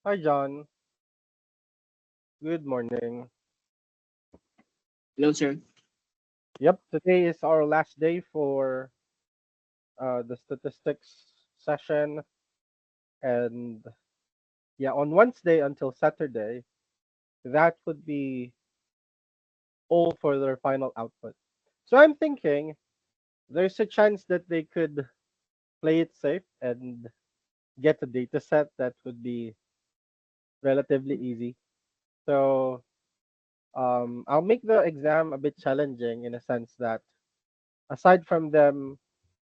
Hi, John. Good morning. Hello, sir. Yep, today is our last day for the statistics session. And yeah, on Wednesday until Saturday, that would be all for their final output. So I'm thinking there's a chance that they could play it safe and get a data set that would be relatively easy. So I'll make the exam a bit challenging in a sense that aside from them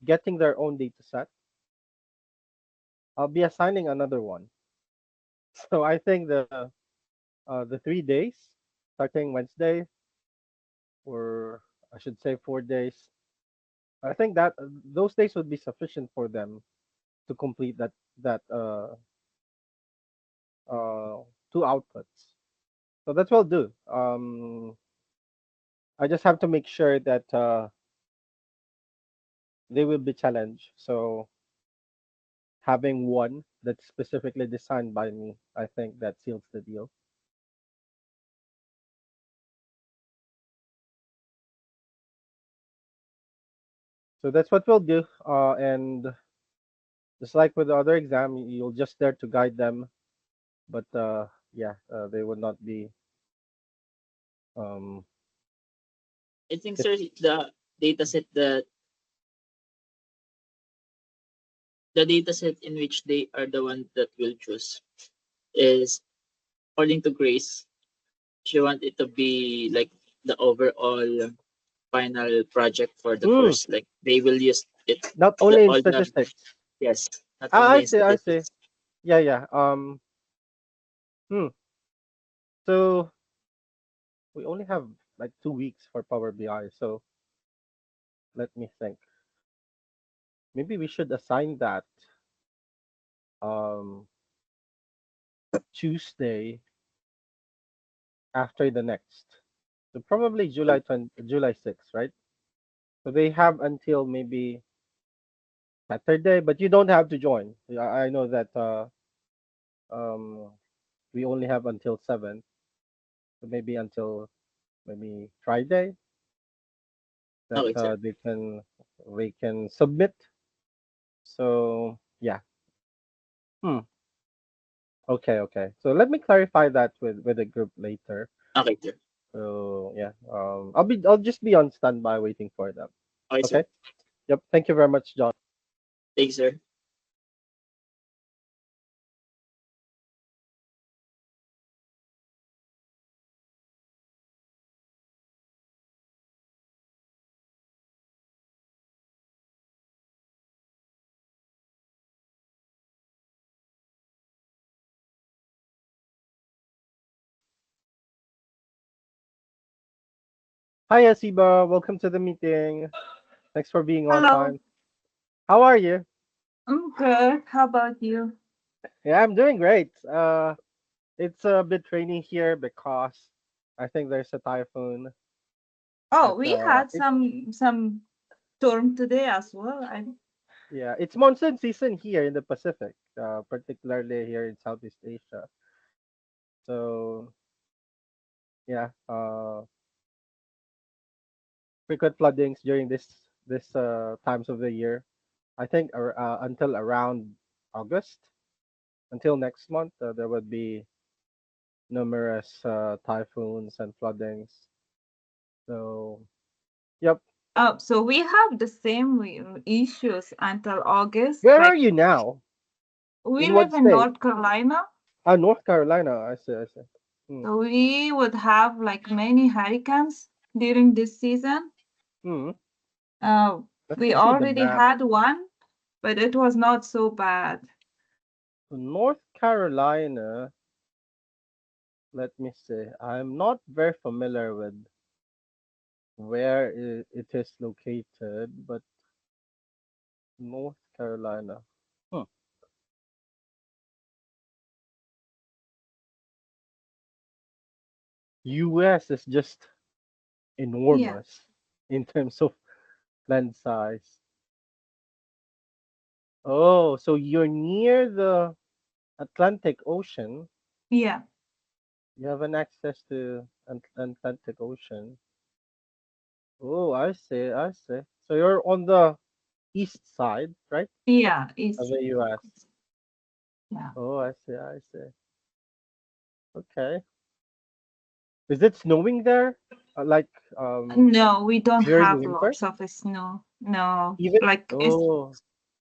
getting their own data set, I'll be assigning another one. So I think the 3 days, starting Wednesday, or I should say 4 days, I think that those days would be sufficient for them to complete that two outputs. So that's what I'll do. I just have to make sure that they will be challenged. So having one that's specifically designed by me, I think that seals the deal. So that's what we'll do. And just like with the other exam, you'll just there to guide them, but yeah, they would not be. Um, I think, it, sir, the data set in which they are the one that will choose is according to Grace. She want it to be like the overall final project for the mm, course. Like they will use it, not the only in all the statistics. yes, not Ah, only I in see. I see. statistics. Yeah, yeah. Hmm. So we only have like 2 weeks for Power BI. So let me think. Maybe we should assign that um Tuesday after the next. So probably July 6th, right? So they have until maybe Saturday, but you don't have to join. I know that um we only have until 7, so maybe until maybe Friday that Okay, sir. they can submit. So yeah. Hmm. Okay, okay. So let me clarify that with the group later. Okay, sir. So yeah. I'll just be on standby waiting for them. Okay, sir. Okay. Yep. Thank you very much, John. Thank you, sir. Hi, Asiba. Welcome to the meeting. Thanks for being on Hello, time. How are you? I'm good. How about you? Yeah, I'm doing great. It's a bit rainy here because I think there's a typhoon. Oh, But we had some storm today as well. I yeah, it's monsoon season here in the Pacific, particularly here in Southeast Asia. So yeah, frequent floodings during this times of the year. I think until around August, until next month, there would be numerous typhoons and floodings. So yep. so we have the same issues until August. Where are Like you now? we In what live in state? North Carolina, Ah, North Carolina. I see. I see. Hmm. so we would have like many hurricanes during this season. Hmm. Uh, Let we me see the already map. had one, but it was not so bad. So North Carolina. Let me see. I'm not very familiar with where it is located, but North Carolina. Hmm. U.S. is just Yeah. enormous in terms of land size. Oh, so you're near the Atlantic Ocean. Yeah, You have an access to Atlantic Ocean. Oh, I see. I see. So you're on the east side, right, yeah, of it's the U.S. yeah. Oh, I see. I see. Okay. Is it snowing there? Like No, we don't during have winter? lots of snow. No, Even like oh,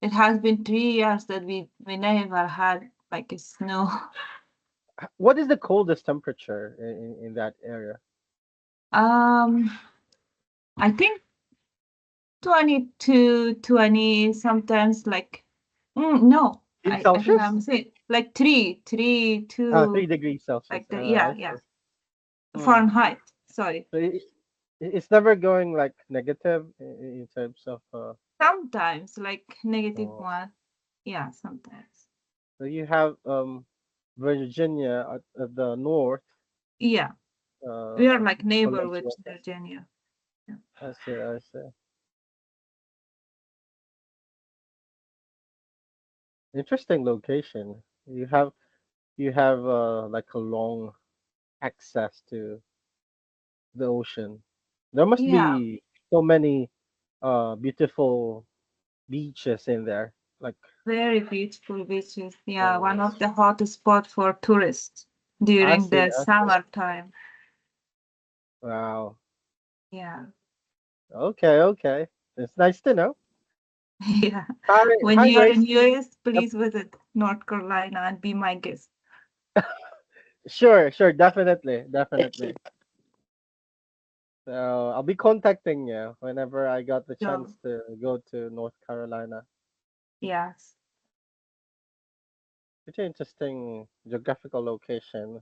it has been 3 years that we never had like a snow. what is the coldest temperature in that area? Um, I think 22, 20, sometimes like no, In I think Celsius? I'm saying like three, Ah, three two, degrees Celsius. like the I yeah, see. yeah, Hmm. Fahrenheit. Sorry. So it's never going like negative in terms of Sometimes like oh. -1. Yeah, sometimes. So you have Virginia at the north. Yeah, Uh, we are like neighbor with Columbia. Virginia. Yeah. I see. I see. Interesting location. You have like a long access to the ocean. There must Yeah, be so many beautiful beaches in there. Like very beautiful beaches. Yeah, one oh, of the hottest spot for tourists I during see. the I see. summertime. Wow. Yeah, Okay. Okay. It's nice to know. yeah. Hi. When Hi, you are in Grace. US, Yep. please visit North Carolina and be my guest. Sure. Sure. Definitely. Definitely. So I'll be contacting you whenever I got the So, chance to go to North Carolina. yes, Pretty interesting geographical location.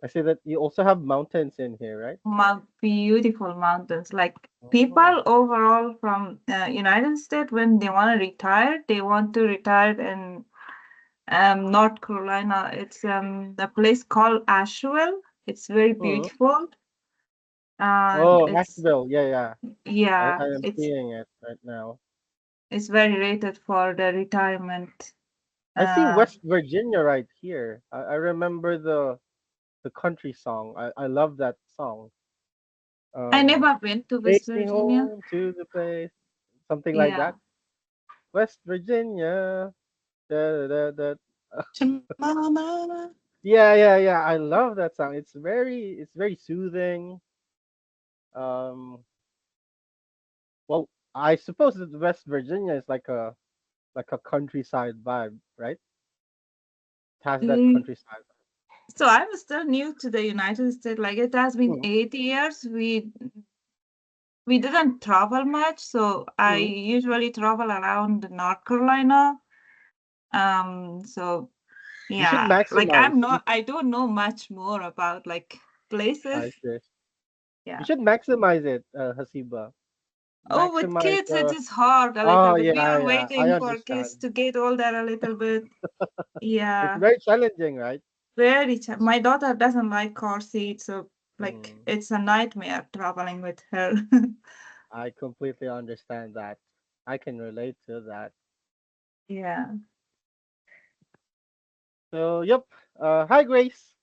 I see that you also have mountains in here, right? beautiful mountains. Like Oh, people overall from United States, when they want to retire, they want to retire in North Carolina. It's a place called Asheville. It's very hmm. beautiful, and Oh, Asheville. Yeah, yeah. I yeah, am seeing it right now. it's very rated for the retirement. I see Uh, West Virginia right here. I remember the country song. I love that song. I Um, never been to Take West me Virginia. home to the place, something like Yeah, that. West Virginia. Da, da, da, da. To mama. Yeah, yeah, yeah. I love that song. It's very soothing. Um, well, I suppose that West Virginia is like a countryside vibe, right? It has that Mm, countryside. so I'm still new to the United States. Like it has been Mm, 8 years. We didn't travel much, so I mm. usually travel around North Carolina. So You should yeah, like maximize. I don't know much more about like places. I see. You Yeah. should maximize it, Hasiba. Oh, with Maximize kids, it the. is hard a little Oh bit. We yeah, are yeah. I waiting for understand. kids to get older a little bit. It's Yeah, very challenging, right? my daughter doesn't like car seats, so like Mm, it's a nightmare traveling with her. I completely understand that. I can relate to that. Yeah. So, yep. Hi, Grace.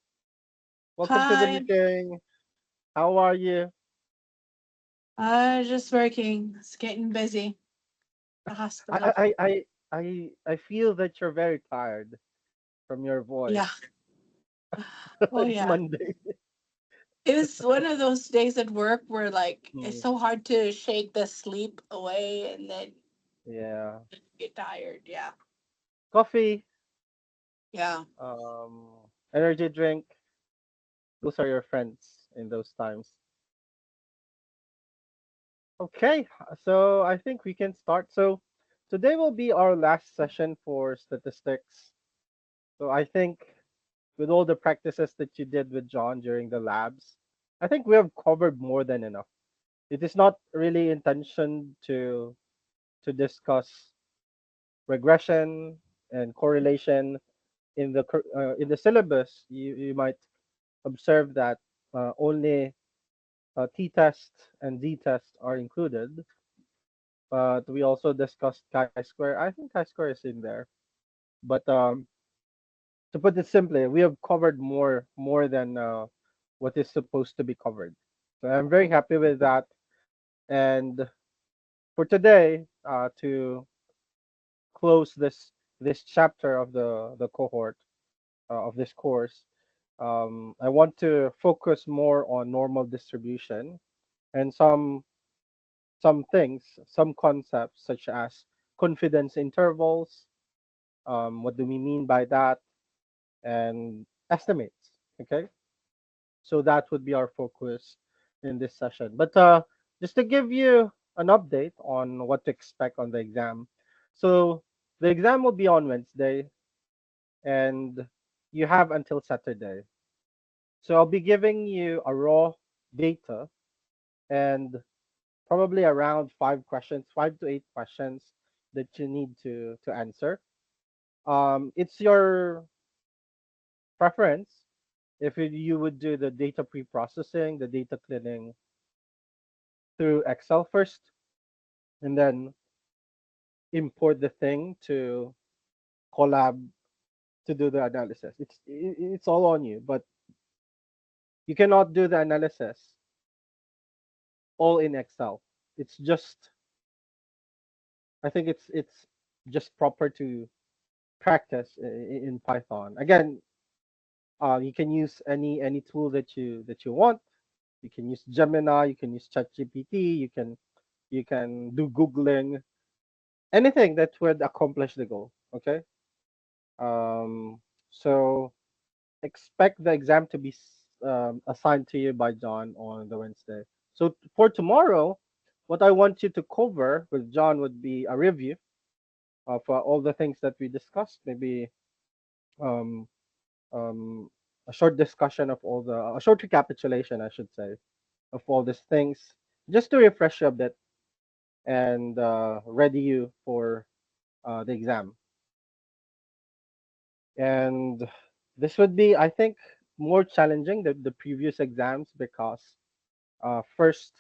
Welcome to the Hi. meeting. How are you? Just working. It's getting busy. The I hospital. I I I I feel that you're very tired from your Yeah. voice. Oh It's yeah. Monday. It was one of those days at work where like it's Mm, so hard to shake the sleep away and then yeah. get tired. Yeah. Coffee, Yeah. energy drink. Those are your friends in those times. Okay, so I think we can start. So today will be our last session for statistics. So I think with all the practices that you did with John during the labs, I think we have covered more than enough. It is not really intention to discuss regression and correlation in the syllabus. You might observe that only t-test and z-test are included, but we also discussed chi-square. I think chi-square is in there, but To put it simply, we have covered more than what is supposed to be covered. So I'm very happy with that. And for today, to close this chapter of the cohort of this course, I want to focus more on normal distribution and some things, some concepts such as confidence intervals. What do we mean by that? And estimates. Okay, so that would be our focus in this session. But just to give you an update on what to expect on the exam. So the exam will be on Wednesday, and you have until Saturday. So I'll be giving you a raw data and probably around 5 questions, 5 to 8 questions that you need to answer. It's your preference if you would do the data pre-processing, the data cleaning through Excel first, and then import the thing to Collab to do the analysis. It's all on you, but you cannot do the analysis all in Excel. It's just I think it's just proper to practice in Python. Again, you can use any tool that you want. You can use Gemini, you can use ChatGPT, you can do googling, anything that would accomplish the goal. Okay. So expect the exam to be assigned to you by John on the Wednesday. So for tomorrow, what I want you to cover with John would be a review of all the things that we discussed. Maybe um, um, a short discussion of all a short recapitulation, I should say, of all these things, just to refresh you a bit and ready you for the exam. And this would be, I think, more challenging than the previous exams because first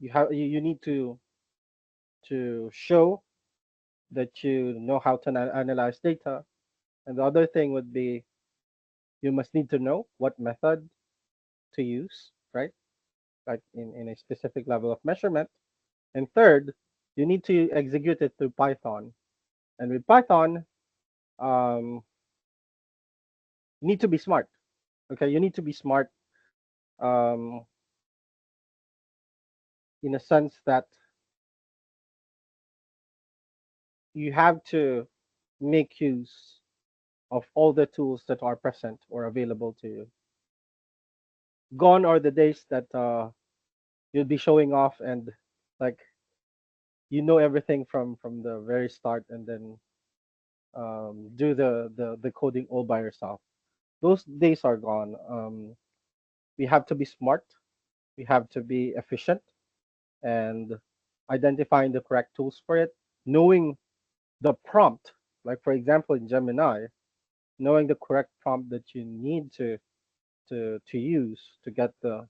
you need to show that you know how to analyze data, and the other thing would be you must need to know what method to use, right? Like in a specific level of measurement. And third, you need to execute it through Python. And with Python, um, you need to be smart. Okay, you need to be smart um, in a sense that you have to make use of all the tools that are present or available to you. Gone are the days that you'll be showing off and like you know everything from the very start and then do the coding all by yourself. Those days are gone. We have to be smart. We have to be efficient and identifying the correct tools for it, knowing the prompt. Like for example, in Gemini, knowing the correct prompt that you need to use to get the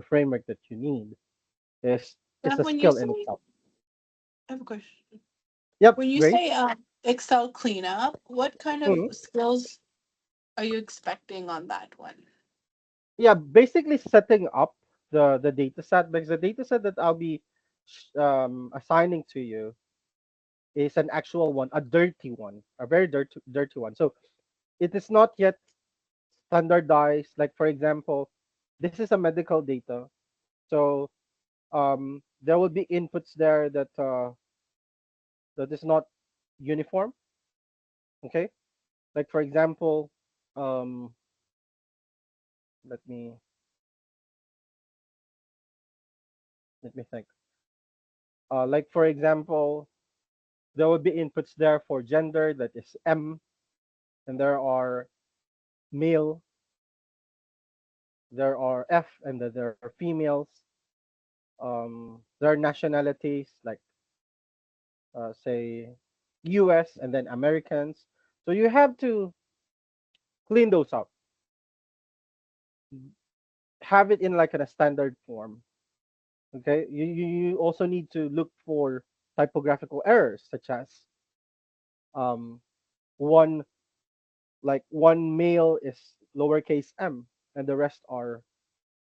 framework that you need is And a when you skill say, in itself. I have a question. Yep, When you Grace. say Excel cleanup, what kind of Mhm. skills are you expecting on that one? Yeah, basically setting up the data set because the data set that I'll be assigning to you is an actual one, a dirty one, a very dirty one. So it is not yet standardized. Like for example, this is a medical data, so there will be inputs there that is not uniform. Okay, like for example, um, let me let me think. Like for example, there will be inputs there for gender that is M, and there are male, there are F, and then there are females. There are nationalities like say US and then Americans. So you have to clean those up, have it in like in a standard form. Okay, you also need to look for typographical errors such as um, one one male is lowercase m and the rest are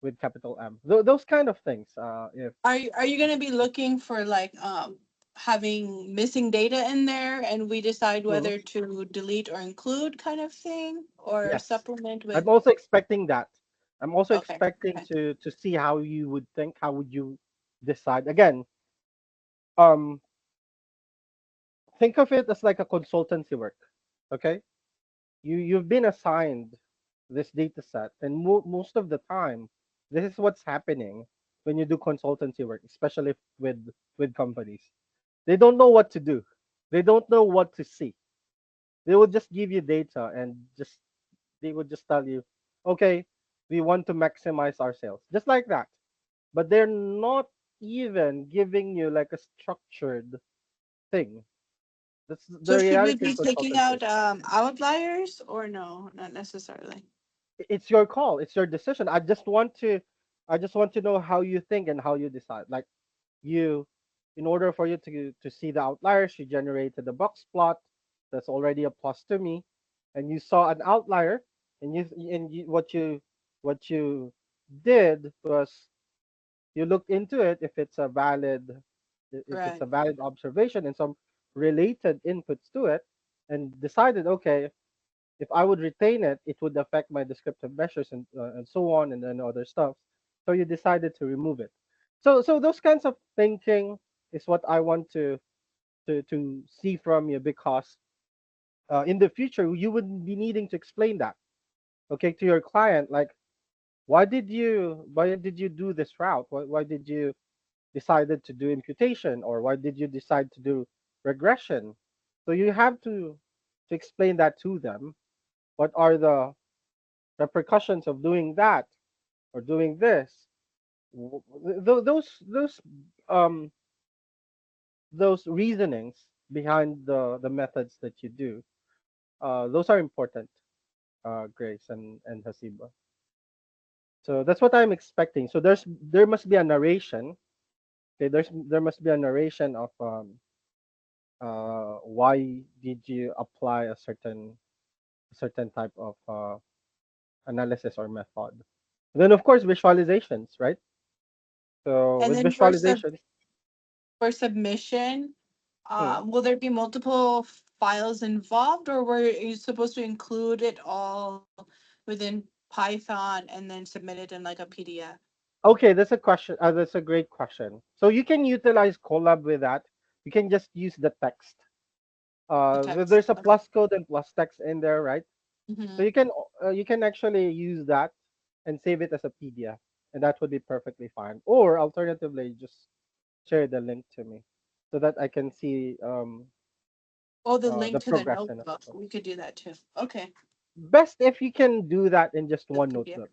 with capital M. Those kind of things. If Are you gonna be looking for like having missing data in there and we decide Mhm. whether to delete or include kind of thing or Yes, supplement I'm with also expecting that. I'm also okay. expecting Okay. to see how you would think. How would you decide? Again, um, think of it as like a consultancy work. Okay, you've been assigned this data set, and most of the time, this is what's happening when you do consultancy work, especially with companies. They don't know what to do. They don't know what to see. They will just give you data and just they would just tell you, okay, we want to maximize our sales, just like that. But they're not even giving you like a structured thing. That's the So should we reality be of taking consultancy. out outliers or no, not necessarily? It's your call. It's your decision. I just want to know how you think and how you decide. Like you, in order for you to see the outliers, you generated a box plot. That's already a plus to me, and you saw an outlier, what you did was you looked into it if it's a valid if it's Right. a valid observation and some related inputs to it, and decided, okay, if I would retain it, it would affect my descriptive measures and so on and then other stuff. So you decided to remove it. So those kinds of thinking is what I want to see from you, because in the future you would be needing to explain that, okay, to your client, like why did you do this route? Why did you decided to do imputation, or why did you decide to do regression? So you have to explain that to them. What are the repercussions of doing that or doing this? Um those reasonings behind the methods that you do, those are important, Grace and Hasiba. So that's what I'm expecting. So there must be a narration. Okay, there must be a narration of why did you apply a certain type of analysis or method. Then of course visualizations, right? So And with then visualizations, for submission, hmm, will there be multiple files involved, or were you supposed to include it all within Python and then submit it in like a PDF? okay, that's a question. That's a great question. So you can utilize Colab with that. You can just use the text. The text. There's a Okay. plus code and plus text in there, right? So Mm-hmm. you can actually use that and save it as a PDF, and that would be perfectly fine. Or alternatively, just share the link to me so that I can see Oh, the the link to the progression of notebook. stuff. We could do that too. Okay. Best if you can do that in just The one PDF notebook,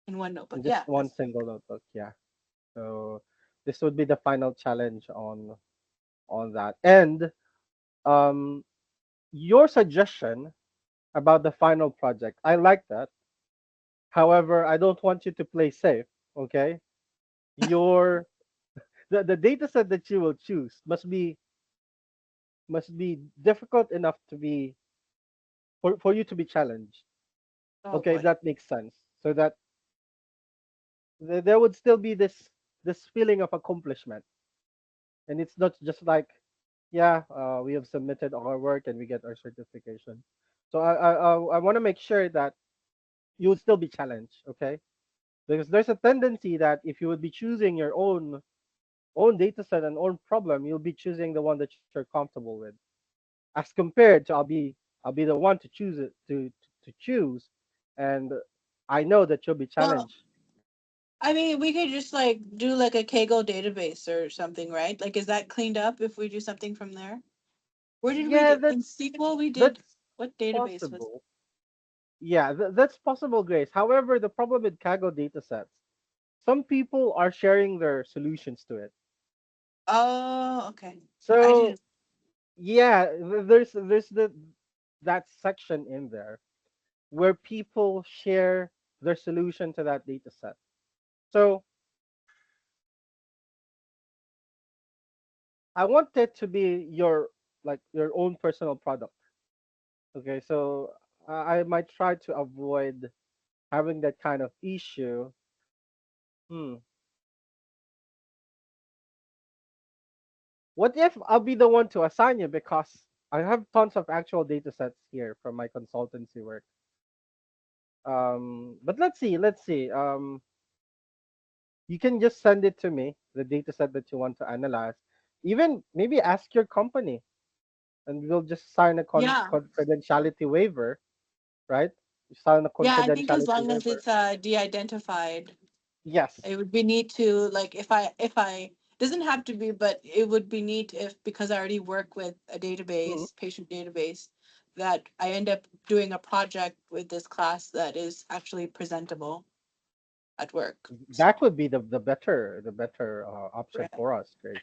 in one notebook. in just Yeah. one single notebook. Yeah. So this would be the final challenge on that. And um, your suggestion about the final project, I like that. However, I don't want you to play safe. Okay, your the data set that you will choose must be difficult enough to be for you to be challenged. Oh Okay, boy. that makes sense. So that there would still be this feeling of accomplishment, and it's not just like, yeah, we have submitted our work and we get our certification. So I want to make sure that you would still be challenged. Okay, because there's a tendency that if you would be choosing your own data set and own problem, you'll be choosing the one that you're comfortable with, as compared to I'll be the one to choose it to choose, and I know that you'll be Well, challenged. I mean, we could just like do like a Kaggle database or something, right? Like, is that cleaned up if we do something from there? Where did we Yeah, do in that's SQL? We did that's what database was? possible. Yeah, that's possible, Grace. However, the problem with Kaggle datasets, some people are sharing their solutions to it. Oh, okay. I So didn't. yeah, there's that section in there where people share their solution to that data set. So I want it to be your own personal product. Okay, so I might try to avoid having that kind of issue. Hmm. What if I'll be the one to assign you because I have tons of actual data sets here from my consultancy work. But let's see. You can just send it to me, the data set that you want to analyze. Even maybe ask your company, and we'll just sign a Yeah. confidentiality waiver, right? You sign a Yeah, I think as confidentiality long as waiver. it's de-identified, Yes. it would be neat to like if I doesn't have to be, but it would be neat if because I already work with a Mhm. database, patient database, that I end up doing a project with this class that is actually presentable at work. That So would be the better option right. for us, Grace.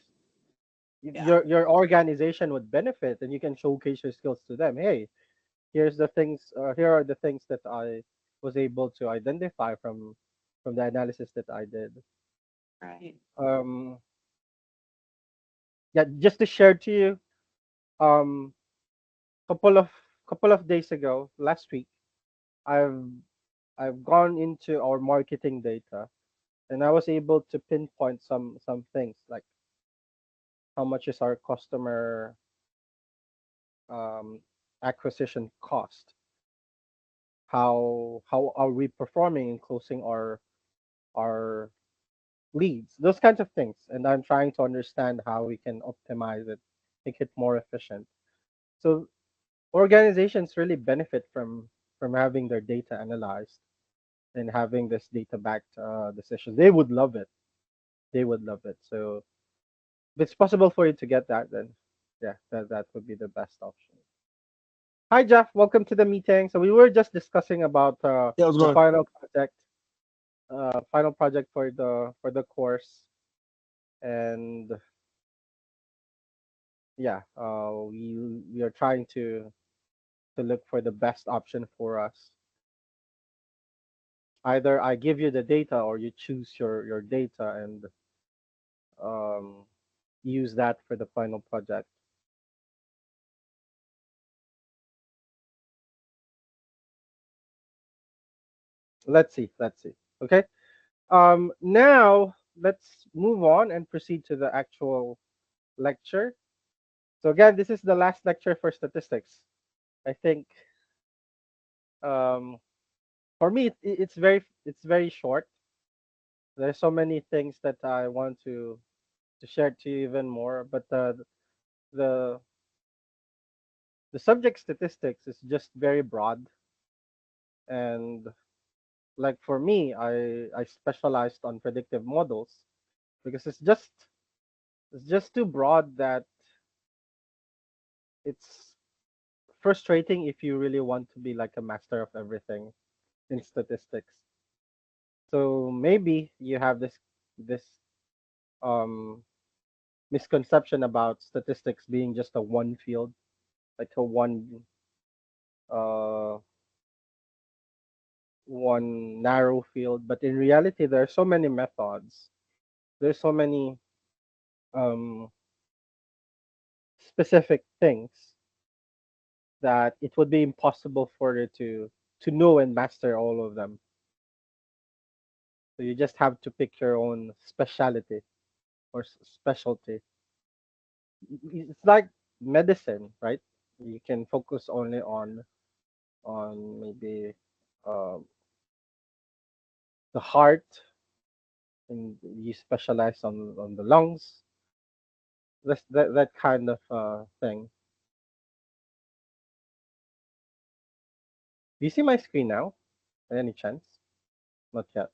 Yeah. Your organization would benefit, and you can showcase your skills to them. Hey, here's the things. Here are the things that I was able to identify from the analysis that I did. Right. Um, yeah, just to share to you, um, couple of couple of days ago, last week, I've I've gone into our marketing data, and I was able to pinpoint some things like how much is our customer um, acquisition cost, how are we performing in closing our leads, those kinds of things, and I'm trying to understand how we can optimize it, make it more efficient. So organizations really benefit from having their data analyzed and having this data backed decision. They would love it. They would love it. So if it's possible for you to get that, then yeah, that would be the best option. Hi Jeff, welcome to the meeting. So we were just discussing about Yeah, what's the going? final project for the course, and yeah, we are trying to look for the best option for us. Either I give you the data or you choose your data and um, use that for the final project. Let's see. Okay. Now let's move on and proceed to the actual lecture. So again, this is the last lecture for statistics. I think um, for me it's very short. There's so many things that I want to share to you even more, but the the subject statistics is just very broad, and like for me, I specialized on predictive models because it's just too broad that it's frustrating if you really want to be like a master of everything in statistics. So maybe you have this um misconception about statistics being just a one field, like a uh one narrow field, but in reality there are so many methods. There's so many um specific things that it would be impossible for you to know and master all of them. So you just have to pick your own specialty or specialty. It's like medicine, right? You can focus only on maybe um, the heart, and you specialize on the lungs. That kind of thing. Do you see my screen now? By any chance? Not yet.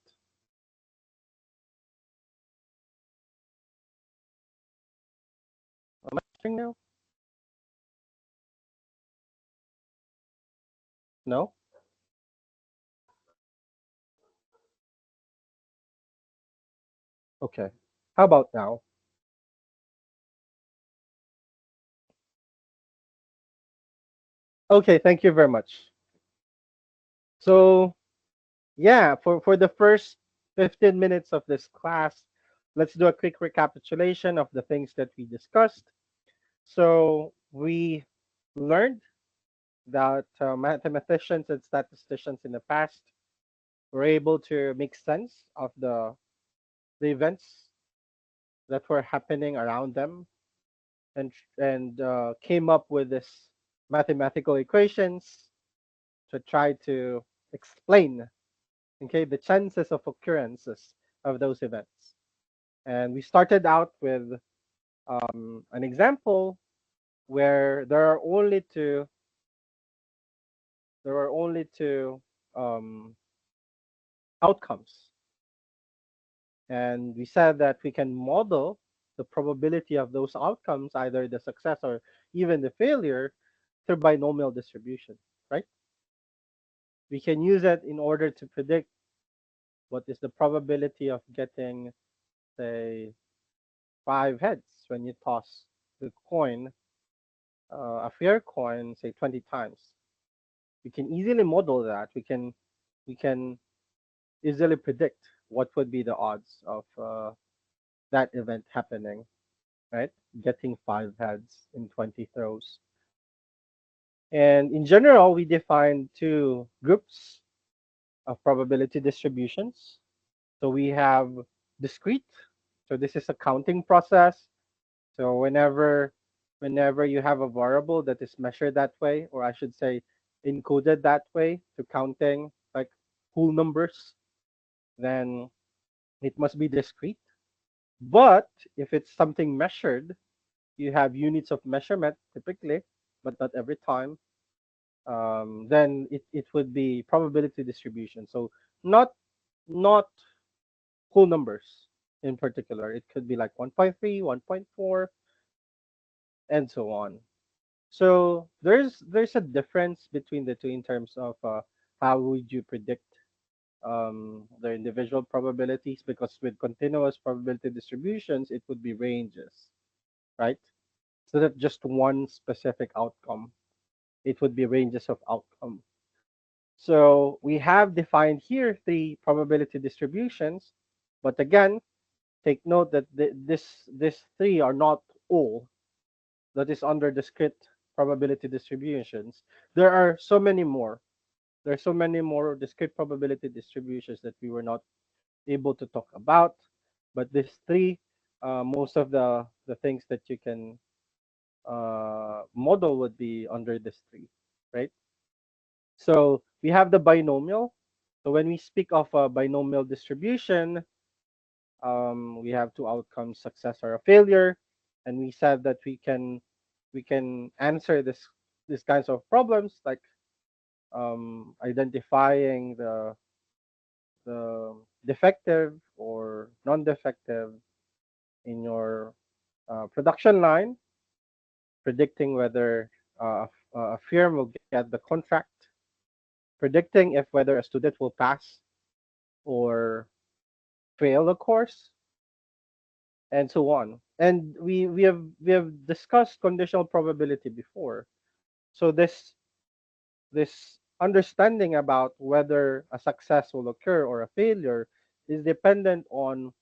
Am I sharing now? No. Okay. How about now? Okay. Thank you very much. So yeah, for the first 15 minutes of this class, let's do a quick recapitulation of the things that we discussed. So we learned that mathematicians and statisticians in the past were able to make sense of the events that were happening around them, and came up with this mathematical equations to try to explain, okay, the chances of occurrences of those events. And we started out with an example where there are only two um, outcomes, and we said that we can model the probability of those outcomes, either the success or even the failure, through binomial distribution, right? We can use it in order to predict what is the probability of getting, say, 5 heads when you toss the coin, a fair coin, say 20 times. We can easily model that. We can easily predict what would be the odds of that event happening, right? Getting 5 heads in 20 throws. And in general, we define two groups of probability distributions. So we have discrete. So this is a counting process. So whenever you have a variable that is measured that way, or I should say encoded that way to counting like whole numbers, then it must be discrete. But if it's something measured, you have units of measurement typically, but not every time. Then it would be probability distribution. So not whole numbers in particular. It could be like 1.3, 1.4, and so on. So there's a difference between the two in terms of how would you predict the individual probabilities, because with continuous probability distributions it would be ranges, right? So that just one specific outcome, it would be ranges of outcome. So we have defined here three probability distributions, but again, take note that this three are not all that is under discrete probability distributions. There are so many more. There are so many more discrete probability distributions that we were not able to talk about. But these three, most of the things that you can model would be under this three, right? So we have the binomial. So when we speak of a binomial distribution, we have two outcomes, success or a failure, and we said that we can answer these kinds of problems like identifying the defective or non-defective in your production line, predicting whether a firm will get the contract, predicting if whether a student will pass or fail a course, and so on. And we have discussed conditional probability before. So this understanding about whether a success will occur or a failure is dependent on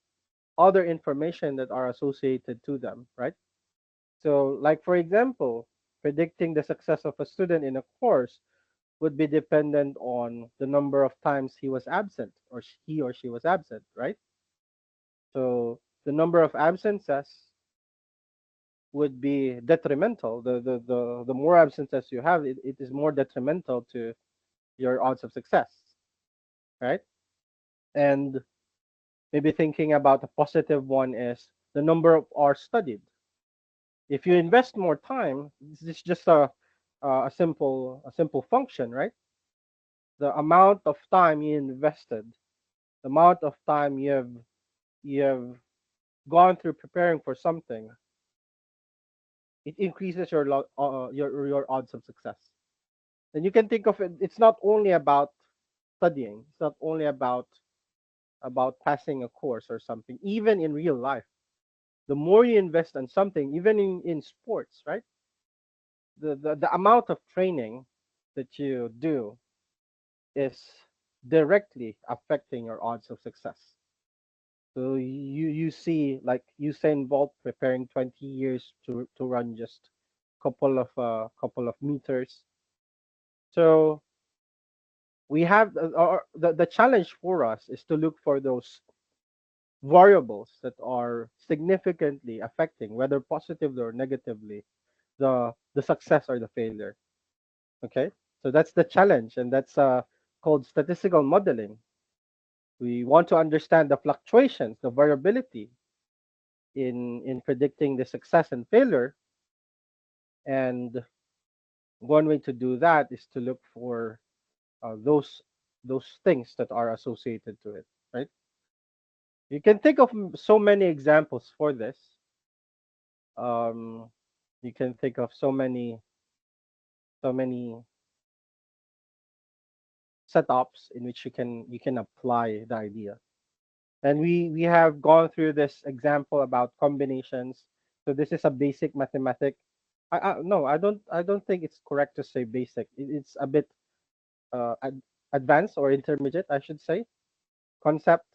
other information that are associated to them, right? So, like for example, predicting the success of a student in a course would be dependent on the number of times he was absent, or he or she was absent, right? So the number of absences would be detrimental. The more absences you have, it is more detrimental to your odds of success, right? And maybe thinking about a positive one is the number of hours studied. If you invest more time, this is just a simple function, right? The amount of time you invested, the amount of time you have gone through preparing for something, it increases your odds of success. And you can think of it. It's not only about studying. It's not only about passing a course or something. Even in real life, the more you invest in something, even in sports, right? The amount of training that you do is directly affecting your odds of success. So you see like Usain Bolt preparing 20 years to run just couple of meters, So we have the challenge for us is to look for those variables that are significantly affecting, whether positively or negatively, the success or the failure. Okay, so that's the challenge, and that's called statistical modeling. We want to understand the fluctuations, the variability in predicting the success and failure. And one way to do that is to look for those things that are associated to it, right? You can think of so many examples for this. Um, you can think of so many setups in which you can apply the idea. And we have gone through this example about combinations. So this is a basic mathematic. No, I don't think it's correct to say basic. It's a bit advanced or intermediate, I should say, concept.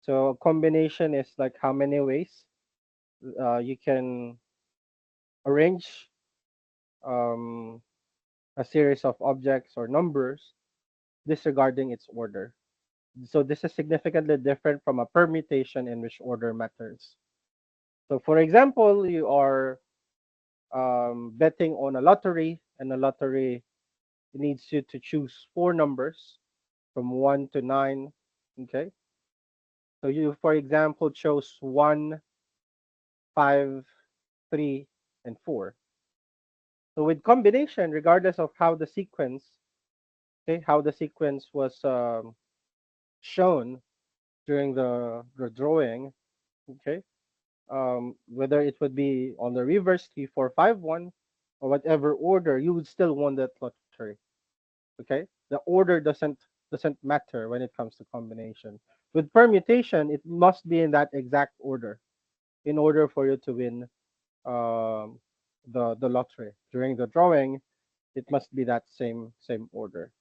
So combination is like how many ways you can arrange um, a series of objects or numbers disregarding its order. So this is significantly different from a permutation in which order matters. So for example, you are betting on a lottery, and the lottery needs you to choose four numbers from 1 to 9. Okay. So you, for example, chose 1, 5, 3, and 4. So with combination, regardless of how the sequence, okay, how the sequence was shown during the drawing, okay, whether it would be on the reverse 3, 4, 5, 1, or whatever order, you would still won that lottery. Okay, the order doesn't matter when it comes to combination. With permutation, it must be in that exact order in order for you to win um, the lottery. During the drawing, it must be that same order.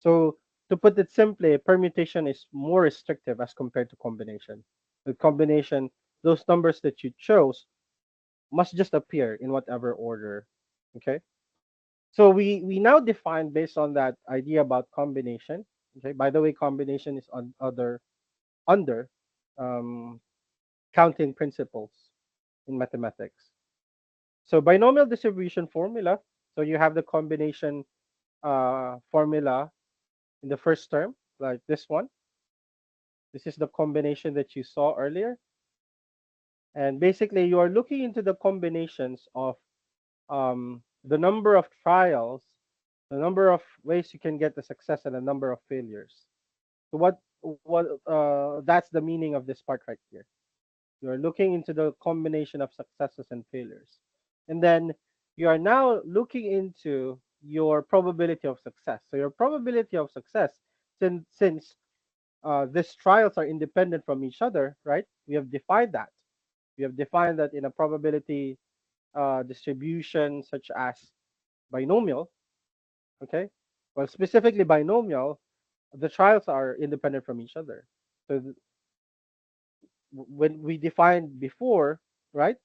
So to put it simply, permutation is more restrictive as compared to combination. With combination, those numbers that you chose must just appear in whatever order. Okay. So we now define based on that idea about combination. Okay. By the way, combination is on other under um, counting principles in mathematics. So binomial distribution formula. So you have the combination formula in the first term, like this one. This is the combination that you saw earlier. And basically, you are looking into the combinations of the number of trials, the number of ways you can get the success, and the number of failures. So that's the meaning of this part right here. You are looking into the combination of successes and failures, and then you are now looking into your probability of success. So your probability of success, since these trials are independent from each other, right? We have defined that. We have defined that in a probability distribution such as binomial. Okay, well, specifically binomial, the trials are independent from each other. So when we defined before, right,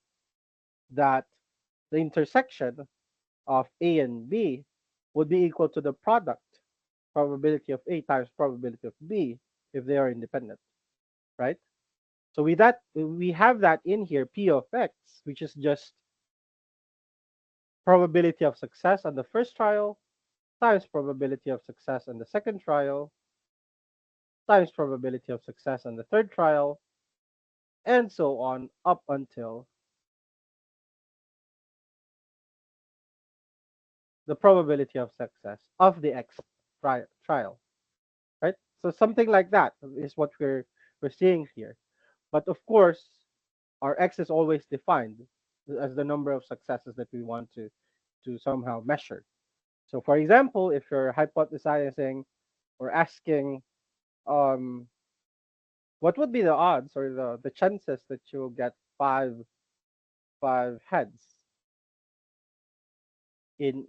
that the intersection of A and B would be equal to the product probability of A times probability of B if they are independent, right? So with that, we have that in here, P of X, which is just probability of success on the first trial times probability of success on the second trial times probability of success on the third trial, and so on up until the probability of success of the X trial, right? So something like that is what we're seeing here. But of course, our X is always defined as the number of successes that we want to somehow measure. So for example, if you're hypothesizing or asking um, what would be the odds or the chances that you'll get five heads in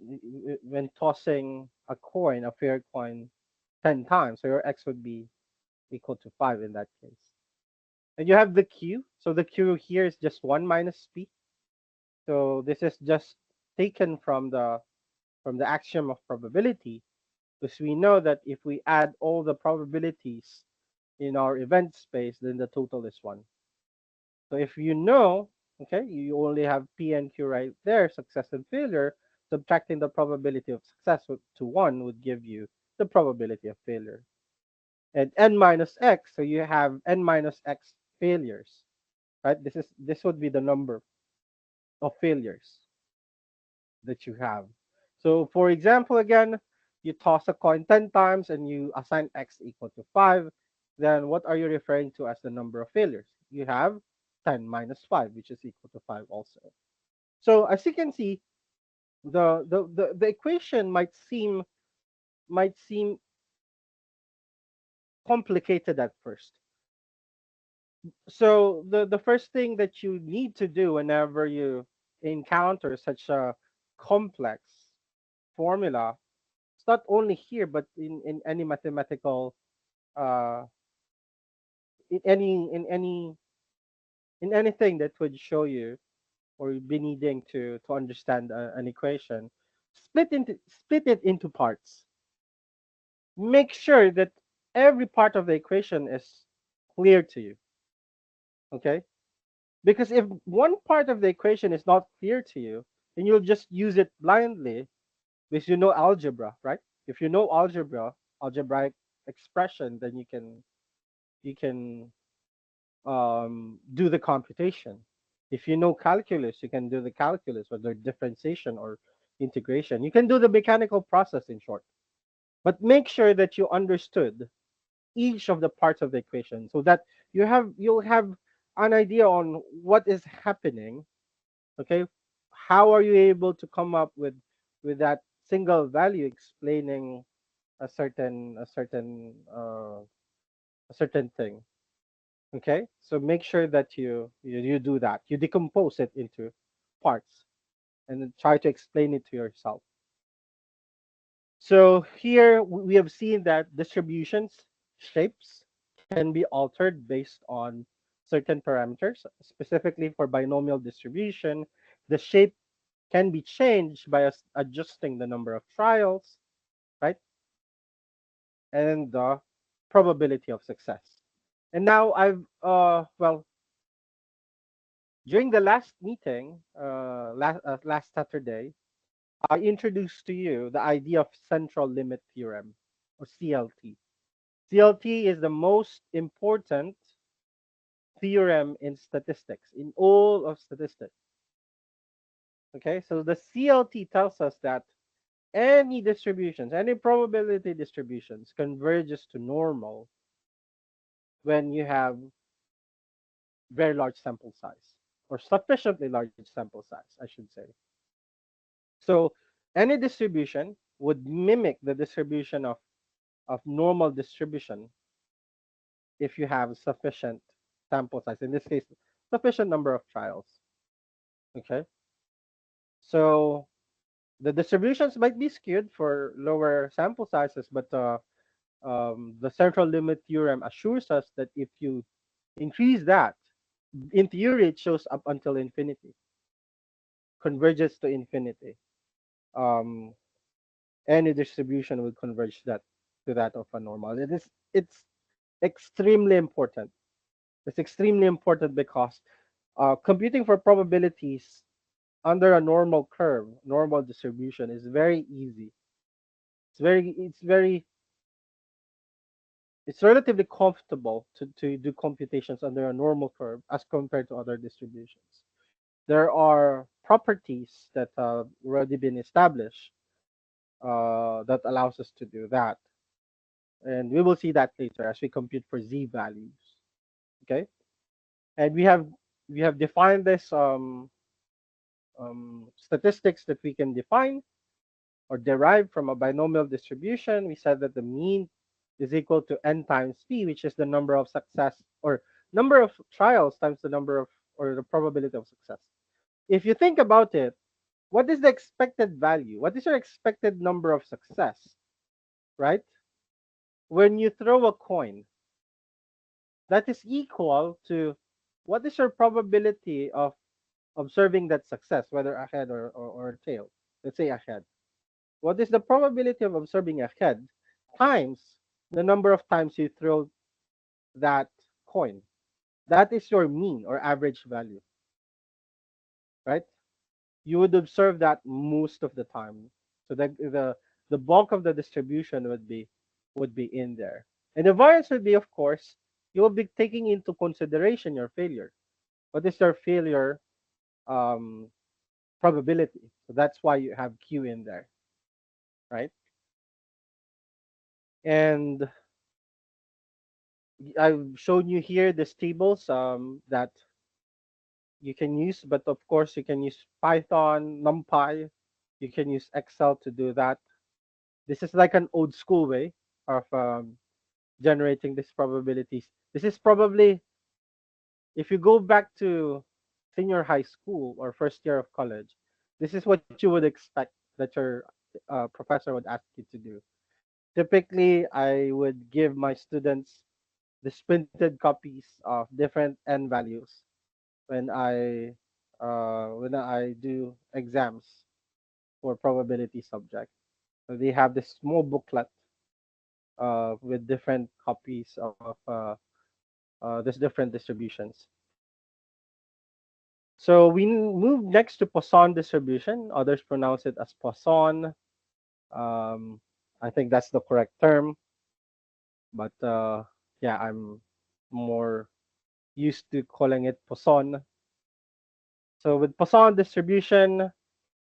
when tossing a coin, a fair coin, 10 times. So your X would be equal to 5 in that case. And you have the Q. So the Q here is just 1 minus P. So this is just taken from the axiom of probability. because we know that if we add all the probabilities in our event space, then the total is 1. So if you know, okay, you only have P and Q right there, success and failure, subtracting the probability of success to 1 would give you the probability of failure. And n minus x, so you have n minus x failures, right? This would be the number of failures that you have. So for example, again, you toss a coin 10 times and you assign x equal to 5, then what are you referring to as the number of failures? You have 10 minus 5, which is equal to 5 also. So as you can see, the equation might seem complicated at first. So the first thing that you need to do whenever you encounter such a complex formula, it's not only here but in any mathematical uh in anything that would show you or be needing to understand an equation, split it into parts. Make sure that every part of the equation is clear to you. Okay, because if one part of the equation is not clear to you, then you'll just use it blindly because you know algebra, right? If you know algebraic expression, then you can do the computation. If you know calculus, you can do the calculus, whether differentiation or integration. You can do the mechanical process, in short. But make sure that you understood each of the parts of the equation so that you'll have an idea on what is happening. Okay, how are you able to come up with that single value explaining a certain thing? Okay, so make sure that you do that. You decompose it into parts and then try to explain it to yourself. So here we have seen that distributions shapes can be altered based on certain parameters. Specifically for binomial distribution, the shape can be changed by adjusting the number of trials, right? And the probability of success. And now during the last meeting, last Saturday, I introduced to you the idea of central limit theorem, or CLT. CLT is the most important theorem in statistics, in all of statistics. Okay, so the CLT tells us that any distributions, any probability distributions converges to normal when you have very large sample size, or sufficiently large sample size, I should say. So any distribution would mimic the distribution of normal distribution if you have sufficient sample size. In this case, sufficient number of trials. Okay. So the distributions might be skewed for lower sample sizes, but the central limit theorem assures us that if you increase that, in theory, it shows up until infinity, converges to infinity. Um, any distribution will converge that to that of a normal. It's extremely important. It's extremely important because computing for probabilities under a normal curve, normal distribution is very easy. It's relatively comfortable to do computations under a normal curve as compared to other distributions. There are properties that have already been established that allows us to do that. And we will see that later as we compute for z values. Okay, and we have defined this statistics that we can define or derive from a binomial distribution. We said that the mean is equal to n times p, which is the number of success or number of trials times the number of or the probability of success. If you think about it, what is the expected value? What is your expected number of success, right? When you throw a coin, that is equal to what is your probability of observing that success, whether ahead or tail? Let's say ahead. what is the probability of observing a head times the number of times you throw that coin. That is your mean or average value, right? You would observe that most of the time. So the bulk of the distribution would be in there. And the variance would be, of course, you will be taking into consideration your failure. What is your failure um, probability? So that's why you have Q in there, right? And I've shown you here these tables that you can use, but of course you can use Python, NumPy. You can use Excel to do that. This is like an old school way of generating these probabilities. This is probably, if you go back to senior high school or first year of college, this is what you would expect that your professor would ask you to do. Typically, I would give my students these printed copies of different n values when I do exams for probability subject. So they have this small booklet with different copies of these different distributions. So we move next to Poisson distribution. Others pronounce it as Poisson. Um, I think that's the correct term, but yeah, I'm more used to calling it Poisson. So with Poisson distribution,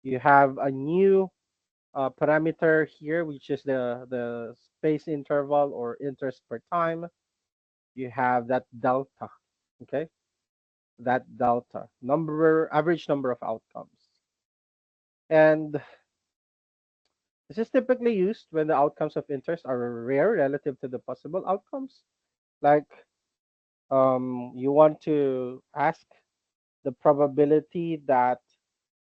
you have a new parameter here, which is the space interval or interest per time. You have that delta, okay? That delta average number of outcomes, and this is typically used when the outcomes of interest are rare relative to the possible outcomes. Like you want to ask the probability that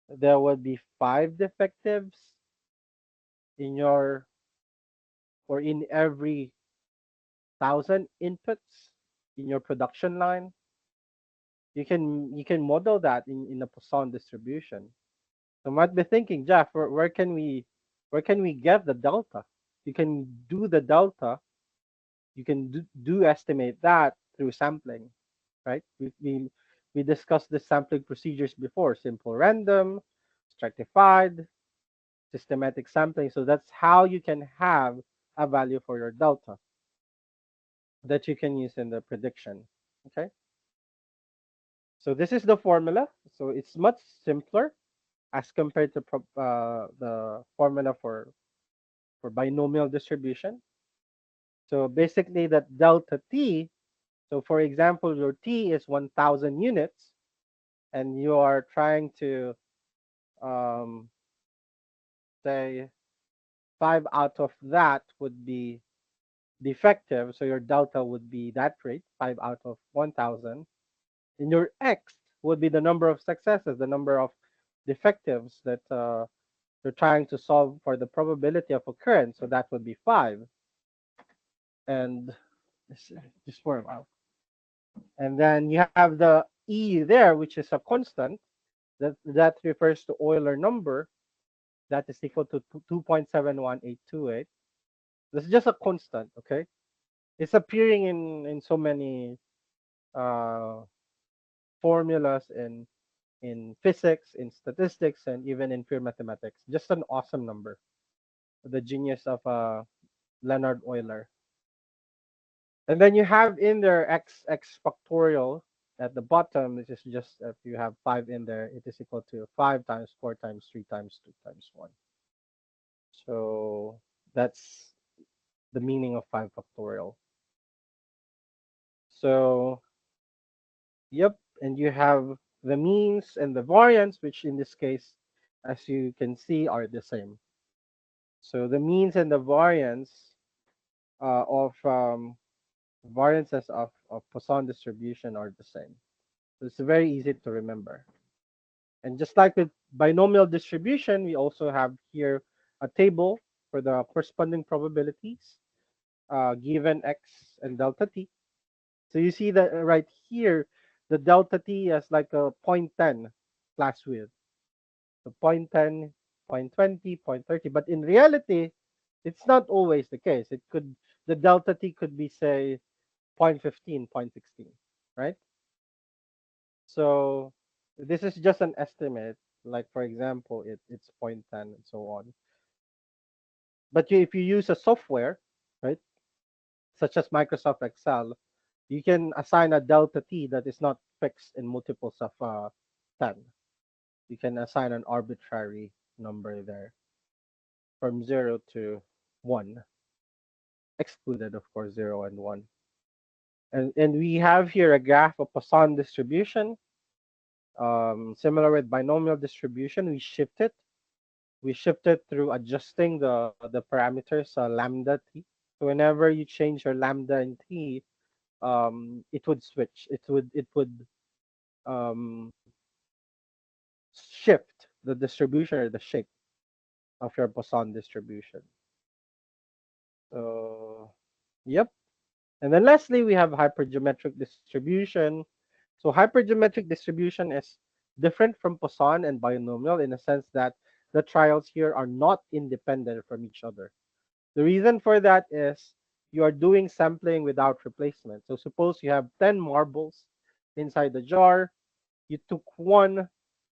there would be 5 defectives in your or in every 1,000 inputs in your production line. You can model that in a Poisson distribution. So you might be thinking, Jeff, where can we get the delta? You can do the delta. You can do estimate that through sampling, right? We discussed the sampling procedures before: simple random, stratified, systematic sampling. So that's how you can have a value for your delta that you can use in the prediction. Okay. So this is the formula. So it's much simpler as compared to the formula for binomial distribution. So basically that delta t, so for example, your t is 1,000 units and you are trying to um, say 5 out of that would be defective. So your delta would be that rate, 5 out of 1,000. And your x would be the number of successes, the number of defectives that you're trying to solve for the probability of occurrence. So that would be 5. And just for a while. And then you have the E there, which is a constant. That refers to Euler number. That is equal to 2.71828. This is just a constant, okay? It's appearing in so many uh, formulas in physics, in statistics, and even in pure mathematics. Just an awesome number. The genius of Leonard Euler. And then you have in there x factorial at the bottom, which is just if you have 5 in there, it is equal to 5 times 4 times 3 times 2 times 1. So that's the meaning of 5 factorial. So, yep, and you have the means and the variance, which in this case, as you can see, are the same. So the means and the variance of variances of Poisson distribution are the same. So it's very easy to remember. And just like with binomial distribution, we also have here a table for the corresponding probabilities given x and delta t. So you see that right here, the delta t is like a 0.10 class width. So 0.10 0.20, 0.30. But in reality, it's not always the case. It could the delta t could be say 0.15, 0.16, right? So this is just an estimate. Like for example, it's 0.10 and so on. But if you use a software, right, such as Microsoft Excel, you can assign a delta t that is not fixed in multiples of 10. You can assign an arbitrary number there from 0 to 1, excluded, of course, 0 and 1. And we have here a graph of Poisson distribution. Similar with binomial distribution, we shift it through adjusting the parameters lambda t. So whenever you change your lambda and t, it would switch. It would um, shift the distribution or the shape of your Poisson distribution. So yep. And then lastly, we have hypergeometric distribution. So hypergeometric distribution is different from Poisson and binomial in a sense that the trials here are not independent from each other. The reason for that is you are doing sampling without replacement. So suppose you have 10 marbles inside the jar, you took one,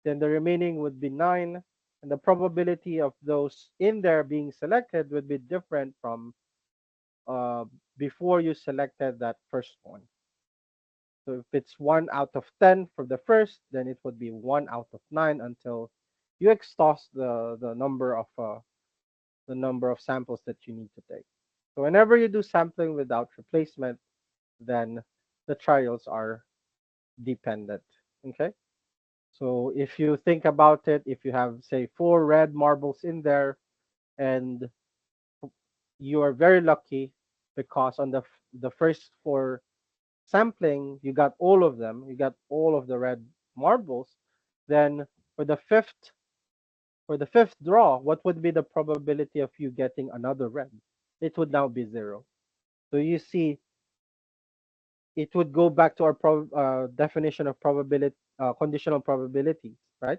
then the remaining would be 9, and the probability of those in there being selected would be different from uh, before you selected that first one. So if it's 1 out of 10 for the first, then it would be 1 out of 9 until you exhaust the number of samples that you need to take. So whenever you do sampling without replacement, then the trials are dependent. Okay. So if you think about it, if you have say 4 red marbles in there, and you are very lucky because on the first 4 sampling you got all of them, you got all of the red marbles, then for the fifth draw, what would be the probability of you getting another red? It would now be 0. So you see, it would go back to our definition of probability, conditional probabilities, right?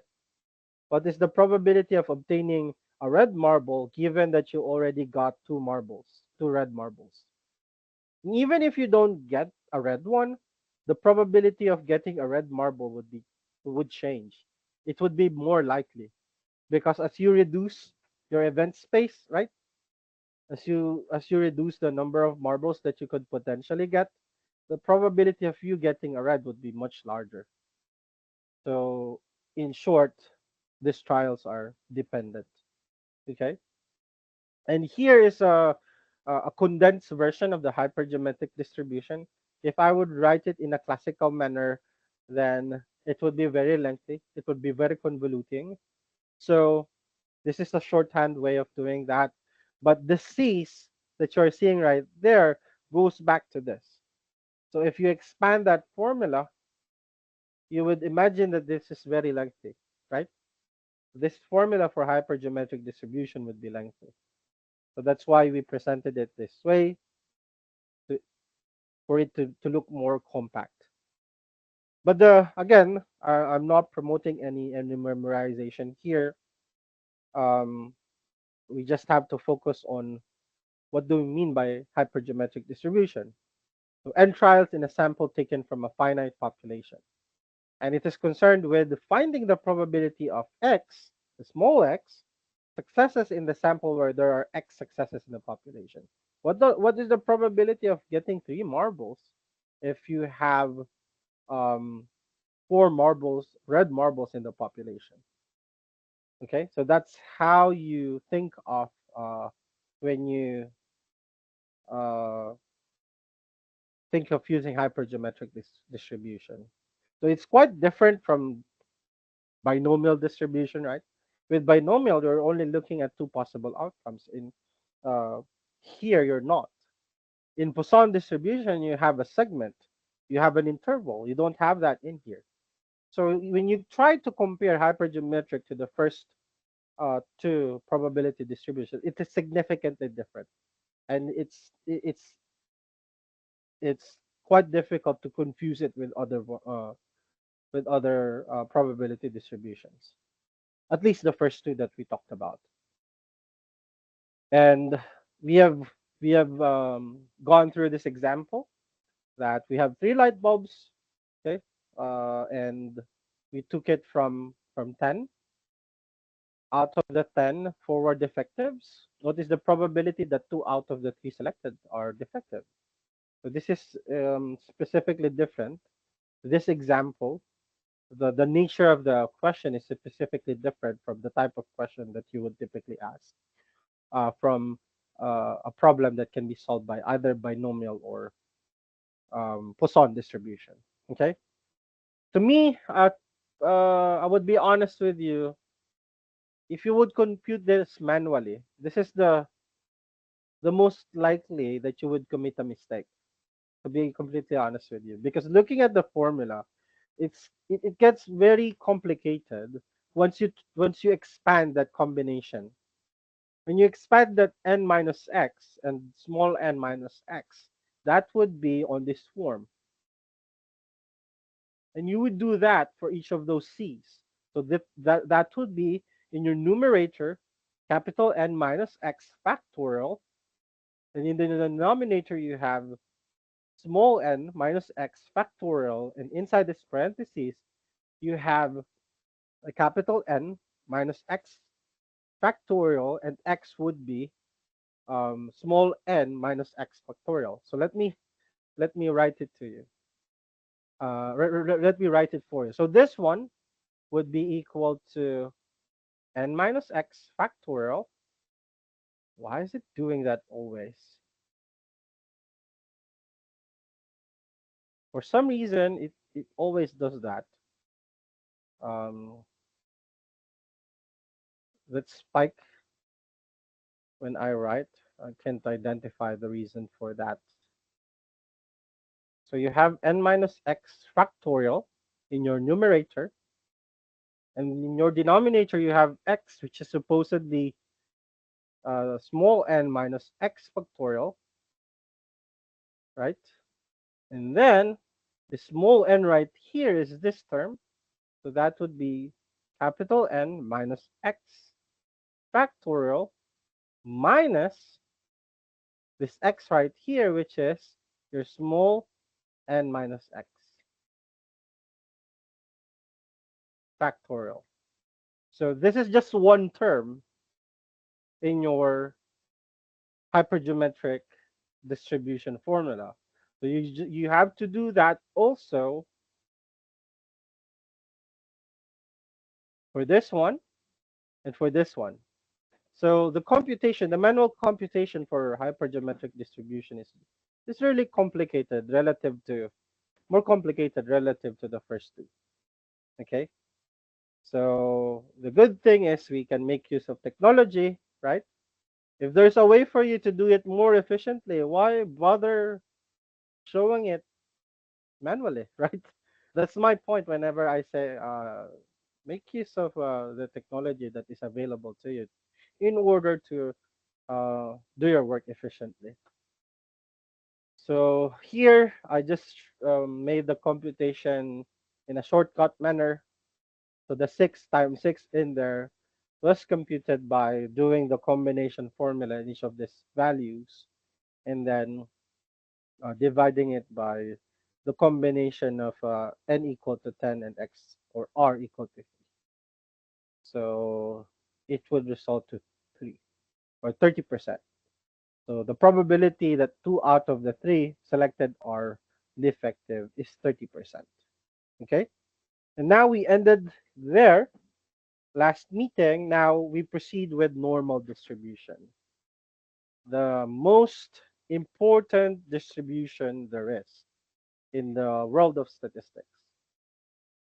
What is the probability of obtaining a red marble given that you already got 2 red marbles? Even if you don't get a red one, the probability of getting a red marble would change. It would be more likely because as you reduce your event space, right? As you reduce the number of marbles that you could potentially get, the probability of you getting a red would be much larger. So in short, these trials are dependent. Okay. And here is a condensed version of the hypergeometric distribution. If I would write it in a classical manner, then it would be very lengthy. It would be very convoluting. So this is a shorthand way of doing that. But the C's that you're seeing right there goes back to this. So if you expand that formula, you would imagine that this is very lengthy, right? This formula for hypergeometric distribution would be lengthy. So that's why we presented it this way to, for it to look more compact. But again, I'm not promoting any memorization here. Um, we just have to focus on what do we mean by hypergeometric distribution. So n trials in a sample taken from a finite population. And it is concerned with finding the probability of x, the small x, successes in the sample where there are x successes in the population. What is the probability of getting 3 marbles if you have 4 marbles, red marbles in the population? Okay, so that's how you think of when you uh, think of using hypergeometric distribution. So it's quite different from binomial distribution, right? With binomial, you're only looking at 2 possible outcomes. In here, you're not. In Poisson distribution, you have a segment, you have an interval. You don't have that in here. So when you try to compare hypergeometric to the first 2 probability distribution, it is significantly different, and it's quite difficult to confuse it with other probability distributions. at least the first two that we talked about. And we have gone through this example that we have three light bulbs, okay, and we took it from 10. Out of the 10 forward defectives, what is the probability that 2 out of the 3 selected are defective? So this is specifically different. This example, the nature of the question is specifically different from the type of question that you would typically ask from a problem that can be solved by either binomial or Poisson distribution. Okay. To me, I would be honest with you. If you would compute this manually, this is the most likely that you would commit a mistake. To be completely honest with you, because looking at the formula, it gets very complicated once you expand that combination. When you expand that n minus x and small n minus x, that would be on this form. And you would do that for each of those c's. So that would be in your numerator, capital N minus x factorial, and in the denominator you have small n minus x factorial, and inside this parentheses you have a capital N minus x factorial, and x would be small n minus x factorial. So let me write it to you. Let me write it for you. So this one would be equal to n minus x factorial. Why is it doing that always? For some reason, it always does that. That spike when I write. I can't identify the reason for that. So you have n minus x factorial in your numerator, and in your denominator you have x, which is supposedly small n minus x factorial, right? And then the small n right here is this term, so that would be capital N minus x factorial minus this x right here, which is your small n minus x factorial. So this is just one term in your hypergeometric distribution formula. So you have to do that also for this one and for this one. So the computation, the manual computation for hypergeometric distribution is really complicated relative to more complicated relative to the first two. Okay. So the good thing is we can make use of technology, right? If there's a way for you to do it more efficiently, why bother showing it manually, right? That's my point whenever I say make use of the technology that is available to you in order to do your work efficiently. So here I just made the computation in a shortcut manner. So the 6 times 6 in there was computed by doing the combination formula in each of these values, and then dividing it by the combination of n equal to 10 and x or r equal to 3. So it would result to 3 or 30%. So the probability that 2 out of the 3 selected are defective is 30%. Okay? And now we ended there last meeting. Now we proceed with normal distribution. The most important distribution there is in the world of statistics.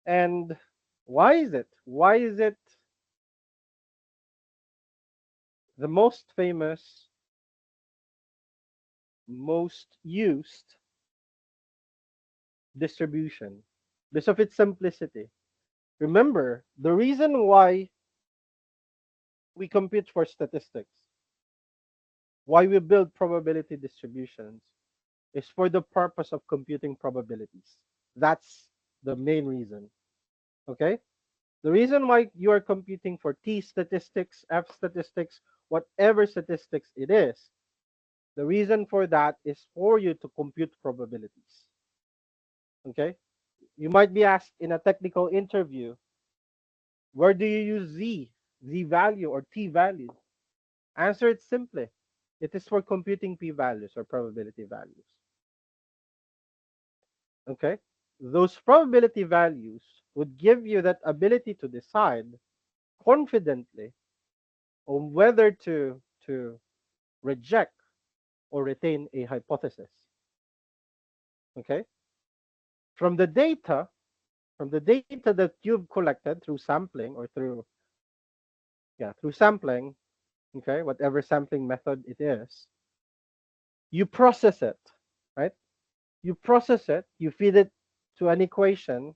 And why is it? Why is it the most famous, most used distribution? Because of its simplicity. Remember, the reason why we compute for statistics, why we build probability distributions, is for the purpose of computing probabilities. That's the main reason. Okay? The reason why you are computing for T statistics, F statistics, whatever statistics it is, the reason for that is for you to compute probabilities. Okay? You might be asked in a technical interview, where do you use Z value or T value? Answer it simply. It is for computing P values or probability values. Okay? Those probability values would give you that ability to decide confidently on whether to reject or retain a hypothesis. Okay? From the data, that you've collected through sampling or through sampling, okay, whatever sampling method it is, you process it, right? You process it, you feed it to an equation,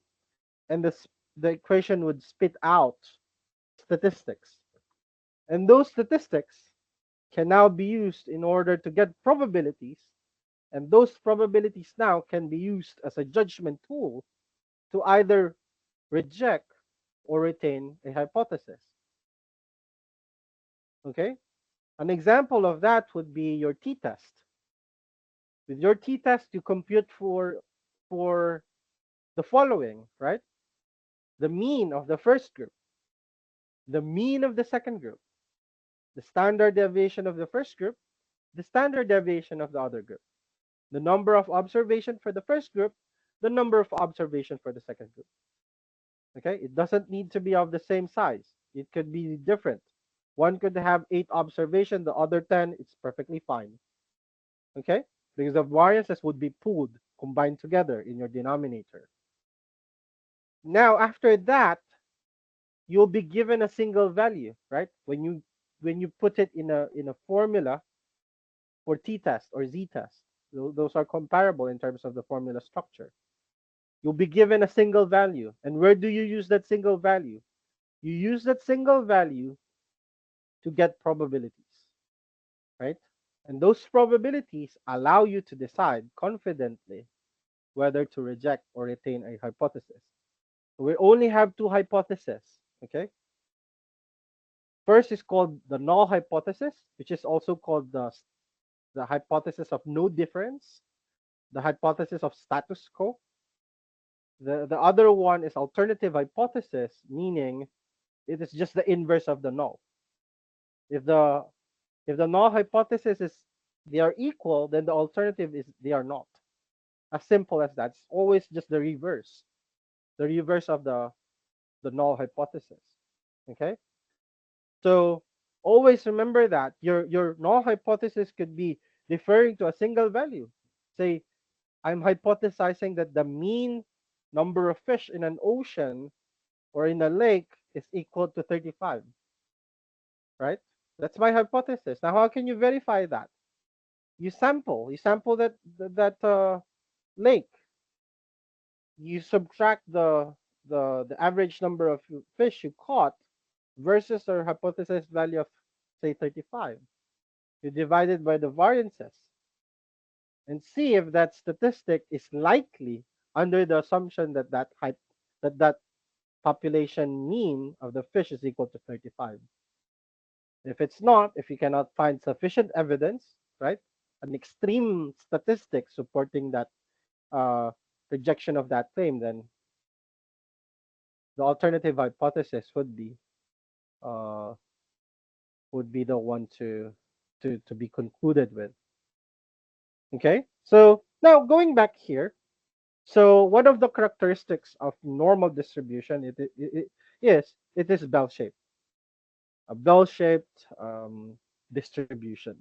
and the equation would spit out statistics. And those statistics can now be used in order to get probabilities, and those probabilities now can be used as a judgment tool to either reject or retain a hypothesis. Okay? An example of that would be your t-test. With your t-test, you compute for the following, right? The mean of the first group, the mean of the second group, the standard deviation of the first group, the standard deviation of the other group, the number of observation for the first group, the number of observation for the second group. Okay, it doesn't need to be of the same size. It could be different. One could have 8 observation, the other 10, it's perfectly fine. Okay, because the variances would be pooled, combined together in your denominator. Now, after that, you'll be given a single value, right? When you put it in a formula for t-test or z-test, those are comparable in terms of the formula structure. You'll be given a single value. And where do you use that single value? You use that single value to get probabilities, right? And those probabilities allow you to decide confidently whether to reject or retain a hypothesis. We only have 2 hypotheses, okay? First is called the null hypothesis, which is also called the hypothesis of no difference, the hypothesis of status quo. The other one is alternative hypothesis, meaning it is just the inverse of the null. If the null hypothesis is they are equal, then the alternative is they are not. As simple as that. It's always just the reverse of the null hypothesis. Okay, so always remember that your null hypothesis could be referring to a single value. Say, I'm hypothesizing that the mean number of fish in an ocean or in a lake is equal to 35, right? That's my hypothesis. Now, how can you verify that? You sample that lake. You subtract the average number of fish you caught versus our hypothesis value of say 35. You divide it by the variances and see if that statistic is likely under the assumption that that population mean of the fish is equal to 35. If it's not, if you cannot find sufficient evidence, right, an extreme statistic supporting that uh, rejection of that claim, then the alternative hypothesis uh, would be the one to be concluded with. Okay, so now going back here, so one of the characteristics of normal distribution it is bell shaped, a bell shaped distribution.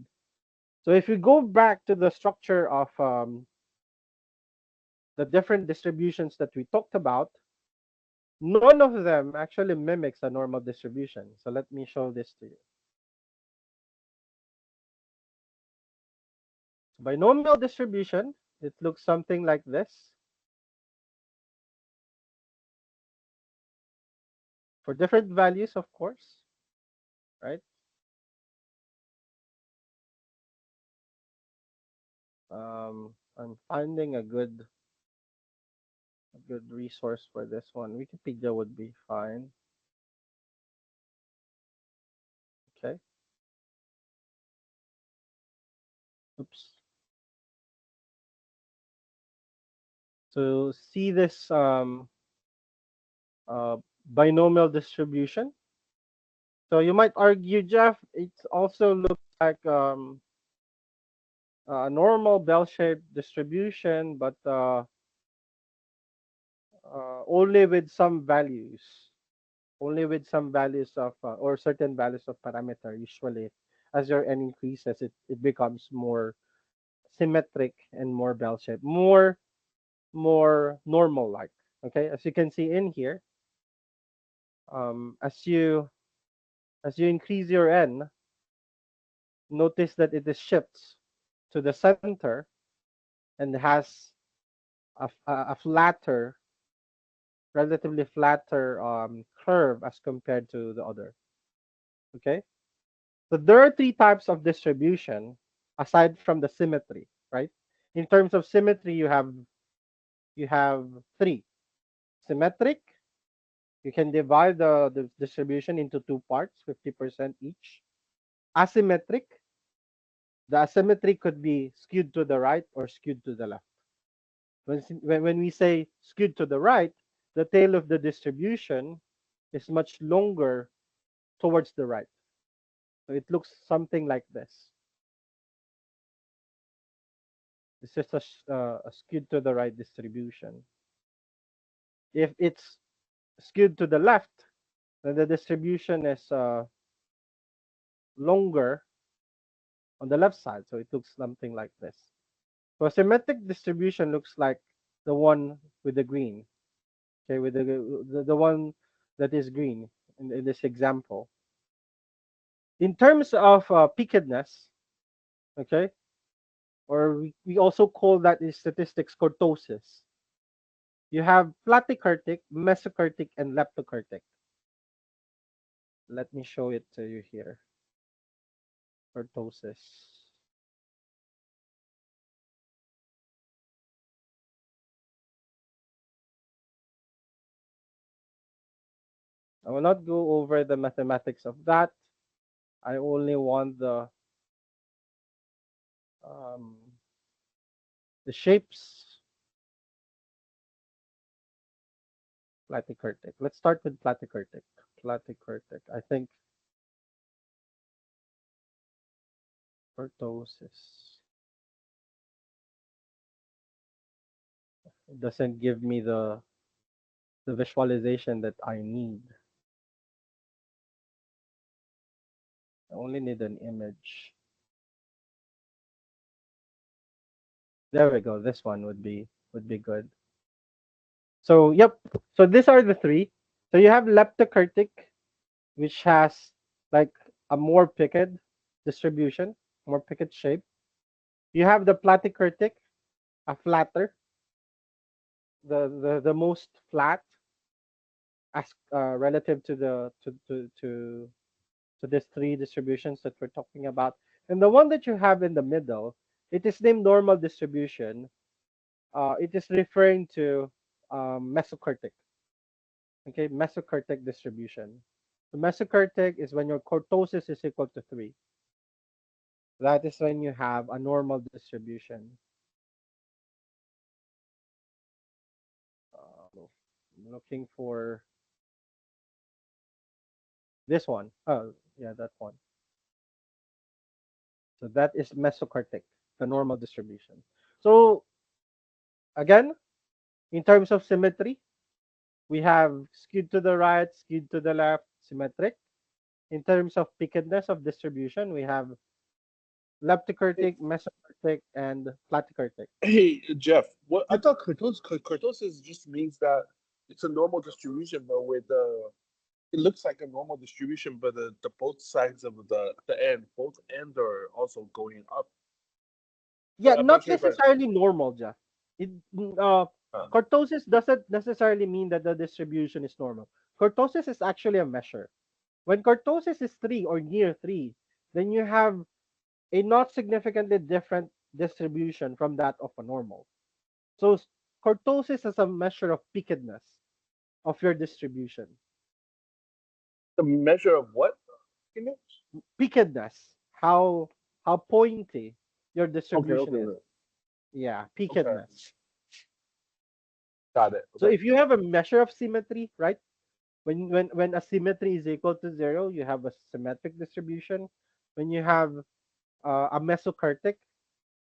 So if we go back to the structure of the different distributions that we talked about, none of them actually mimics a normal distribution. So let me show this to you. Binomial distribution, it looks something like this. For different values, of course, right? I'm finding a good resource for this one. Wikipedia would be fine. Oops. So see this uh, binomial distribution. So you might argue, Jeff, it also looks like a normal bell-shaped distribution, but only with some values, only with some values of or certain values of parameter. Usually, as your n increases, it becomes more symmetric and more bell-shaped, more normal-like. Okay, as you can see in here, um, as you as you increase your n, notice that it is shifts to the center and has a flatter, relatively flatter curve as compared to the other. Okay, so there are three types of distribution aside from the symmetry, right? In terms of symmetry, you have three: symmetric. You can divide the distribution into two parts, 50% each. Asymmetric. The asymmetry could be skewed to the right or skewed to the left. When we say skewed to the right, the tail of the distribution is much longer towards the right. So it looks something like this. This is a skewed to the right distribution. If it's skewed to the left, then the distribution is longer on the left side. So it looks something like this. So a symmetric distribution looks like the one with the green. Okay, with the one that is green in this example. In terms of pickedness, okay, or we also call that in statistics kurtosis. You have platykurtic, mesokurtic, and leptokurtic. Let me show it to you here. Kurtosis. I will not go over the mathematics of that. I only want um, the shapes. Platykurtic. Let's start with platykurtic. Platykurtic. I think kurtosis. It doesn't give me the visualization that I need. I only need an image. There we go. This one would be good. So yep. So these are the three. So you have leptokurtic, which has like a more picked distribution, more picked shape. You have the platykurtic, a flatter, the most flat as relative to the to these three distributions that we're talking about. And the one that you have in the middle, it is named normal distribution. It is referring to mesokurtic. Okay, mesokurtic distribution. The mesokurtic is when your kurtosis is equal to 3. That is when you have a normal distribution. I'm looking for this one. Oh, yeah, that one. So that is mesokurtic, the normal distribution. So again, in terms of symmetry, we have skewed to the right, skewed to the left, symmetric. In terms of pickedness of distribution, we have leptokurtic, mesokurtic, and platykurtic. Hey, Jeff, what I thought kurtosis just means that it's a normal distribution, but with it looks like a normal distribution, but the both sides of the end, both ends are also going up. Yeah, I'm not not sure if I. necessarily normal, Jeff. It Uh, Kurtosis doesn't necessarily mean that the distribution is normal. Kurtosis is actually a measure. When kurtosis is 3 or near 3, then you have a not significantly different distribution from that of a normal. So kurtosis is a measure of pickedness of your distribution. the measure of what? You know? Pickedness, how pointy your Okay, distribution okay, is. okay. Yeah, Okay. peakedness. Got it. So Okay. if you have a measure of symmetry, right? When a symmetry is equal to 0, you have a symmetric distribution. When you have a mesokartic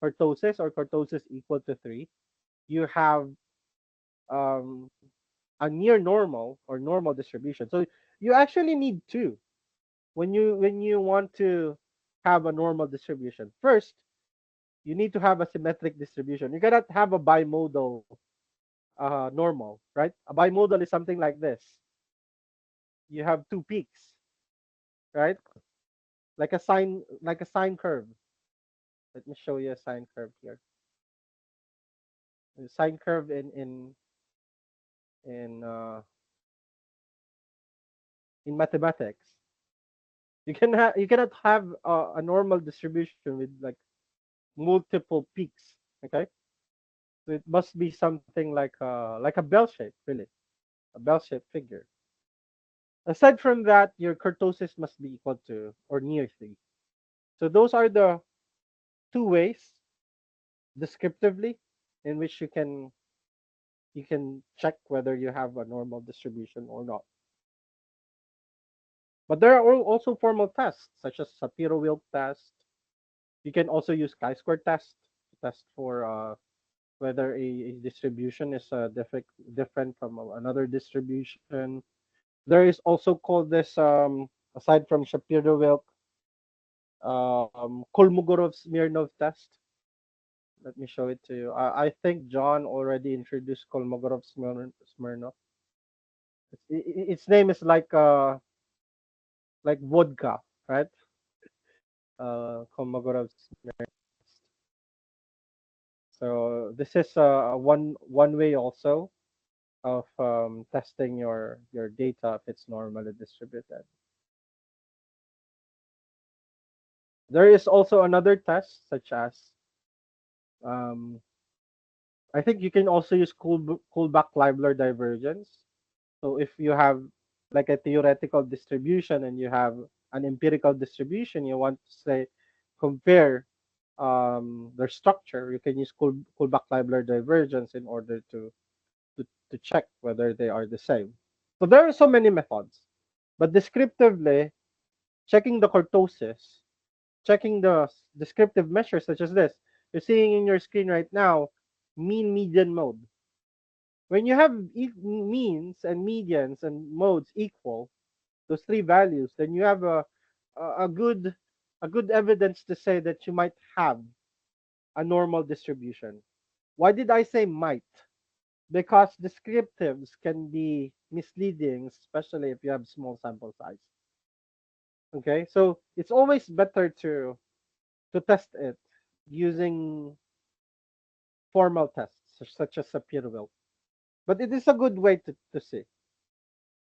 kurtosis equal to 3, you have um, a near normal or normal distribution. So you actually need two when you want to have a normal distribution. First, you need to have a symmetric distribution. You cannot have a bimodal normal, right? A bimodal is something like this. You have two peaks, right? Like a sine curve. Let me show you a sine curve here. The sine curve in mathematics. You cannot have a normal distribution with like multiple peaks. Okay, so it must be something like a bell shape, really, a bell shaped figure. Aside from that, your kurtosis must be equal to or near 3. So those are the two ways descriptively in which you can check whether you have a normal distribution or not. But there are also formal tests such as Shapiro-Wilk test. You can also use chi-square test to test for whether a distribution is different from another distribution. There is also called this aside from Shapiro-Wilk, Kolmogorov-Smirnov test. Let me show it to you. I think John already introduced Kolmogorov-Smirnov. Its name is like vodka, right? Kolmogorov-Smirnov. So this is one way also of testing your data if it's normally distributed. There is also another test such as um, I think you can also use Kullback-Leibler divergence. So if you have like a theoretical distribution and you have an empirical distribution, you want to say compare their structure, you can use Kullback-Leibler divergence in order to check whether they are the same. So there are so many methods, but descriptively, checking the kurtosis, checking the descriptive measures such as this, you're seeing in your screen right now, mean, median, mode. When you have means and medians and modes equal, those three values, then you have a good evidence to say that you might have a normal distribution. Why did I say might? Because descriptives can be misleading, especially if you have small sample size. Okay, so it's always better to test it using formal tests such as Shapiro-Wilk. But it is a good way to see.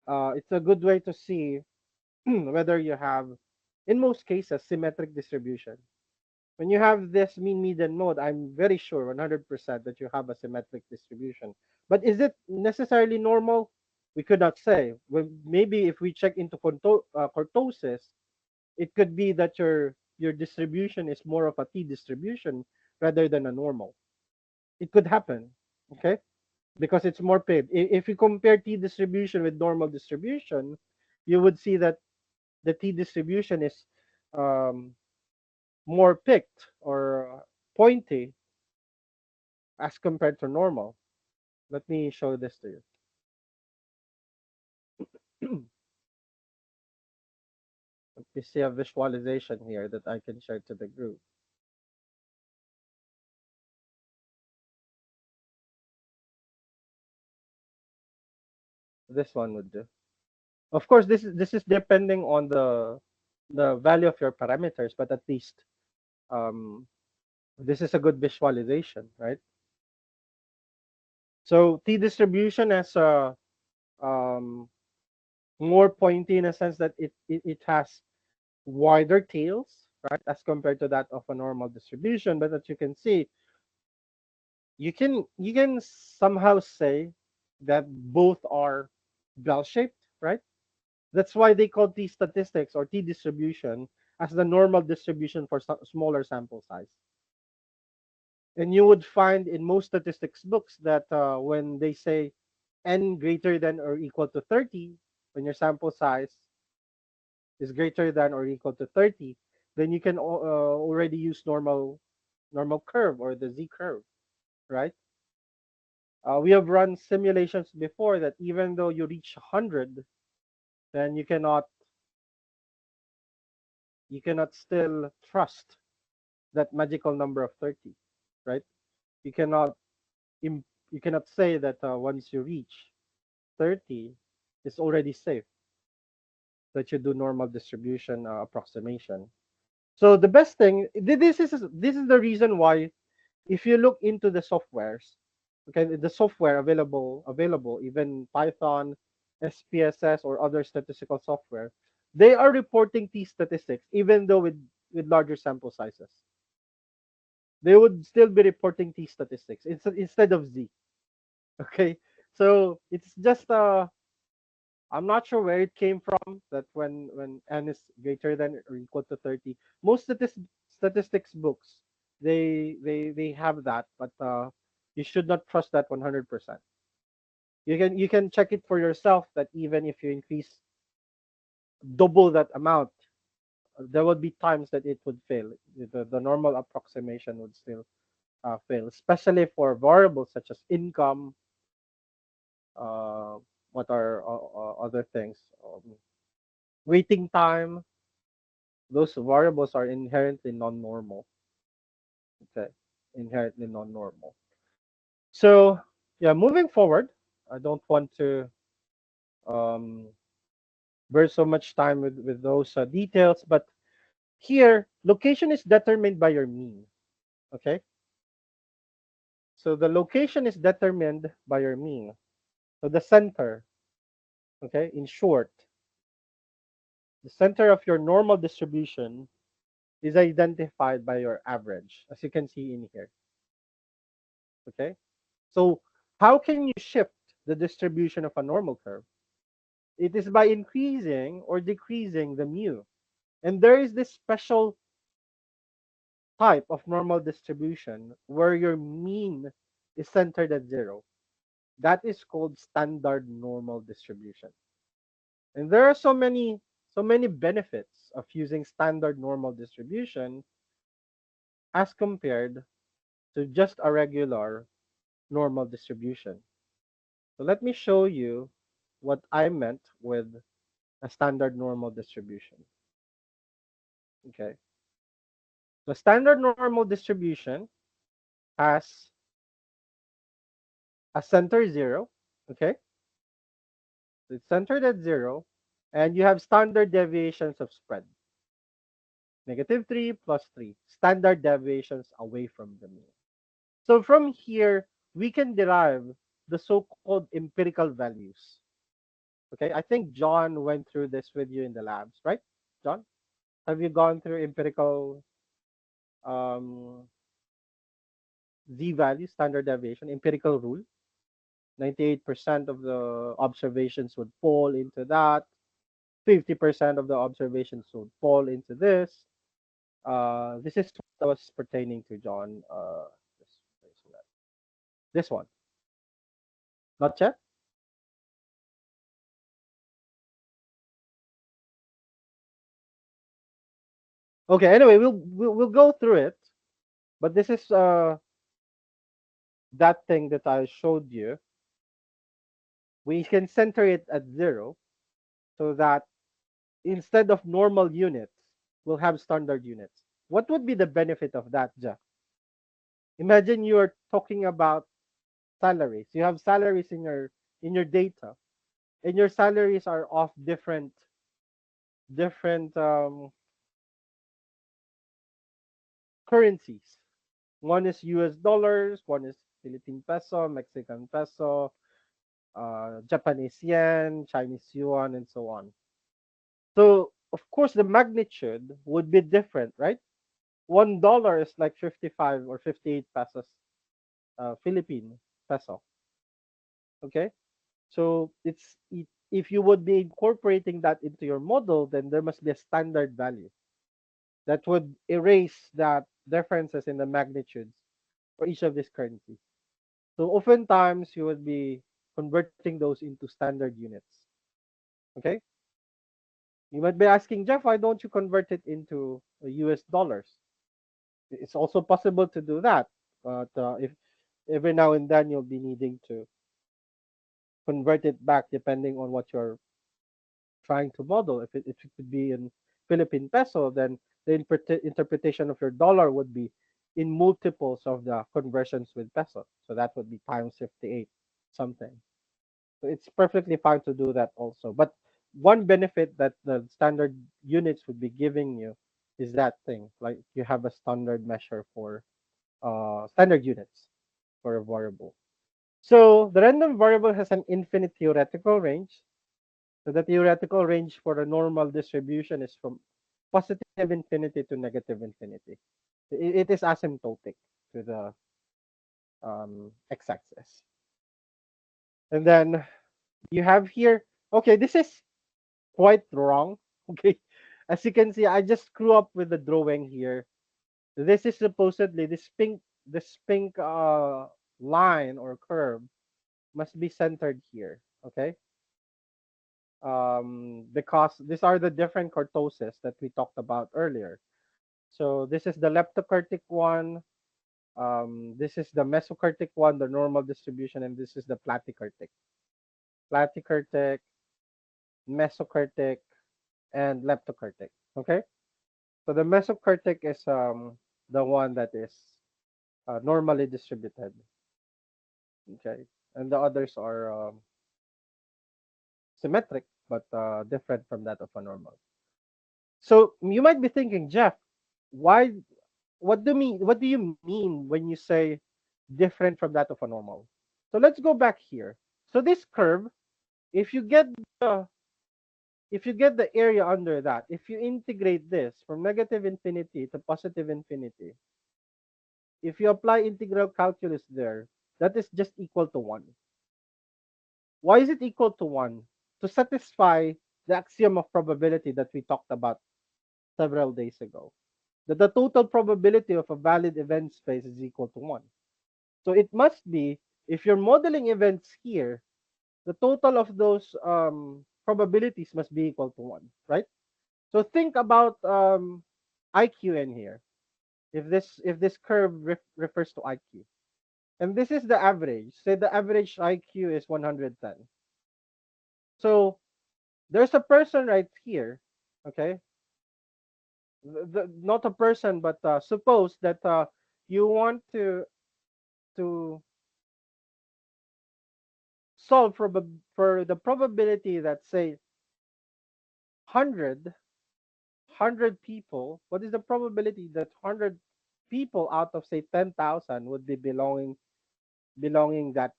It's a good way to see whether you have, in most cases, symmetric distribution. When you have this mean, median, mode, I'm very sure 100% that you have a symmetric distribution. But is it necessarily normal? We could not say. Well, maybe if we check into kurtosis, it could be that your distribution is more of a t distribution rather than a normal. It could happen, okay? Because it's more paved. If you compare t distribution with normal distribution, you would see that the t distribution is um, more picked or pointy as compared to normal. Let me show this to you. Let me see a visualization here that I can share to the group. This one would do. Of course, this is depending on the value of your parameters, but at least um, this is a good visualization, right? So t distribution has a um, more pointy in a sense that it has wider tails, right, as compared to that of a normal distribution. But as you can see, you can somehow say that both are bell shaped, right? That's why they call t statistics or t distribution as the normal distribution for smaller sample size. And you would find in most statistics books that when they say n greater than or equal to 30, when your sample size is greater than or equal to 30, then you can already use normal curve or the z curve, right? We have run simulations before that even though you reach 100, then you cannot still trust that magical number of 30, right? You cannot you cannot say that once you reach 30, it's already safe that you do normal distribution approximation. So the best thing, this is the reason why if you look into the softwares, okay, the software available, even Python, SPSS, or other statistical software, they are reporting t statistics even though with larger sample sizes. They would still be reporting t statistics instead of z. Okay, so it's just I'm not sure where it came from that when n is greater than or equal to 30, most statistics books they have that, but you should not trust that 100%. You can check it for yourself that even if you increase double that amount, there would be times that it would fail. The normal approximation would still fail, especially for variables such as income. Uh, what are other things? Waiting time. Those variables are inherently non-normal. Okay, inherently non-normal. So yeah, moving forward, I don't want to um, burn so much time with those details, but here location is determined by your mean. Okay, so the location is determined by your mean. So the center, okay, in short, the center of your normal distribution is identified by your average, as you can see in here. Okay, so how can you shift the distribution of a normal curve? It is by increasing or decreasing the mu. And there is this special type of normal distribution where your mean is centered at 0. That is called standard normal distribution. And there are so many benefits of using standard normal distribution as compared to just a regular normal distribution. So let me show you what I meant with a standard normal distribution. Okay. The standard normal distribution has a center 0. Okay. So it's centered at 0. And you have standard deviations of spread. -3 plus 3. Standard deviations away from the mean. So from here, we can derive the so-called empirical values. Okay. I think John went through this with you in the labs, right? John, have you gone through empirical um, z value, standard deviation, empirical rule? 98% of the observations would fall into that. 50% of the observations would fall into this. This is what was pertaining to John. This one. Not yet? Okay, anyway, we'll go through it. But this is that thing that I showed you. We can center it at 0 so that instead of normal units, we'll have standard units. What would be the benefit of that, Jeff? Imagine you're talking about salaries. You have salaries in your data, and your salaries are of different currencies. One is US dollars, one is Philippine peso, Mexican peso, Japanese yen, Chinese yuan, and so on. So of course the magnitude would be different, right? $1 is like 55 or 58 pesos, Philippine peso. Okay, so if you would be incorporating that into your model, then there must be a standard value that would erase that differences in the magnitudes for each of these currencies. So oftentimes you would be converting those into standard units. Okay? You might be asking, Jeff, why don't you convert it into US dollars? It's also possible to do that, but if every now and then you'll be needing to convert it back depending on what you're trying to model. If it could be in Philippine peso, then the interpretation of your dollar would be in multiples of the conversions with peso. So that would be times 58 something. So it's perfectly fine to do that also. But one benefit that the standard units would be giving you is that thing. Like you have a standard measure for standard units for a variable. So the random variable has an infinite theoretical range. So the theoretical range for a normal distribution is from positive infinity to negative infinity. It is asymptotic to the x-axis. And then you have here, okay, this is quite wrong. Okay, as you can see, I just screw up with the drawing here. This is supposedly this pink line or curve must be centered here. Okay, because these are the different kurtoses that we talked about earlier. So this is the leptokurtic one. This is the mesokurtic one, the normal distribution, and this is the platykurtic. Platykurtic, mesokurtic, and leptokurtic. Okay, so the mesokurtic is the one that is normally distributed. Okay, and the others are symmetric but different from that of a normal. So you might be thinking, Jeff, why? What do you mean when you say different from that of a normal? So let's go back here. So this curve, if you get the if you get the area under that, if you integrate this from negative infinity to positive infinity, if you apply integral calculus there, that is just equal to 1. Why is it equal to 1? To satisfy the axiom of probability that we talked about several days ago. That the total probability of a valid event space is equal to 1. So it must be, if you're modeling events here, the total of those probabilities must be equal to 1, right? So think about IQ in here. If this curve refers to IQ, and this is the average. Say the average IQ is 110. So there's a person right here, okay? Not a person, but suppose that you want to solve for the probability that say 100 people. What is the probability that 100 people out of say 10,000 would be belonging that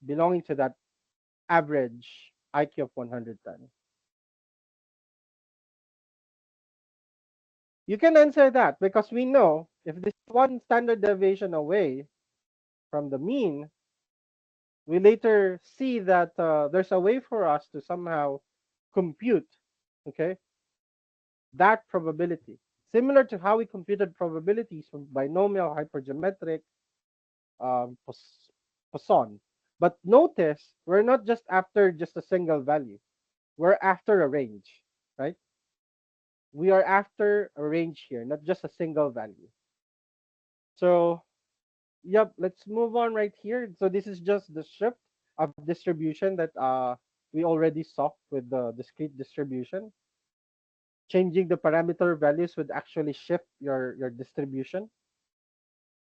belonging to that average IQ of 110? You can answer that because we know if this is one standard deviation away from the mean, we later see that there's a way for us to somehow compute, okay, that probability. Similar to how we computed probabilities from binomial, hypergeometric, Poisson. But notice, we're not just after just a single value. We're after a range, right? We are after a range here, not just a single value. So, yep, let's move on right here. So this is just the shift of distribution that we already saw with the discrete distribution. Changing the parameter values would actually shift your distribution.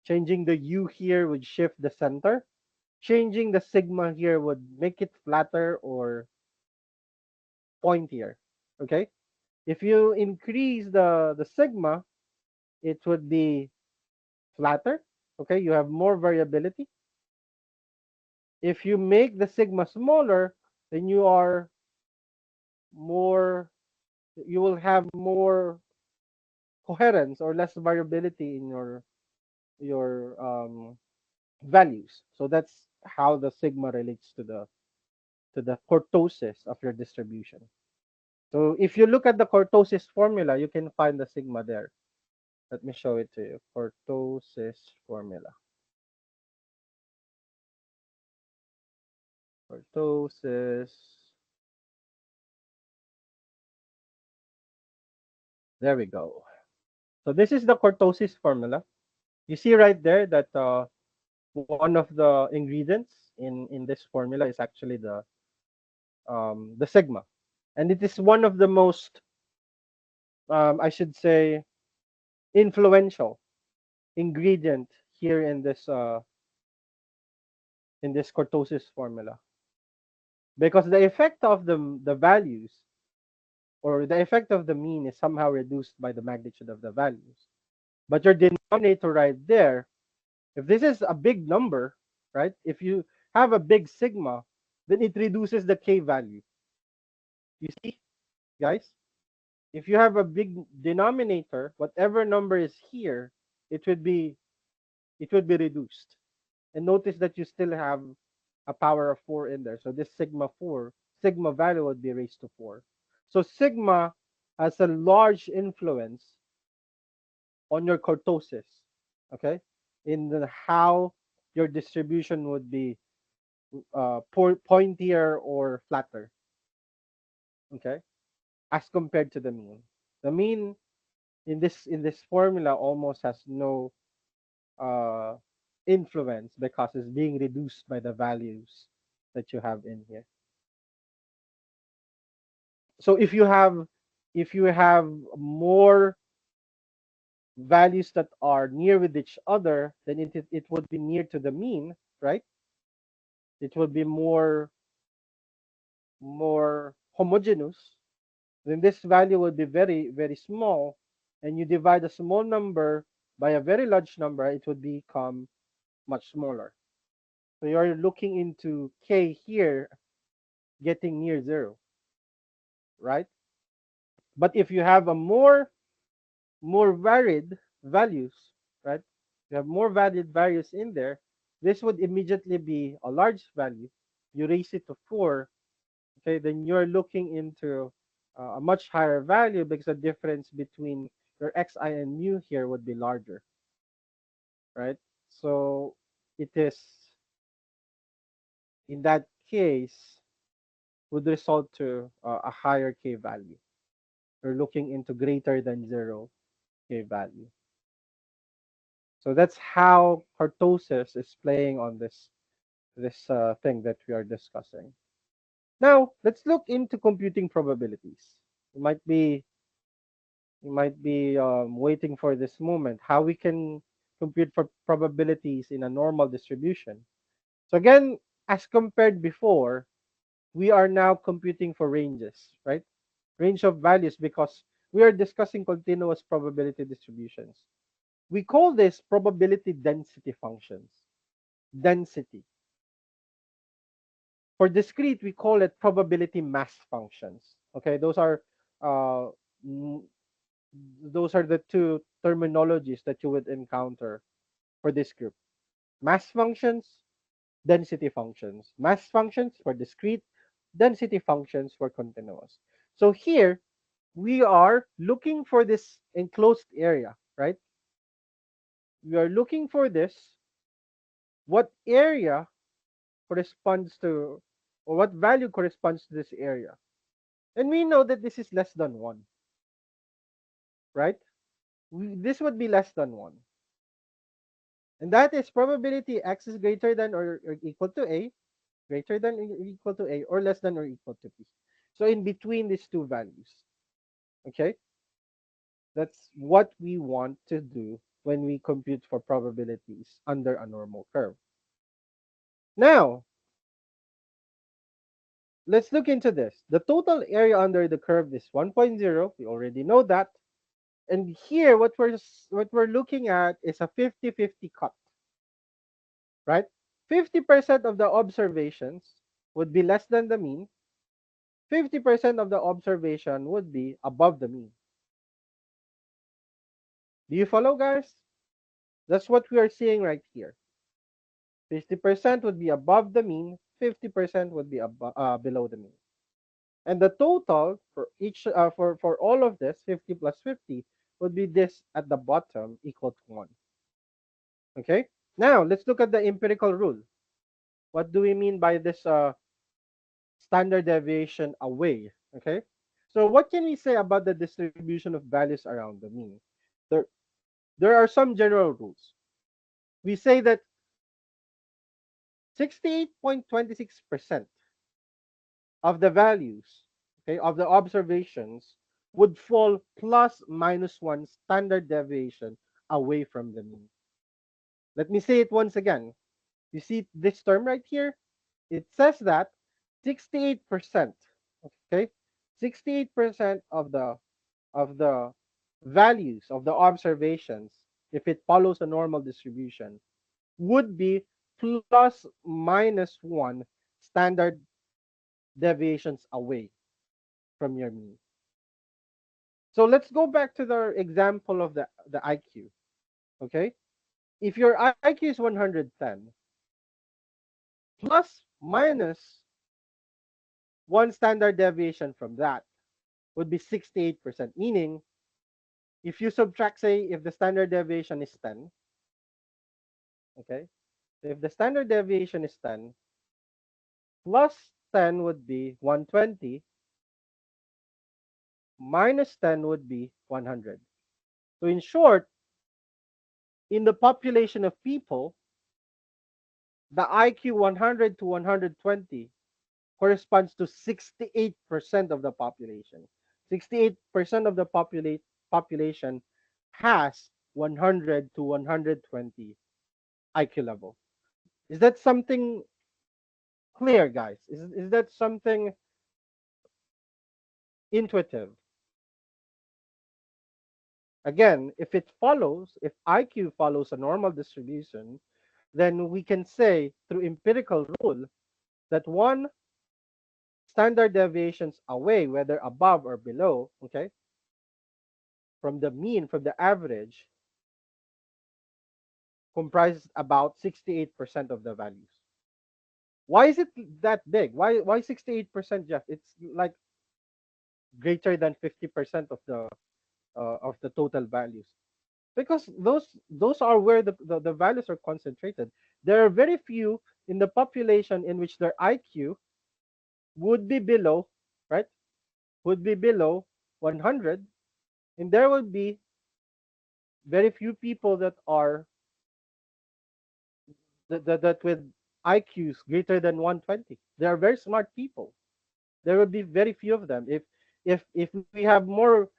Changing the u here would shift the center. Changing the sigma here would make it flatter or pointier. Okay, if you increase the sigma, it would be flatter. Okay, you have more variability. If you make the sigma smaller, then you will have more coherence or less variability in your values. So that's how the sigma relates to the kurtosis of your distribution. So if you look at the kurtosis formula, you can find the sigma there. Let me show it to you. Kurtosis formula. Kurtosis. There we go. So this is the kurtosis formula. You see right there that one of the ingredients in this formula is actually the sigma, and it is one of the most I should say influential ingredient here in this kurtosis formula, because the effect of the values, or the effect of the mean, is somehow reduced by the magnitude of the values. But your denominator right there, if this is a big number, right? If you have a big sigma, then it reduces the k value. You see, guys? If you have a big denominator, whatever number is here, it would be reduced. And notice that you still have a power of 4 in there. So this sigma value would be raised to 4. So sigma has a large influence on your kurtosis, okay? In how your distribution would be pointier or flatter, okay? As compared to the mean. The mean in this formula almost has no uh, influence because it's being reduced by the values that you have in here. So if you have more values that are near with each other, then it would be near to the mean, right? It would be more homogeneous. Then this value would be very small, and you divide a small number by a very large number, it would become much smaller. So you're looking into k here getting near 0, right? But if you have a more varied values, right? You have more varied values in there, this would immediately be a large value. You raise it to 4, okay, then you're looking into a much higher value because the difference between your xi and mu here would be larger, right? So it is, in that case, would result to a higher k value. You're looking into greater than 0 k value. So that's how kurtosis is playing on this thing that we are discussing. Now let's look into computing probabilities. You might be waiting for this moment, how we can compute for probabilities in a normal distribution. So again, as compared before, we are now computing for ranges, right? Range of values, because we are discussing continuous probability distributions. We call this probability density functions. Density. For discrete, we call it probability mass functions. Okay, uh, those are the two terminologies that you would encounter for this group. Mass functions, density functions. Mass functions for discrete, density functions for continuous. So here, we are looking for this enclosed area, right? We are looking for this. What area corresponds to, or what value corresponds to this area? And we know that this is less than 1, right? This would be less than 1. And that is probability x is greater than or equal to a, greater than or equal to a, or less than or equal to b. So in between these two values, okay? That's what we want to do when we compute for probabilities under a normal curve. Now, let's look into this. The total area under the curve is 1.0. We already know that. And here, what we're looking at is a 50-50 cut, right? 50% of the observations would be less than the mean. 50% of the observation would be above the mean. Do you follow, guys? That's what we are seeing right here. 50% would be above the mean. 50% would be below the mean. And the total for each for all of this, 50 plus 50, would be this at the bottom equal to 1. Okay? Now, let's look at the empirical rule. What do we mean by this standard deviation away. Okay, so what can we say about the distribution of values around the mean? There, there are some general rules. We say that 68.26% of the values, okay, of the observations would fall plus minus one standard deviation away from the mean. Let me say it once again. You see this term right here? It says that 68%, okay, 68% of the values of the observations, if it follows a normal distribution, would be plus minus one standard deviations away from your mean. So let's go back to the example of the IQ. Okay, if your IQ is 110, plus minus one standard deviation from that would be 68%, meaning if you subtract, say, if the standard deviation is 10, okay, if the standard deviation is 10, plus 10 would be 120, minus 10 would be 100. So in short, in the population of people, the IQ 100 to 120 corresponds to 68% of the population. 68% of the population has 100 to 120 IQ level. Is that something clear, guys? Is that something intuitive? Again, if IQ follows a normal distribution, then we can say through empirical rule that one standard deviations away, whether above or below, okay, from the mean, from the average, comprises about 68% of the values. Why is it that big? Why 68%, Jeff? It's like greater than 50% of the total values. Because those are where the values are concentrated. There are very few in the population in which their IQ would be below, right? Would be below 100, and there would be very few people that are that with IQs greater than 120. They are very smart people. There would be very few of them. If we have more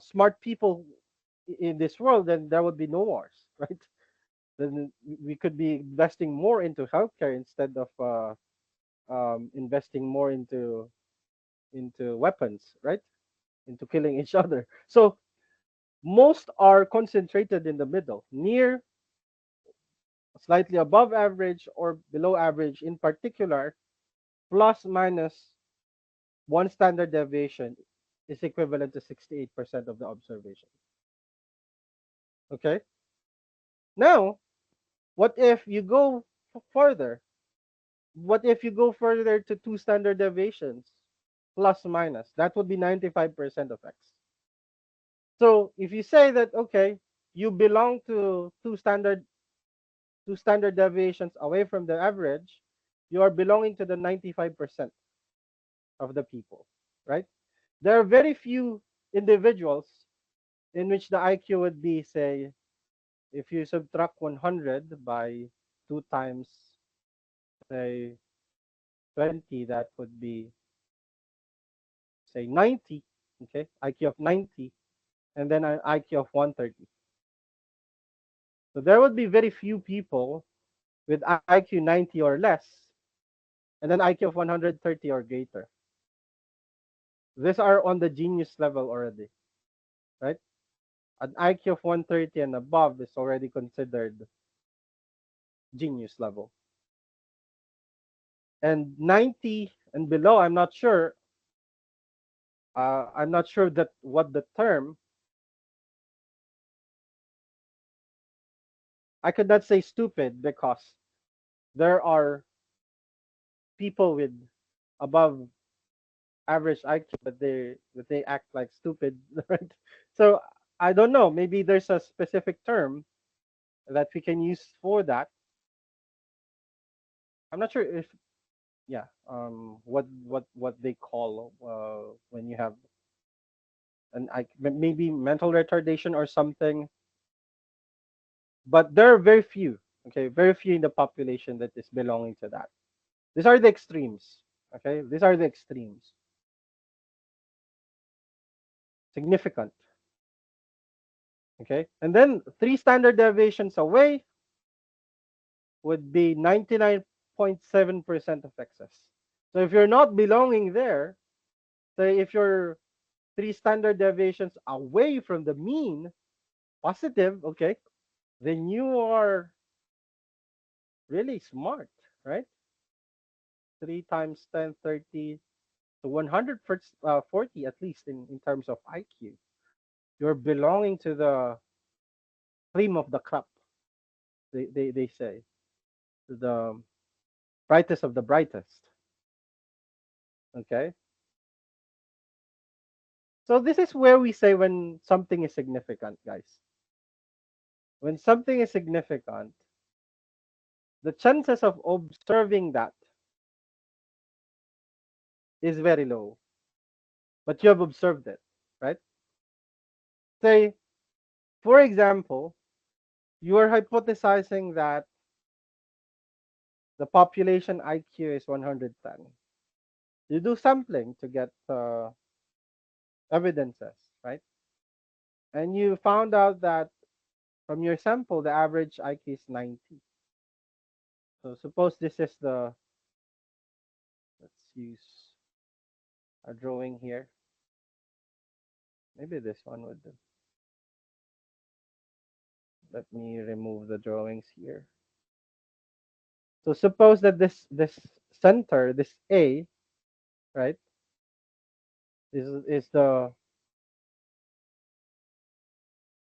smart people in this world, then there would be no wars, right? Then we could be investing more into healthcare instead of investing more into weapons, right? Into killing each other. So most are concentrated in the middle, near, slightly above average, or below average. In particular, plus minus one standard deviation is equivalent to 68% of the observation. Okay. Now, what if you go further? What if you go further to two standard deviations, plus minus? That would be 95% of X. So if you say that, okay, you belong to two standard deviations away from the average, you are belonging to the 95% of the people, right? There are very few individuals in which the IQ would be, say, if you subtract 100 by 2 times, say, 20, that would be, say, 90, okay, IQ of 90, and then an IQ of 130. So there would be very few people with IQ 90 or less, and then IQ of 130 or greater. These are on the genius level already, right? An IQ of 130 and above is already considered genius level. And 90 and below, I'm not sure. I'm not sure that what the term. I could not say stupid because there are people with above average IQ, but they act like stupid, right? So I don't know. Maybe there's a specific term that we can use for that. I'm not sure if what they call when you have maybe mental retardation or something, but there are very few, okay, very few in the population that is belonging to that. These are the extremes, okay, these are the extremes. Significant, okay, and then 3 standard deviations away would be 99.7% of excess. So if you're not belonging there, say if you're 3 standard deviations away from the mean, positive, okay, then you are really smart, right? 3 times 10, 30 to 140 at least in terms of IQ. You're belonging to the cream of the crop, they say, the brightest of the brightest, okay? So this is where we say when something is significant, guys. When something is significant, the chances of observing that is very low, but you have observed it, right? Say, for example, you are hypothesizing that the population IQ is 110. You do sampling to get evidences, right? And you found out that from your sample, the average IQ is 90. So suppose this is the, let's use a drawing here. Maybe this one would do. Let me remove the drawings here. So suppose that this center, this A, right, is the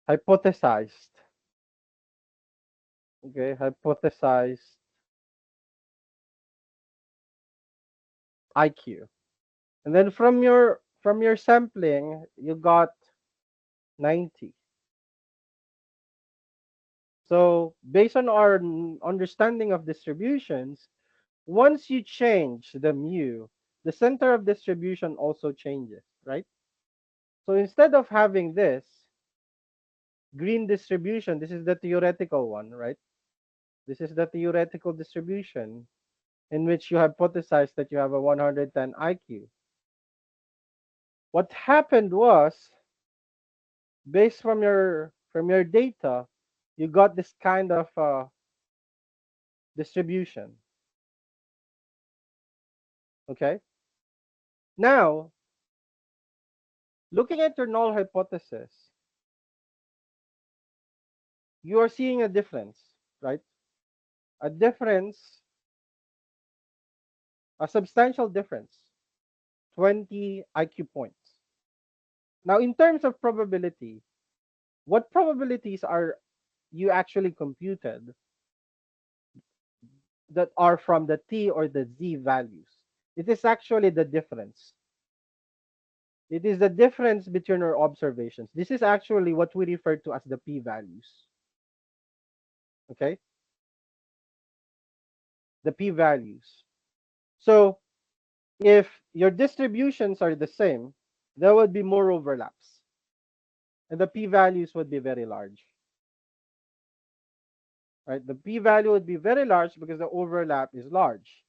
hypothesized, okay, hypothesized IQ. And then from your sampling, you got 90. So based on our understanding of distributions, once you change the mu, the center of distribution also changes, right? So instead of having this green distribution, this is the theoretical one, right? This is the theoretical distribution in which you hypothesize that you have a 110 IQ. What happened was, based from your data, you got this kind of distribution. Okay. Now, looking at your null hypothesis, you are seeing a difference, right? A difference, a substantial difference, 20 IQ points. Now, in terms of probability, what probabilities are you actually computed that are from the t or the z values? It is actually the difference. It is the difference between our observations. This is actually what we refer to as the p-values. Okay? The p-values. So if your distributions are the same, there would be more overlaps. And the p-values would be very large. Right? The p-value would be very large because the overlap is large.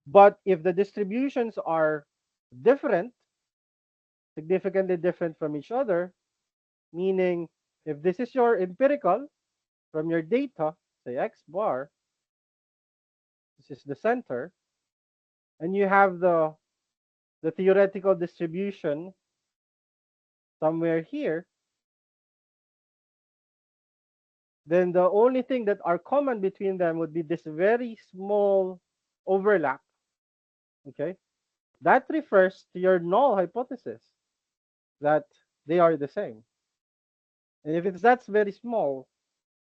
But if the distributions are different, significantly different from each other, meaning if this is your empirical from your data, say X bar, this is the center, and you have the theoretical distribution somewhere here, then the only thing that are common between them would be this very small overlap. Okay, that refers to your null hypothesis that they are the same. And if that's very small,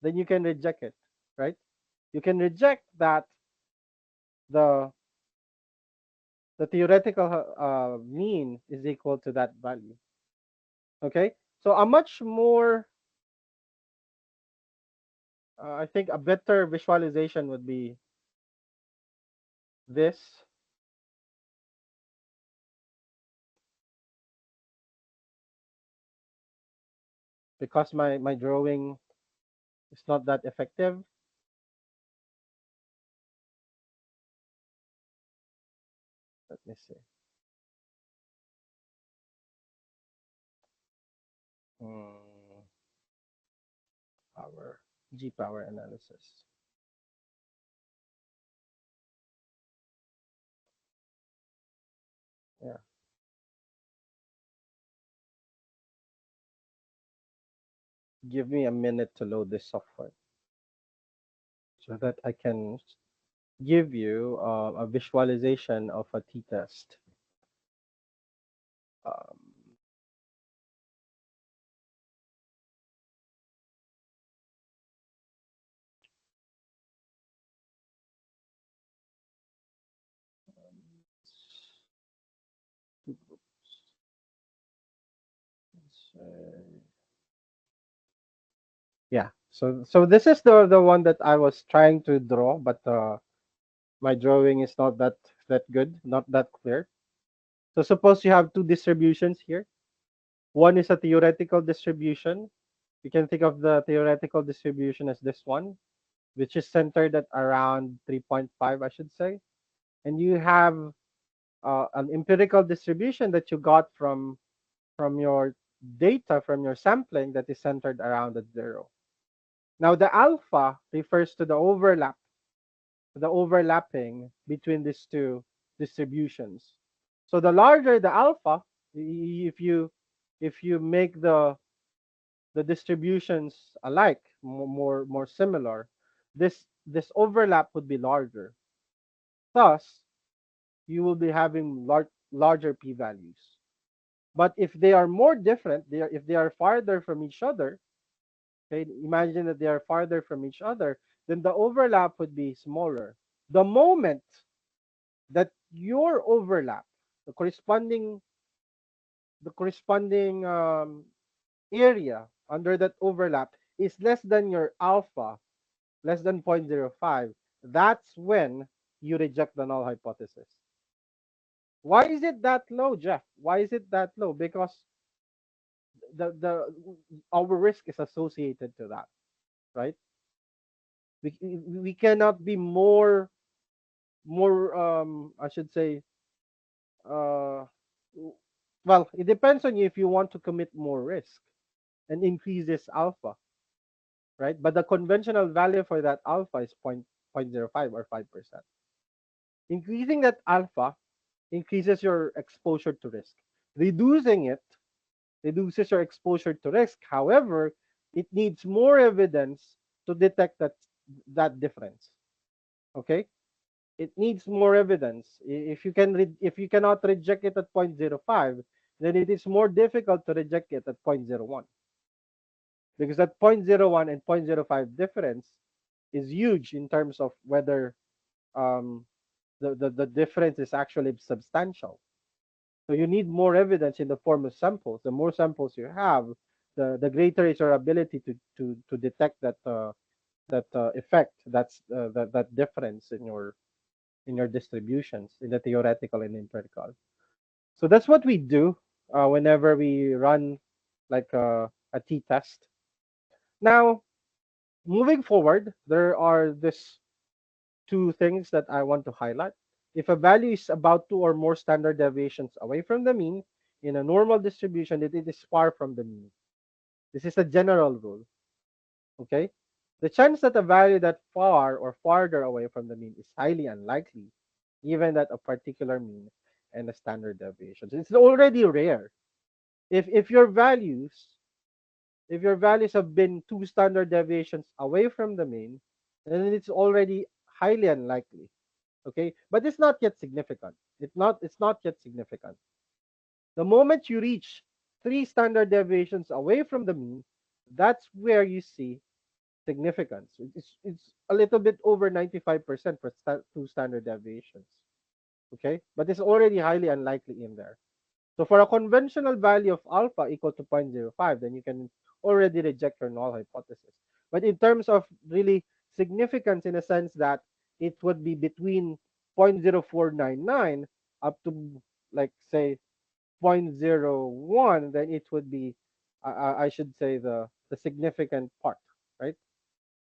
then you can reject it, right? You can reject that the the theoretical mean is equal to that value. Okay, so a much more, I think a better visualization would be this because my drawing is not that effective. Let me see. Hmm, power G power analysis. Yeah. Give me a minute to load this software so that I can give you a visualization of a t-test. Um, two groups. Yeah. So this is the one that I was trying to draw, but my drawing is not that good, not that clear. So suppose you have two distributions here. One is a theoretical distribution. You can think of the theoretical distribution as this one, which is centered at around 3.5, I should say. And you have an empirical distribution that you got from your data, from your sampling, that is centered around at 0. Now the alpha refers to the overlapping between these two distributions. So the larger the alpha, if you make the distributions alike, more similar, this overlap would be larger. Thus, you will be having larger p-values. But if they are more different, if they are farther from each other, okay, imagine that they are farther from each other, then the overlap would be smaller. The moment that your overlap, the corresponding area under that overlap is less than your alpha, less than 0.05, that's when you reject the null hypothesis. Why is it that low, Jeff? Why is it that low? Because the our risk is associated to that, right? We cannot be more I should say uh well, it depends on you if you want to commit more risk and increase this alpha, right? But the conventional value for that alpha is 0.05 or 5%. Increasing that alpha increases your exposure to risk. Reducing it reduces your exposure to risk. However, it needs more evidence to detect that difference. Okay? It needs more evidence. If you cannot reject it at 0.05, then it is more difficult to reject it at 0.01. Because that 0.01 and 0.05 difference is huge in terms of whether um, the difference is actually substantial. So you need more evidence in the form of samples. The more samples you have, the greater is your ability to detect that effect, that difference in your distributions, in the theoretical and empirical. So that's what we do whenever we run like a t-test. Now, moving forward, there are these two things that I want to highlight. If a value is about 2 or more standard deviations away from the mean in a normal distribution, it is far from the mean. This is a general rule. Okay? The chance that a value that far or farther away from the mean is highly unlikely, given that a particular mean and a standard deviation. So it's already rare. If your values have been 2 standard deviations away from the mean, then it's already highly unlikely. Okay, but it's not yet significant. It's not yet significant. The moment you reach 3 standard deviations away from the mean, that's where you see significance. It's a little bit over 95% for 2 standard deviations. Okay, but it's already highly unlikely in there. So for a conventional value of alpha equal to 0.05, then you can already reject your null hypothesis. But in terms of really significance, in a sense that it would be between 0.0499 up to, like, say 0.01, then it would be, I should say, the significant part, right?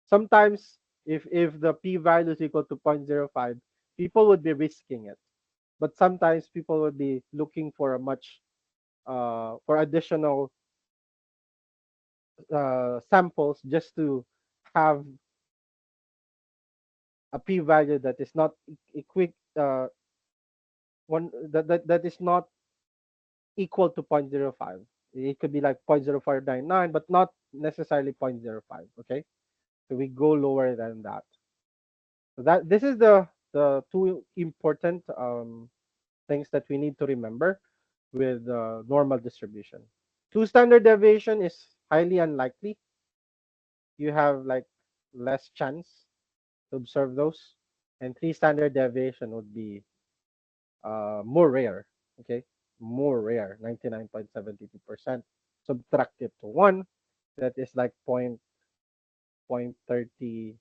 Sometimes if the p-value is equal to 0.05, people would be risking it, but sometimes people would be looking for a much for additional samples just to have a p-value that is not equi- one that is not equal to 0.05. It could be like 0.0499, but not necessarily 0.05. Okay, so we go lower than that. So that this is the two important things that we need to remember with normal distribution. Two standard deviation is highly unlikely. You have like less chance to observe those, and three standard deviation would be more rare. Okay, more rare, 99.72%. Subtract it to one, that is like point 30,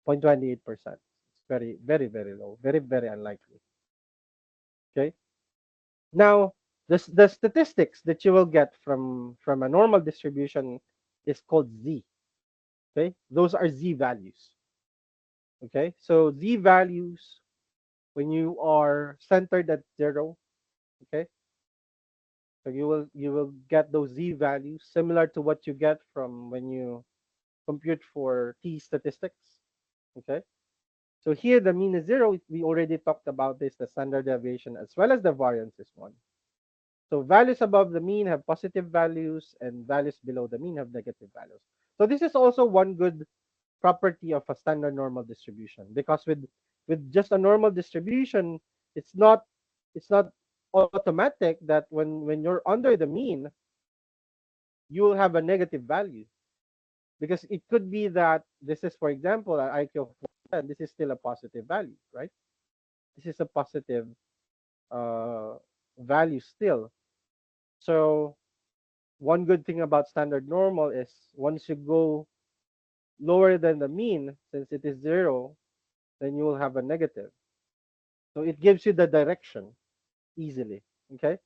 0.28%. It's very, very, very low, very, very unlikely. Okay. Now, the statistics that you will get from a normal distribution is called z. Okay, those are z values. Okay, so z values when you are centered at 0. Okay, so you will get those z values similar to what you get from when you compute for t statistics. Okay, so here the mean is 0. We already talked about this, the standard deviation as well as the variance is 1. So values above the mean have positive values and values below the mean have negative values. So this is also one good property of a standard normal distribution, because with just a normal distribution, it's not it's not automatic that when you're under the mean, you will have a negative value, because it could be that this is, for example, an IQ of 1, this is still a positive value, right? This is a positive uh, value still. So one good thing about standard normal is once you go lower than the mean, since it is 0, then you will have a negative. So it gives you the direction easily. Okay.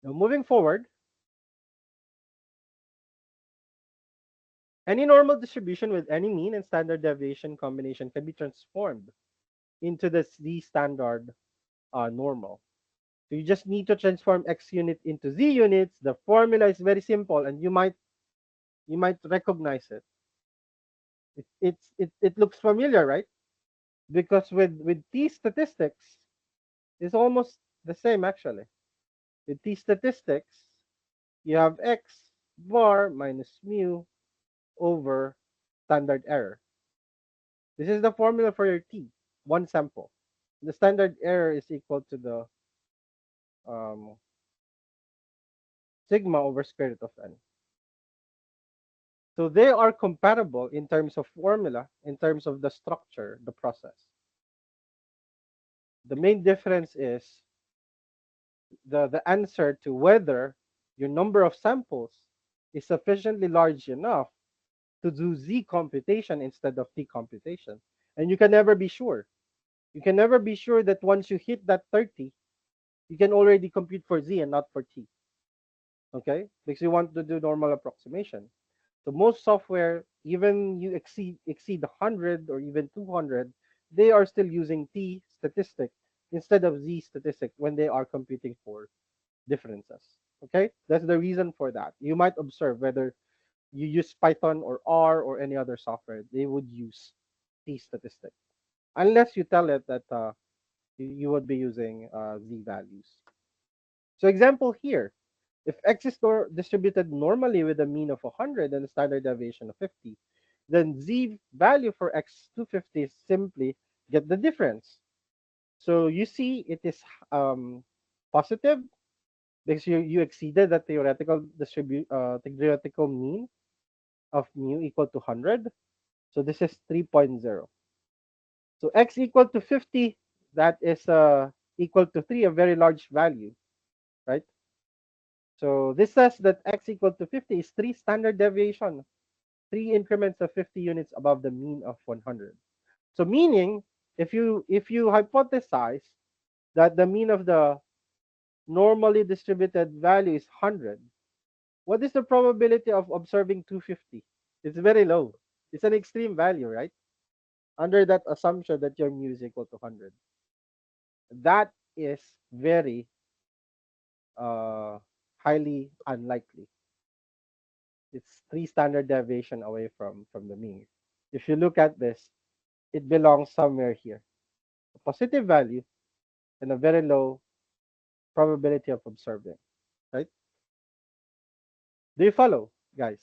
Now moving forward, any normal distribution with any mean and standard deviation combination can be transformed into the standard normal. So you just need to transform x unit into z units. The formula is very simple, and you might recognize it. It looks familiar, right? Because with t statistics, it's almost the same actually. With t statistics, you have x bar minus mu over standard error. This is the formula for your t, one sample. The standard error is equal to the um, sigma over square root of n. So they are comparable in terms of formula, in terms of the structure, the process. The main difference is the answer to whether your number of samples is sufficiently large enough to do z computation instead of t computation. And you can never be sure. You can never be sure that once you hit that 30, you can already compute for z and not for t. Okay? Because you want to do normal approximation. So most software, even you exceed 100 or even 200, they are still using t statistic instead of z statistic when they are computing for differences. Okay? That's the reason for that. You might observe whether you use Python or R or any other software, they would use t statistic, unless you tell it that you would be using z values. So example here, if x is distributed normally with a mean of 100 and a standard deviation of 50, then z value for x 250 is simply get the difference. So you see it is positive because you exceeded the theoretical mean of mu equal to 100. So this is 3.0. So x equal to 50, that is equal to 3, a very large value, right? So this says that x equal to 50 is 3 standard deviation, 3 increments of 50 units above the mean of 100. So meaning, if you hypothesize that the mean of the normally distributed value is 100, what is the probability of observing 250? It's very low. It's an extreme value, right? Under that assumption that your mu is equal to 100. That is very uh, highly unlikely. It's 3 standard deviation away from the mean. If you look at this, it belongs somewhere here. A positive value and a very low probability of observing, right? Do you follow, guys?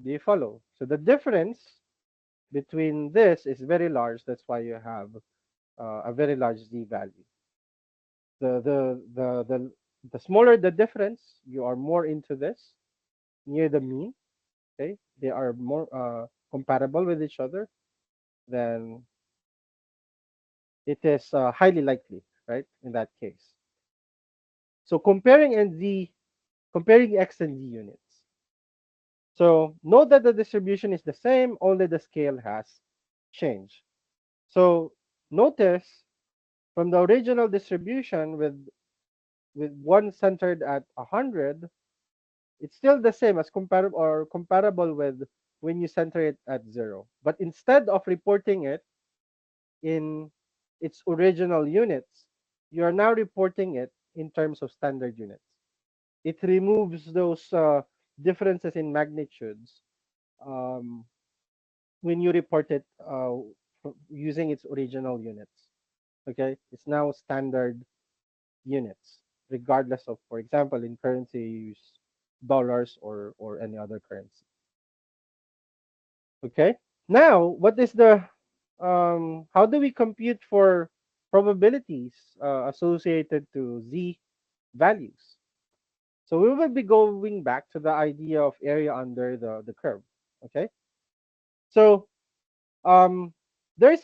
Do you follow? So the difference between this is very large. That's why you have a very large z value. The smaller the difference, you are more into this near the mean. Okay, they are more compatible with each other. Then it is highly likely, right? In that case. So comparing x and z units. So note that the distribution is the same, only the scale has changed. So notice from the original distribution with one centered at 100, it's still the same as comparable with when you center it at 0. But instead of reporting it in its original units, you are now reporting it in terms of standard units. It removes those differences in magnitudes um, when you report it using its original units. Okay, it's now standard units, regardless of, for example, in currency you use dollars or any other currency. Okay, now what is the how do we compute for probabilities associated to z values? So we will be going back to the idea of area under the curve. Okay, so um there's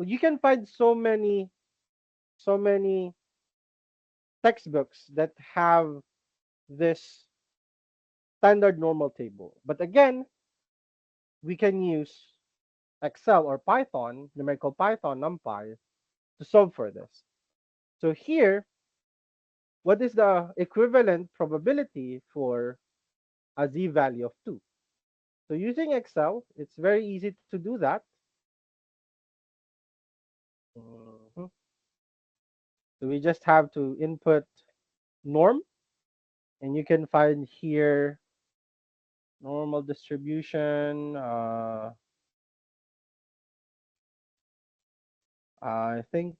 you can find so many textbooks that have this standard normal table. But again, we can use Excel or Python, numerical Python, NumPy, to solve for this. So here, what is the equivalent probability for a z value of 2? So using Excel, it's very easy to do that. Mhm. So we just have to input norm, and you can find here normal distribution. I think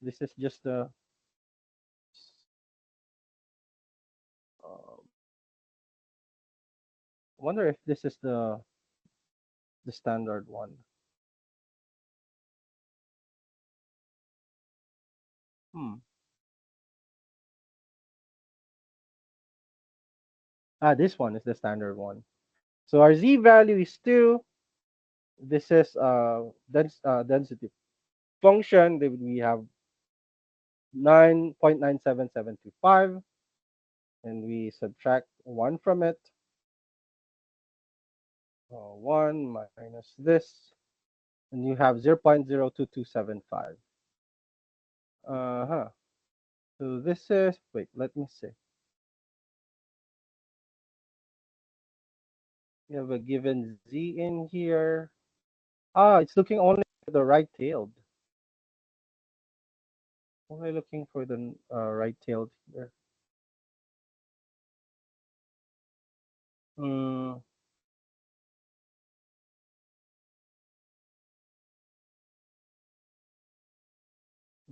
this is just the I wonder if this is the standard one. Hmm. This one is the standard one. So our z value is 2. This is density function. We have 9.97725, and we subtract 1 from it. 1 minus this, and you have 0.02275. Uh-huh. So this is, wait, let me see. We have a given z in here. It's looking only for the right-tailed. Only looking for the right-tailed here. Hmm.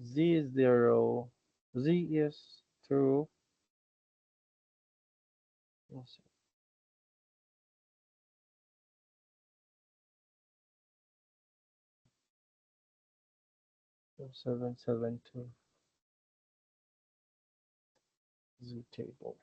Z is 0. Z is true. Let's see. 772 Z table.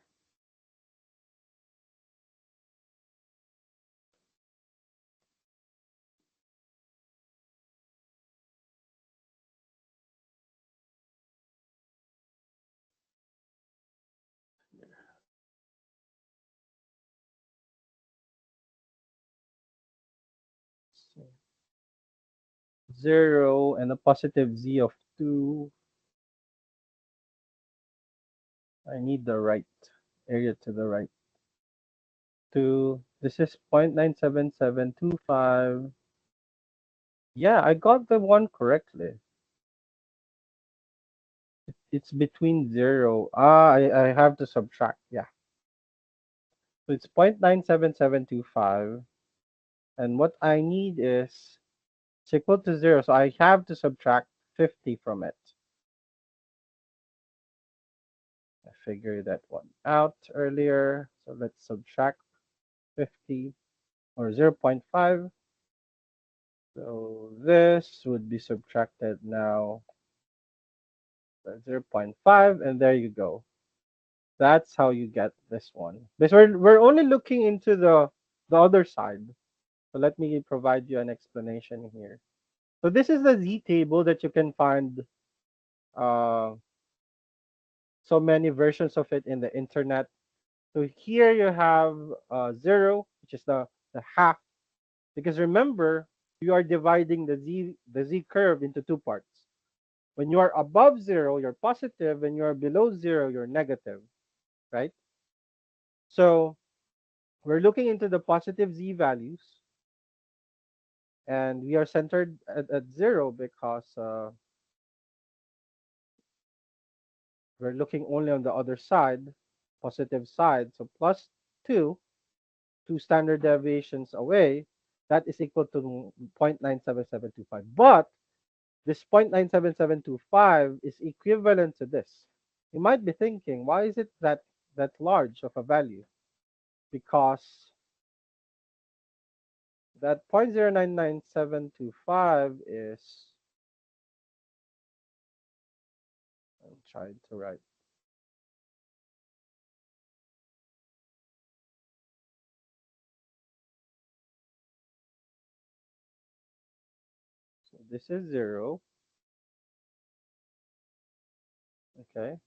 0 and a positive z of 2. I need the right area to the right. 2. This is 0.97725. Yeah, I got the one correctly. It's between 0. I have to subtract. Yeah. So it's 0.97725. And what I need is it's equal to 0. So I have to subtract 50 from it. I figured that one out earlier. So let's subtract 50 or 0.5. So this would be subtracted now. 0.5, and there you go. That's how you get this one. Because we're only looking into the other side. So let me provide you an explanation here. So this is the z table that you can find uh, so many versions of it in the internet. So here you have 0, which is the half. Because remember, you are dividing the z curve into two parts. When you are above 0, you're positive. When you are below 0, you're negative, right? So we're looking into the positive z values, and we are centered at 0 because we're looking only on the other side, positive side. So plus 2, 2 standard deviations away, that is equal to 0.97725. But this 0.97725 is equivalent to this. You might be thinking, why is it that large of a value? Because that 0.099725 is, I'm trying to write. So this is 0. Okay.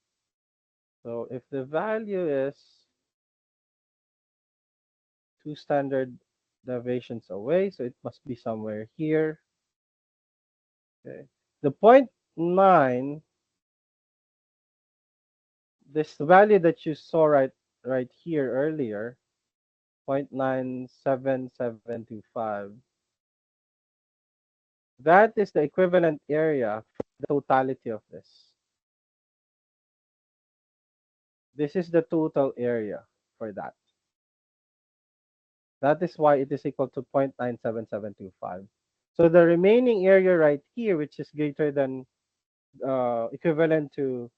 So if the value is 2 standard deviations away, so it must be somewhere here. Okay. The 0.9, this value that you saw right here earlier, 0.97725, that is the equivalent area for the totality of this. This is the total area for that. That is why it is equal to 0.97725. So the remaining area right here, which is greater than equivalent to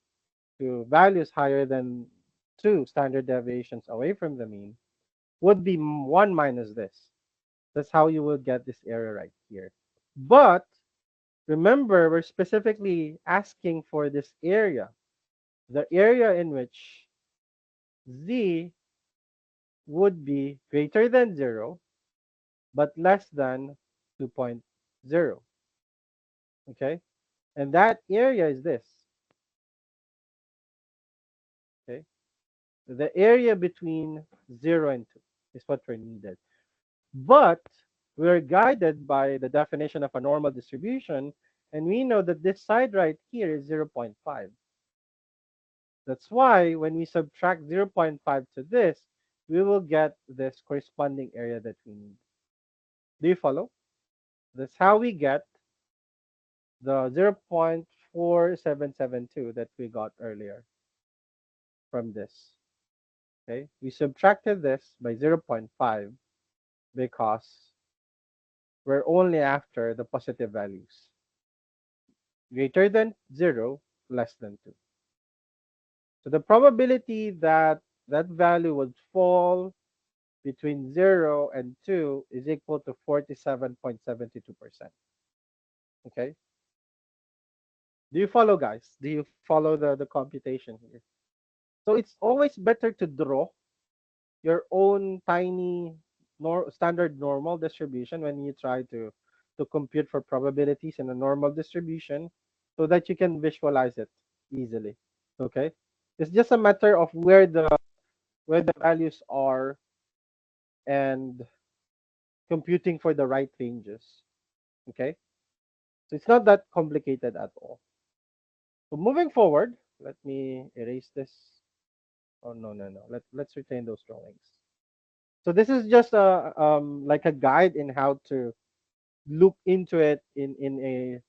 values higher than 2 standard deviations away from the mean, would be 1 minus this. That's how you will get this area right here. But remember, we're specifically asking for this area, the area in which z would be greater than 0 but less than 2.0. Okay, and that area is this. Okay, the area between 0 and 2 is what we're needed. But we're guided by the definition of a normal distribution, and we know that this side right here is 0.5. That's why when we subtract 0.5 to this, we will get this corresponding area that we need. Do you follow? That's how we get the 0.4772 that we got earlier from this. Okay, we subtracted this by 0.5 because we're only after the positive values. Greater than 0, less than 2. So the probability that that value would fall between 0 and 2 is equal to 47.72%. Okay? Do you follow, guys? Do you follow the computation here? So it's always better to draw your own tiny standard normal distribution when you try to compute for probabilities in a normal distribution so that you can visualize it easily. Okay? It's just a matter of where the values are and computing for the right ranges. Okay? So it's not that complicated at all. So moving forward, let me erase this. Oh no. Let's retain those drawings. So this is just a like a guide in how to look into it in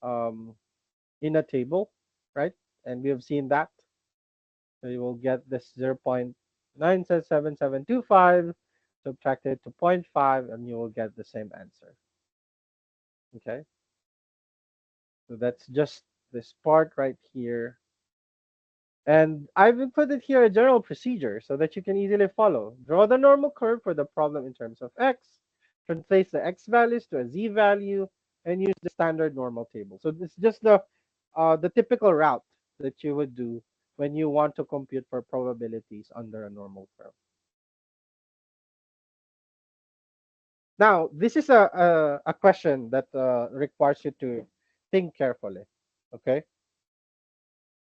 a table, right? And we have seen that. So you will get this 0.97725 subtracted to 0.5, and you will get the same answer. Okay. So that's just this part right here. And I've included here a general procedure so that you can easily follow. Draw the normal curve for the problem in terms of x, translate the x values to a z value, and use the standard normal table. So this is just the typical route that you would do when you want to compute for probabilities under a normal curve. Now, this is a question that requires you to think carefully. Okay.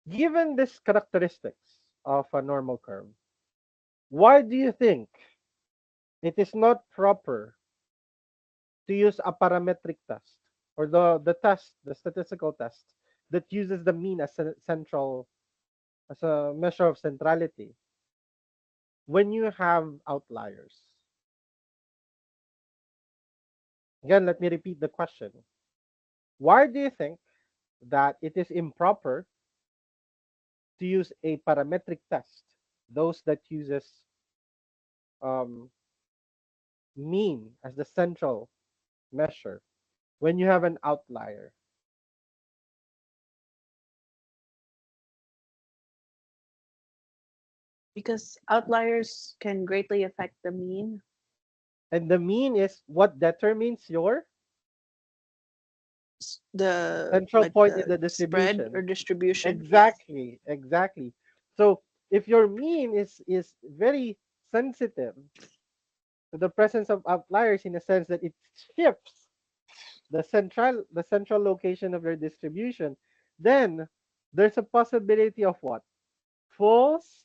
Given these characteristics of a normal curve, why do you think it is not proper to use a parametric test or the statistical test that uses the mean as a central, as a measure of centrality when you have outliers? Again, let me repeat the question. Why do you think that it is improper to use a parametric test, those that uses um, mean as the central measure when you have an outlier? Because outliers can greatly affect the mean. And the mean is what determines your The central like point in the the spread distribution. or distribution. Exactly. So if your mean is very sensitive to the presence of outliers in a sense that it shifts the central location of your distribution, then there's a possibility of what? False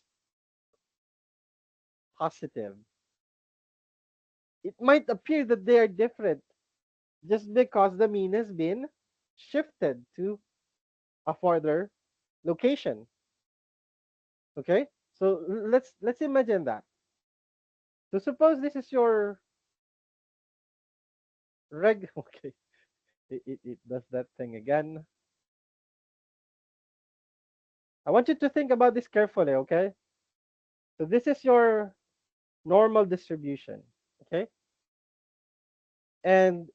positive. It might appear that they are different just because the mean has been shifted to a further location. Okay, so let's imagine that. So suppose this is your okay, it does that thing again. I want you to think about this carefully. Okay, so this is your normal distribution. Okay, and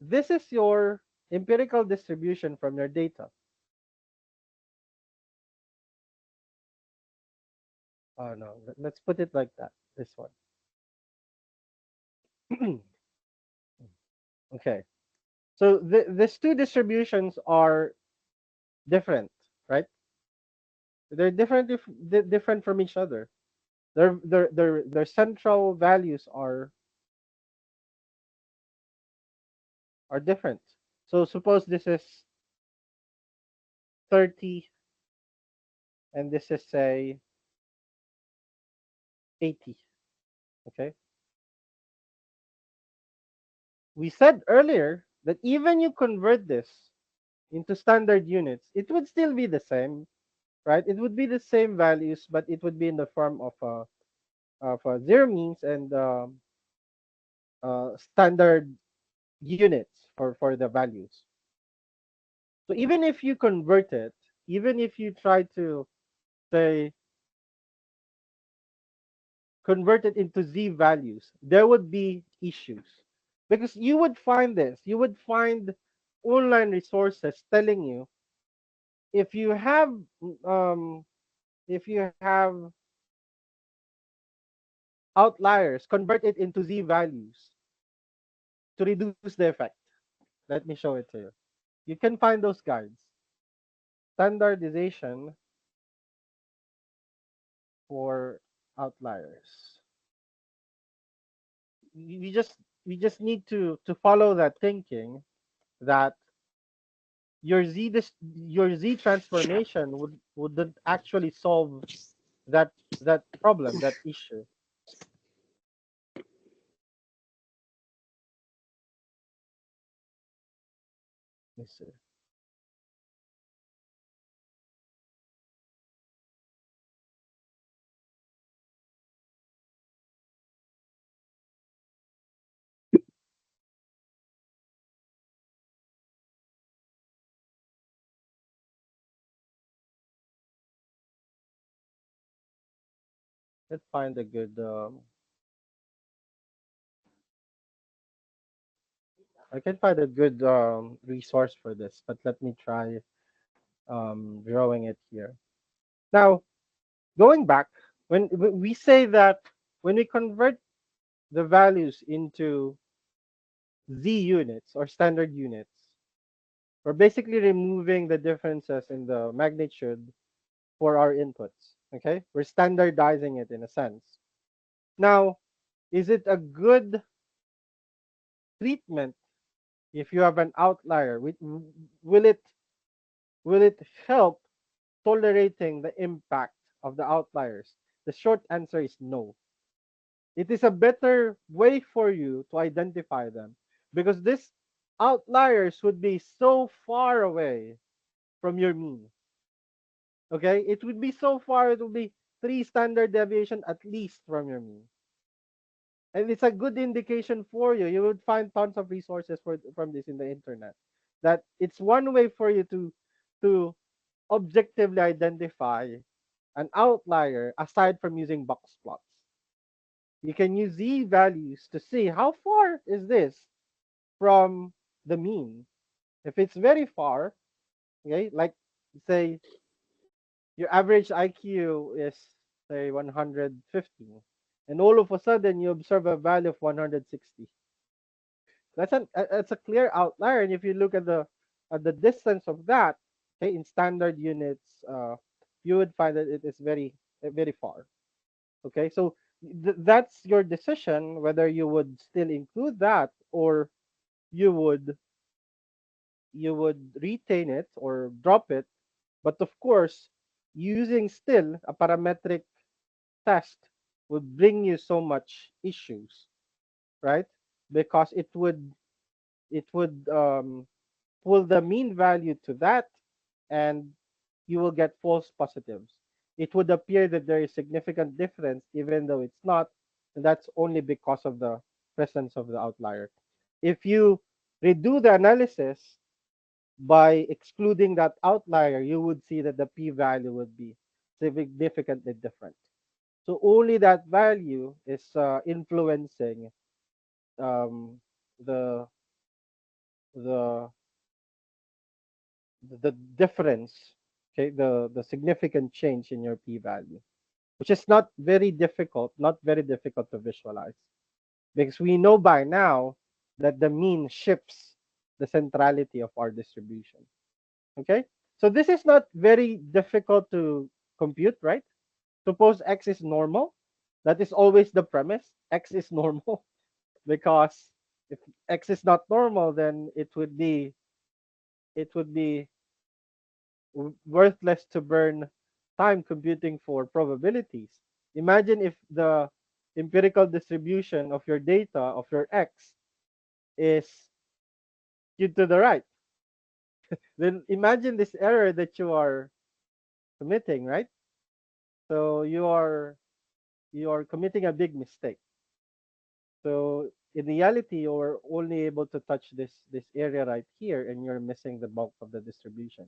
this is your empirical distribution from your data. Oh no, let's put it like that. This one. Okay, so these two distributions are different, right? They're different from each other. Their central values are different. So suppose this is 30 and this is say 80. Okay. We said earlier that even you convert this into standard units, it would still be the same, right? It would be the same values, but it would be in the form of zero means and standard units for the values. So even if you convert it, even if you try to say convert it into z values, there would be issues because you would find this. You would find online resources telling you if you have um, if you have outliers, convert it into z values to reduce the effect. Let me show it to you. You can find those guides. Standardization for outliers. We just we just need to follow that thinking that your z transformation wouldn't actually solve that problem, that issue. Let me see. Let's find a good. I can find a good resource for this, but let me try drawing it here. Now, going back, when we say that when we convert the values into Z units or standard units, we're basically removing the differences in the magnitude for our inputs. Okay, we're standardizing it in a sense. Now, is it a good treatment if you have an outlier? Will it help tolerating the impact of the outliers? The short answer is no. It is a better way for you to identify them because these outliers would be so far away from your mean. Okay, it would be so far, it would be 3 standard deviation at least from your mean. And it's a good indication for you. You would find tons of resources from this in the internet. That it's one way for you to objectively identify an outlier aside from using box plots. You can use z values to see how far is this from the mean. If it's very far, okay, like say your average IQ is say 150, and all of a sudden you observe a value of 160. That's a clear outlier, and if you look at the distance of that, okay, in standard units, you would find that it is very far. Okay, so that's your decision whether you would still include that or you would retain it or drop it. But of course, using still a parametric test would bring you so much issues, right? Because it would pull the mean value to that, and you will get false positives. It would appear that there is significant difference even though it's not, and that's only because of the presence of the outlier. If you redo the analysis by excluding that outlier, you would see that the p-value would be significantly different. So only that value is influencing um, the the the difference, okay, the significant change in your p-value, which is not very difficult to visualize because we know by now that the mean shifts the centrality of our distribution. Okay, so this is not very difficult to compute, right? Suppose x is normal. That is always the premise. X is normal because if x is not normal, then it would be worthless to burn time computing for probabilities. Imagine if the empirical distribution of your data of your x is skewed to the right. Then imagine this error that you are committing, right? So you are committing a big mistake. So in reality, you're only able to touch this area right here, and you're missing the bulk of the distribution.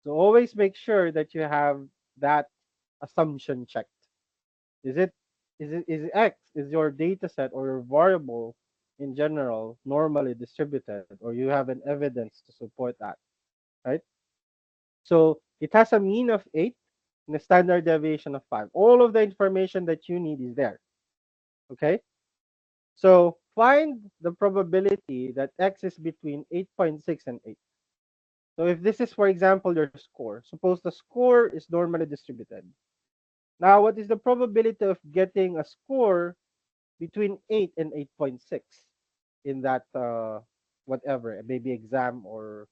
So always make sure that you have that assumption checked. Is X is your data set or your variable in general normally distributed, or you have an evidence to support that, right? So it has a mean of 8 and a standard deviation of 5. All of the information that you need is there. Okay? So find the probability that X is between 8.6 and 8. So if this is, for example, your score, suppose the score is normally distributed. Now, what is the probability of getting a score between 8 and 8.6 in that whatever, maybe exam or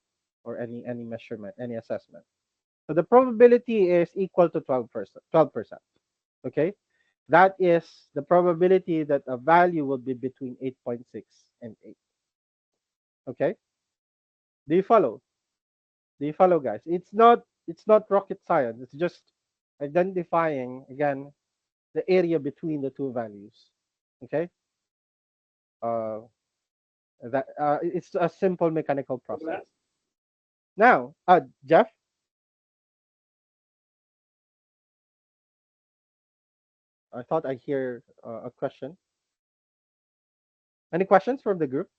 any measurement, any assessment? So the probability is equal to 12%. 12%. Okay? That is the probability that a value will be between 8.6 and 8. Okay? Do you follow? Do you follow, guys? It's not rocket science. It's just identifying again the area between the two values. Okay. Uh, it's a simple mechanical process. Now, Jeff, I thought I hear a question. Any questions from the group?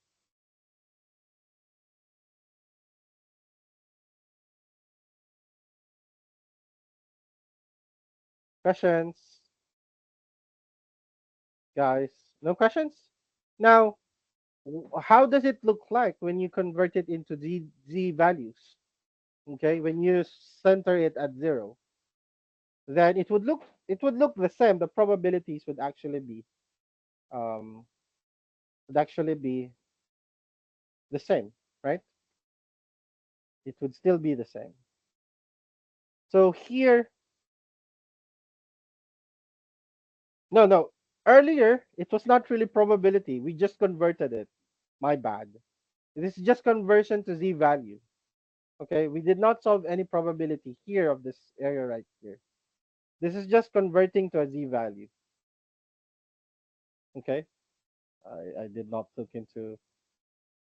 Questions, guys? No questions? Now, how does it look like when you convert it into z values? Okay, when you center it at 0, then it would look the same. The probabilities um would actually be the same, right? It would still be the same. So here, no, earlier it was not really probability. We just converted it. My bad. This is just conversion to z value. Okay, we did not solve any probability here of this area right here. This is just converting to a z value. Okay, I did not look into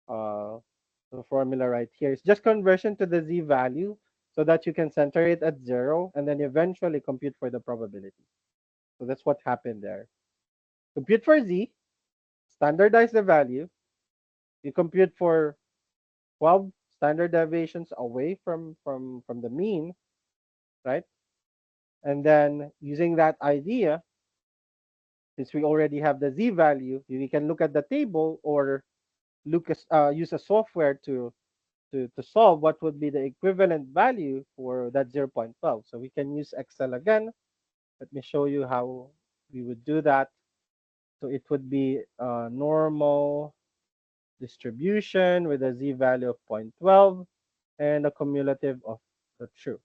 uh, the formula right here. It's just conversion to the z value so that you can center it at 0 and then eventually compute for the probability. So that's what happened there. Compute for z, standardize the value. You compute for 12 standard deviations away from the mean, right? And then using that idea, since we already have the z value, we can look at the table or use a software to solve what would be the equivalent value for that 0.12. So we can use Excel again. Let me show you how we would do that. So it would be a normal distribution with a z value of 0.12 and a cumulative of the true.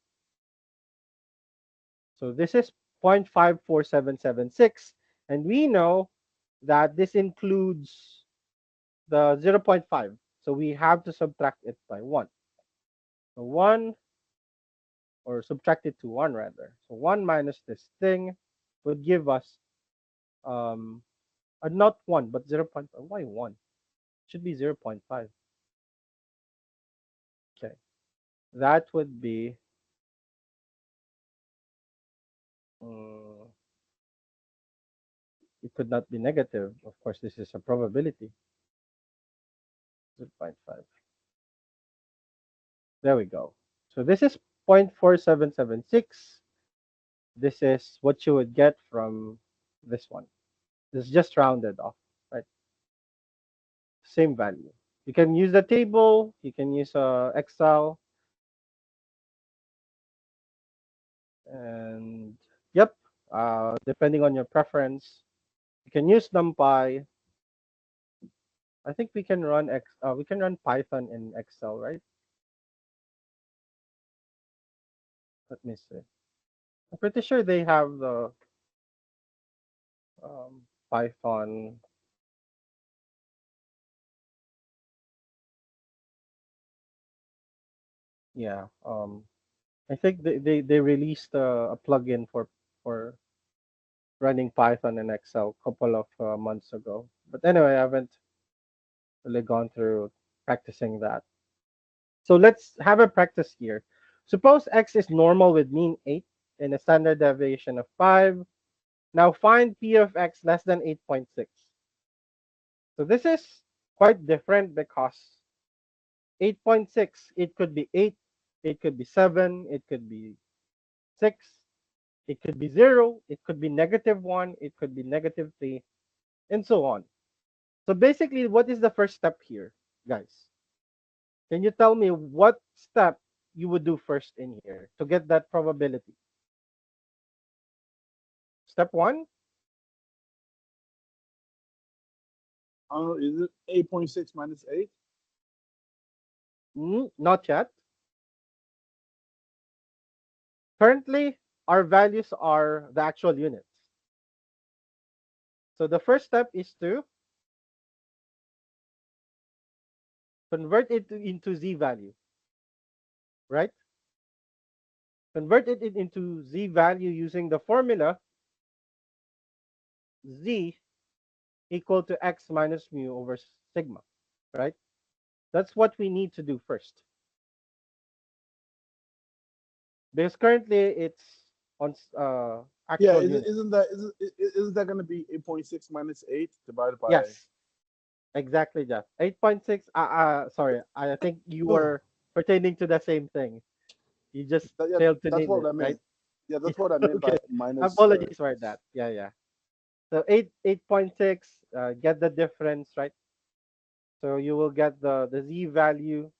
So this is 0.54776. And we know that this includes the 0.5. So we have to subtract it by 1. So 1, or subtract it to 1 rather. So 1 minus this thing would give us not 1 but 0.5. Why 1? It should be 0.5. Okay. That would be it could not be negative. Of course, this is a probability. 0.5. There we go. So this is 0.4776. This is what you would get from this one. This is just rounded off, right? Same value. You can use the table. You can use Excel. And yep, depending on your preference, you can use NumPy. I think we can run Python in Excel, right? Let me see. I'm pretty sure they have the Python. Yeah. I think they released a plugin for running Python in Excel a couple of months ago. But anyway, I haven't really gone through practicing that. So let's have a practice here. Suppose x is normal with mean 8 and a standard deviation of 5. Now find p of x less than 8.6. So this is quite different because 8.6, it could be 8, it could be 7, it could be 6, it could be 0, it could be -1, it could be -3, and so on. So basically, what is the first step here, guys? Can you tell me what step you would do first in here to get that probability? Step 1? Is it 8.6 minus 8? Not yet. Currently, our values are the actual units. So the first step is to convert it into z value, right? Convert it into z value using the formula z equal to x minus mu over sigma, right? That's what we need to do first. Because currently it's on Yeah, actual unit. isn't that going to be 8.6 minus 8 divided by? Yes, exactly, Jeff. 8.6. Sorry, I think you were pertaining to the same thing. You just Yeah, failed to that's name what it, I right? meant. Yeah, that's what I meant by Okay. minus. Apologies for that. Yeah, yeah. So 8.6. Get the difference, right? So you will get the z value,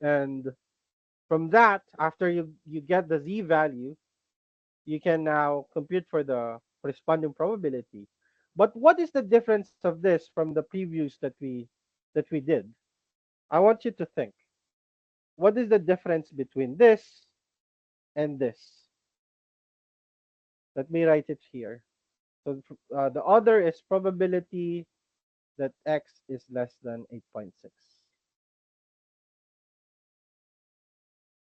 and from that, after you get the z value, you can now compute for the corresponding probability. But what is the difference of this from the previews that we did? I want you to think. What is the difference between this and this? Let me write it here. So the other is probability that x is less than 8.6.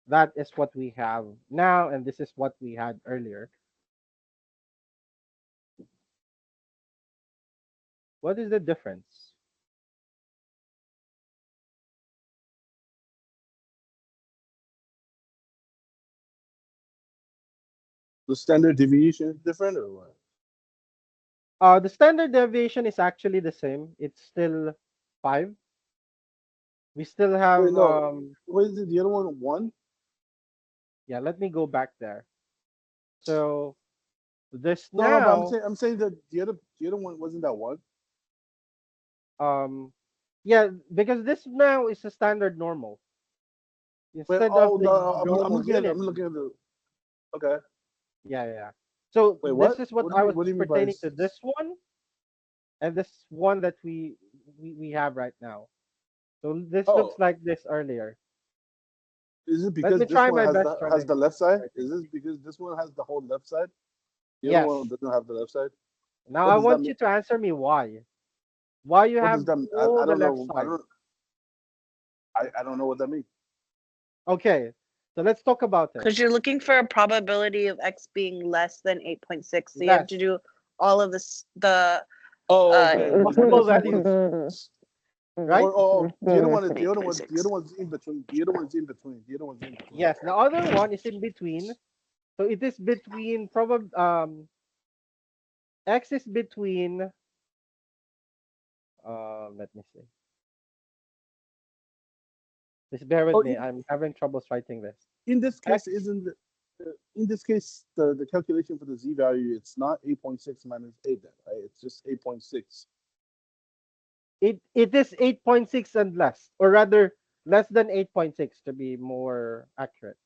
That is what we have now, and this is what we had earlier. What is the difference? The standard deviation is different, or what? The standard deviation is actually the same. It's still 5. We still have Wait, no. What is it? The other one, 1? yeah, let me go back there. So this No, but now I'm saying that the other one wasn't that 1. um yeah, because this now is a standard normal Wait, instead of oh the no, I'm normal looking at unit. the. Okay. Yeah, yeah. So Wait, this what? is what What do I you was what do you mean by? pertaining to this one and this one that we have right now. So this looks Oh, like this earlier. is it Let because me this try one my has best the left side? writing. Is this because this one has the whole left side? The other one Yes. doesn't have the left side. Now What I does that want mean? you to answer me why. Why you What have does that mean? all I the don't left know. side. I don't know what that means. Okay. So let's talk about it. Because you're looking for a probability of x being less than 8.6. So you have Less to do all of this, the Oh, okay. possible values, right? Or the other one, 8.6. one's in between. The other one's in between. The other one's in between. Yes. The other one is in between. So it is between x is between let me see. Just bear with Oh, me. I'm having troubles writing this. in this X case, isn't the, in this case the calculation for the z value? It's not 8.6 minus 8, then, right? It's just 8.6. it is 8.6 and less, or rather less than 8.6 to be more accurate.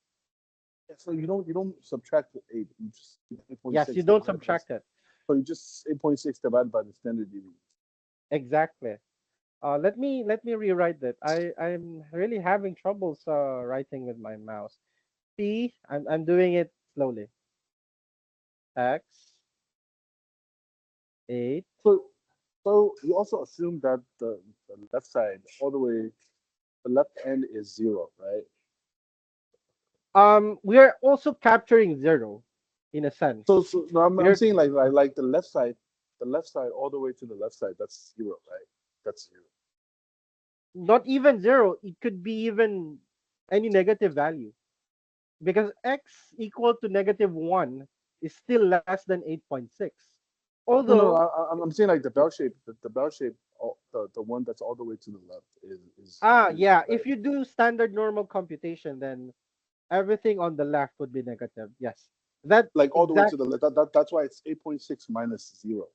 So you don't subtract the 8. You just Yes, 8.6 you don't divided by. subtract it. So you just 8.6 divided by the standard deviation. Exactly. Let me rewrite that. I'm really having troubles writing with my mouse. I'm doing it slowly. X 8. So so you also assume that the left side all the way, the left end is 0, right? We are also capturing 0 in a sense. So no, I'm We're saying like the left side all the way to the left side, that's 0, right? That's 0. not even 0. It could be even any negative value because x equal to -1 is still less than 8.6. No, Although, I'm saying like the bell shape, the bell shape, the one that's all the way to the left is yeah, if right. you do standard normal computation, then everything on the left would be negative. Yes, that Like all the way to exact. the left. That's why it's 8.6 minus 0.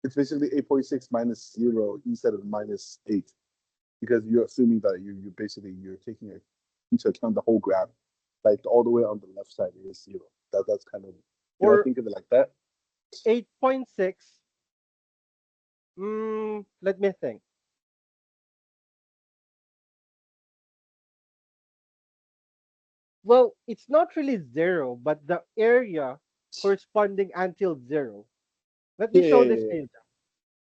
It's basically 8.6 minus 0 instead of minus 8, because you're assuming that you basically you're taking into account the whole graph, like all the way on the left side is 0. That's kind of, Or think of it like that. 8.6. Let me think. Well, it's not really 0, but the area corresponding until 0. Let me Yeah, show yeah, this yeah, to you.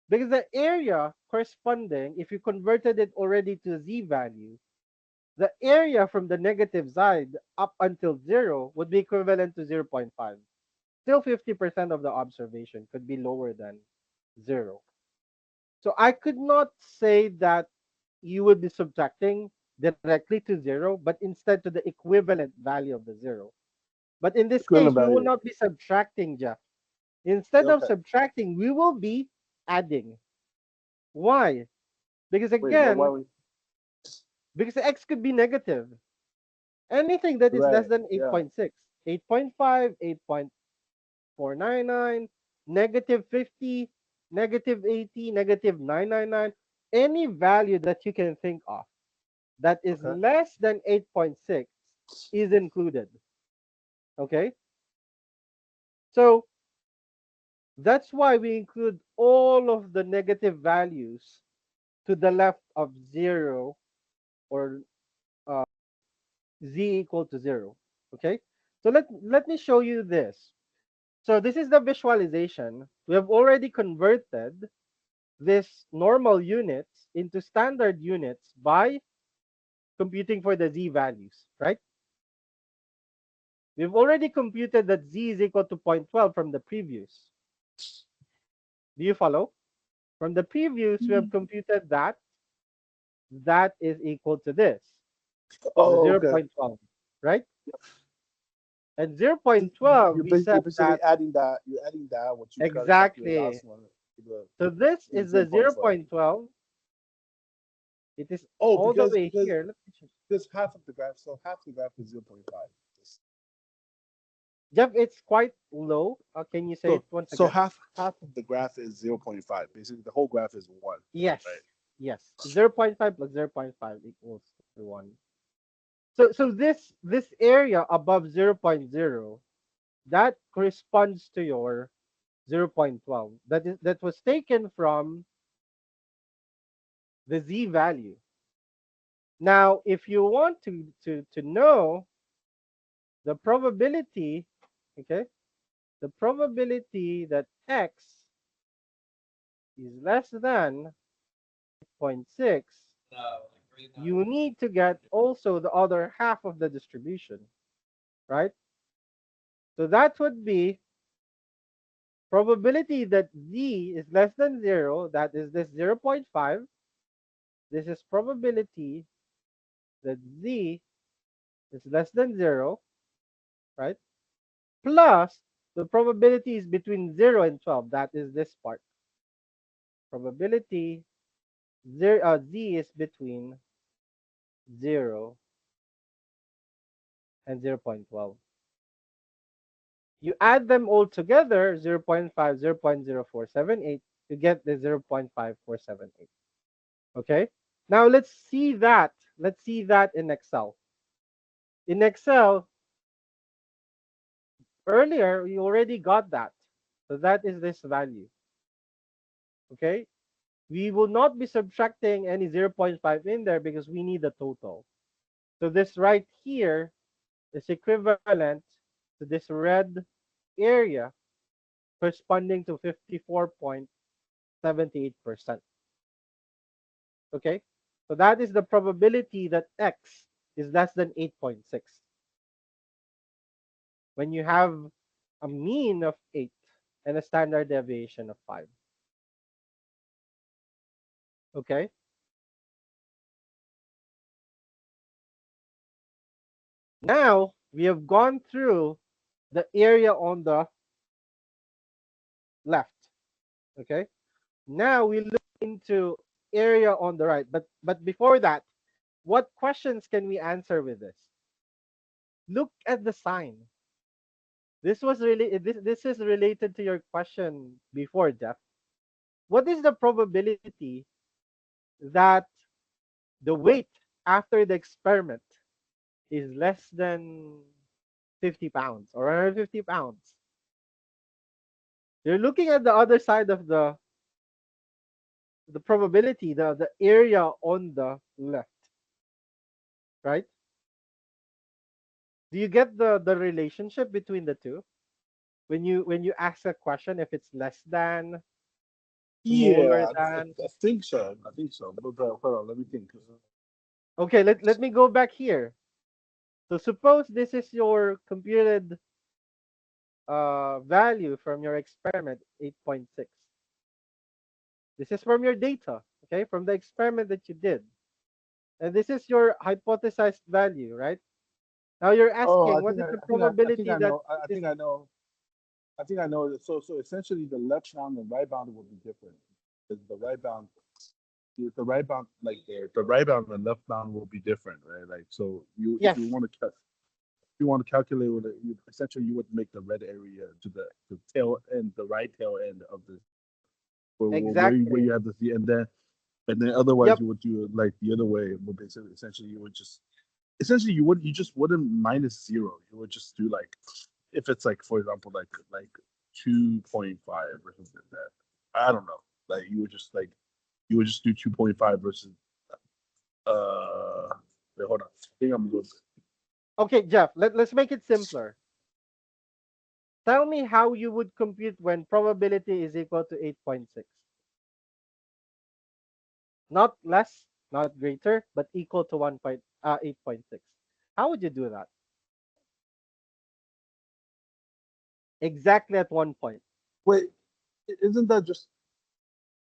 Because the area corresponding, if you converted it already to z value, the area from the negative side up until 0 would be equivalent to 0.5. Still 50% of the observation could be lower than 0. So I could not say that you would be subtracting directly to 0, but instead to the equivalent value of the 0. But in this case, Equivalent we will value. not be subtracting, Jeff. Instead of Okay. subtracting, we will be adding. Why? Because Wait, why again, we? because x could be negative. Anything that is less Right. than Yeah. 8.6, 8.5, 8.499, negative 50, negative 80, negative 999, any value that you can think of that is Okay. less than 8.6 is included. Okay? So that's why we include all of the negative values to the left of 0 or z equal to 0. Okay? So let me show you this. So this is the visualization. We have already converted this normal units into standard units by computing for the z values, right? We've already computed that z is equal to 0.12 from the previous. Do you follow? From the previous, we have computed that that is equal to this, the Oh, okay. 0.12, right? And So 0.12, we said you're basically that adding that. You're adding that what you calculated exactly. last one to the So this to the is the 0.5. 0.12. It is Oh, all the way here. Let me check. because half of the graph, so half the graph is 0.5. Jeff, it's quite low. Can you say So it once so again? half of the graph is 0.5. Basically, the whole graph is 1. Yes. Right. Yes. 0.5 plus 0.5 equals to 1. So this area above 0.0, that corresponds to your 0.12. That was taken from the z value. Now, if you want to know the probability, okay, the probability that x is less than 0.6, you need to get also the other half of the distribution, right? So that would be probability that z is less than 0, that is this 0.5. This is probability that z is less than 0, right? Plus the probability is between 0 and 12, that is this part. Probability z is between 0 and 0.12. You add them all together, 0.5, 0.0478, you get the 0.5478. Okay? Now let's see that. Let's see that in Excel. In Excel, earlier we already got that. So that is this value. Okay? We will not be subtracting any 0.5 in there because we need the total. So this right here is equivalent to this red area corresponding to 54.78%. Okay? So that is the probability that x is less than 8.6. When you have a mean of 8 and a standard deviation of 5. Okay? Now, we have gone through the area on the left. Okay? Now we look into area on the right. But before that, what questions can we answer with this? Look at the sign. This is related to your question before, Jeff. What is the probability that the weight after the experiment is less than 50 pounds or 150 pounds? You're looking at the other side of the probability, the area on the left, right? Do you get the relationship between the two? When you ask a question, if it's less than, Yeah, than. I think so. I think so. But hold on, let me think. Okay, let me go back here. So suppose this is your computed value from your experiment 8.6. This is from your data, okay, from the experiment that you did. And this is your hypothesized value, right? Now you're Oh, asking what is the I think probability I that know. it I is. think I know. I think I know. So essentially, the left bound and right bound will be different. The right bound, the right bound, like the right bound and left bound will be different, right? Like so, if Yes, you want to if you want to calculate with it, essentially you would make the red area to the tail end, the right tail end of the where exactly. you have the Z, and then otherwise Yep. you would do it like the other way. But basically, essentially you would just essentially you just wouldn't minus zero. You would just do like if it's like for example like 2.5 or something like that. I don't know. Like you would just do 2.5 versus uh wait, hold on. I think I'm good. Okay, Jeff, let's make it simpler. Tell me how you would compute when probability is equal to 8.6. Not less, not greater, but equal to 8.6. How would you do that? Exactly at one point. Wait, isn't that just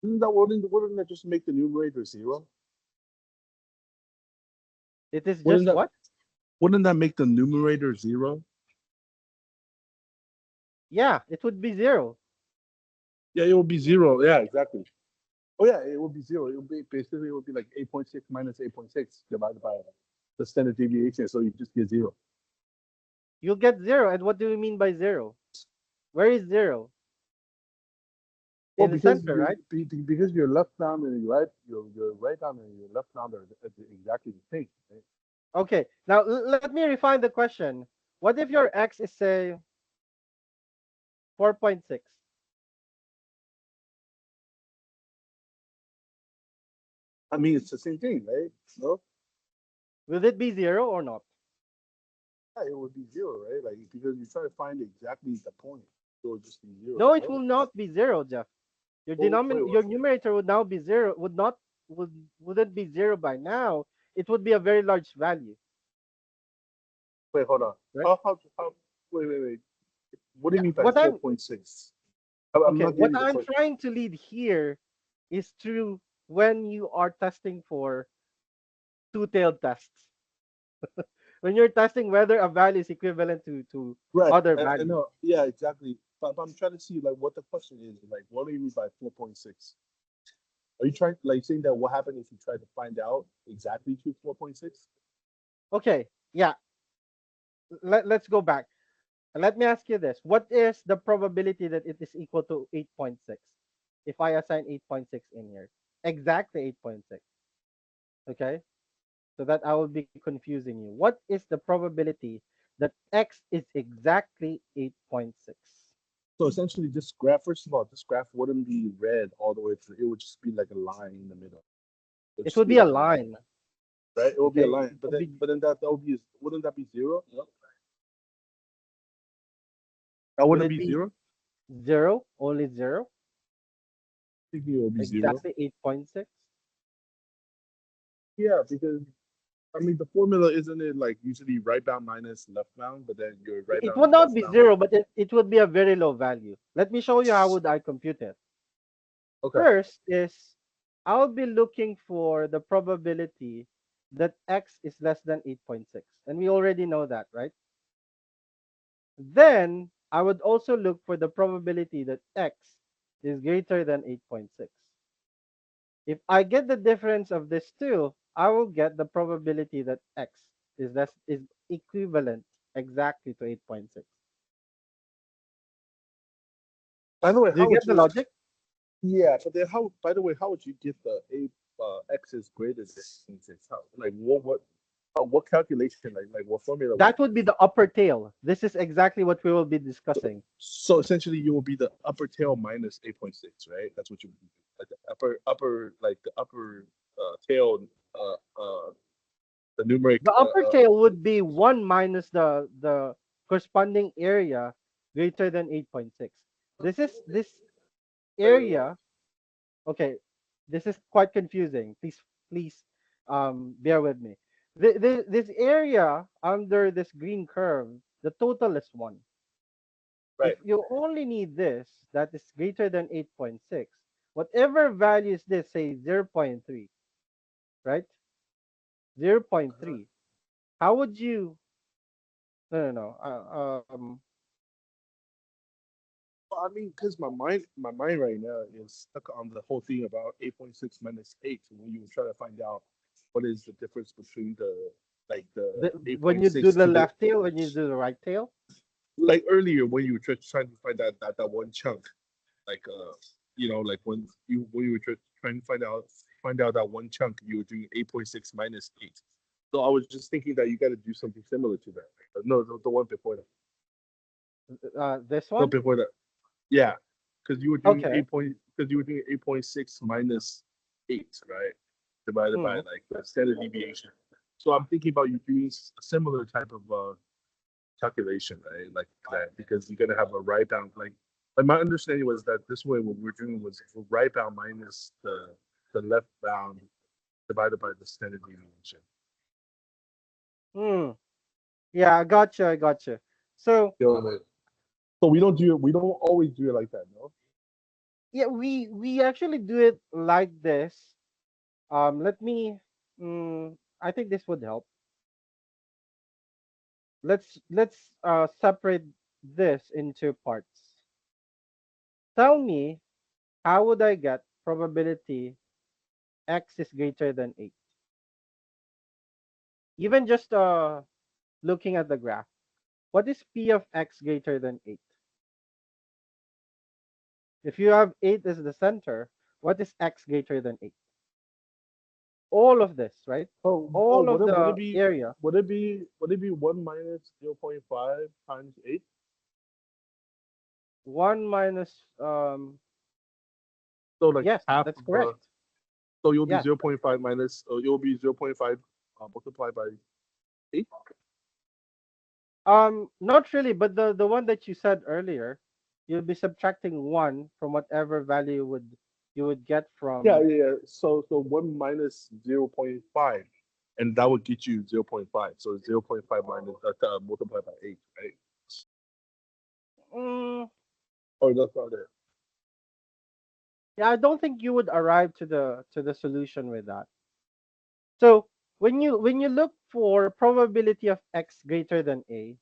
isn't that wouldn't that just make the numerator zero? It is Wouldn't just that what? wouldn't that make the numerator zero? Yeah, it would be zero. Yeah, it would be zero. Yeah, exactly. Oh yeah, it would be zero. It would be basically it would be like 8.6 minus 8.6 divided by the standard deviation. So you just get zero. You'll get zero. And what do you mean by zero? Where is zero? Well, In the center, you right? because your left bound and your right bound and your left bound are exactly the same. Right? Okay. Now let me refine the question. What if your x is say 4.6? I mean, it's the same thing, right? No, Will it be zero or not? yeah, it would be zero, right? Like because you try to find exactly the point, so it would just be zero. No, it No? will not be zero, Jeff. Oh, wait, Your numerator would now be zero. Wouldn't be zero by now. It would be a very large value, wait, hold on. right? How wait. What do Yeah. you mean by What I'm 4.6? I'm Okay. not What getting the I'm question. trying to lead here is through when you are testing for two-tailed tests. When you're testing whether a value is equivalent to Right. other I values. know. Yeah, exactly. But I'm trying to see like what the question is. Like, what do you mean by 4.6? Are you trying like saying that what happened if you try to find out exactly to 4.6? Okay. Yeah. Let's go back. Let me ask you this. What is the probability that it is equal to 8.6? If I assign 8.6 in here. Exactly 8.6. Okay. So that I will be confusing you. What is the probability that x is exactly 8.6? So essentially, this graph. First of all, this graph wouldn't be red all the way through. It would just be like a line in the middle. It would It just would be be a like a line, line. right? It would be a Okay. line. It would be But then that would be wouldn't that be zero? No, that Will wouldn't it be be zero. zero? Only zero? I think it would be zero. Exactly 8.6? Yeah, because I mean the formula isn't it like usually right bound minus left bound, but then your right It bound would and not left be bound. zero, but it would be a very low value. Let me show you how would I compute it. Okay. First is I'll be looking for the probability that x is less than 8.6. And we already know that, right? Then I would also look for the probability that x is greater than 8.6. If I get the difference of these two, I will get the probability that x is equivalent exactly to 8.6. By the way, Do you how would get the you? logic? Yeah, but then how? By the way, how would you get the a x is greater than 6? How? Like what calculation? Like what formula would That you would be use? the upper tail. This is exactly what we will be discussing. So essentially, you will be the upper tail minus 8.6, right? That's what you would do. Like the upper like the upper tail the numeric The upper tail would be 1 minus the corresponding area greater than 8.6. This wait, wait, wait. area Okay, this is quite confusing. Please, bear with me. This area under this green curve, the total is 1. If Right. you only need this, that is greater than 8.6, whatever value is this, say 0.3, right? 0.3. How would you? No, no, no. Well, I mean, because my mind right now is stuck on the whole thing about 8.6 minus 8. When you try to find out what is the difference between the like the When you do 8.6 the to the left tail, when you do the right tail, like earlier when you were trying to find that one chunk, like like when you were trying to find out that one chunk, you were doing 8.6 minus 8. So I was just thinking that you got to do something similar to that. No, the one before that. this No, one. before that. Yeah, because Okay. you were doing 8.6 minus 8, right? Divided by Hmm. like the standard deviation. So I'm thinking about you doing a similar type of calculation, right? Like that, because you're gonna have a right bound. Like my understanding was that this way what we're doing was right bound minus the left bound divided by the standard deviation. Hmm. Yeah, I gotcha. I gotcha. So You know what I mean? So we don't do it. We don't always do it like that, no. yeah, we actually do it like this. Let me. I think this would help. Let's separate this into parts. Tell me, how would I get probability x is greater than 8? Even just looking at the graph. What is p of x greater than 8? If you have 8 as the center, what is x greater than 8? All of this, right? Oh, All of the area. would it be 1 minus 0.5 times 8? 1 minus So like yes, half that's of correct. so you'll be Yes. 0.5 minus you'll be 0.5 multiplied by 8. Not really, but the one that you said earlier, you'll be subtracting 1 from whatever value you would get Yeah, from. yeah, yeah. So 1 minus 0.5, and that would get you 0.5. So 0.5 minus multiplied by 8, right? Mm, Or that's not it. yeah, I don't think you would arrive to the solution with that. So when you look for probability of x greater than a,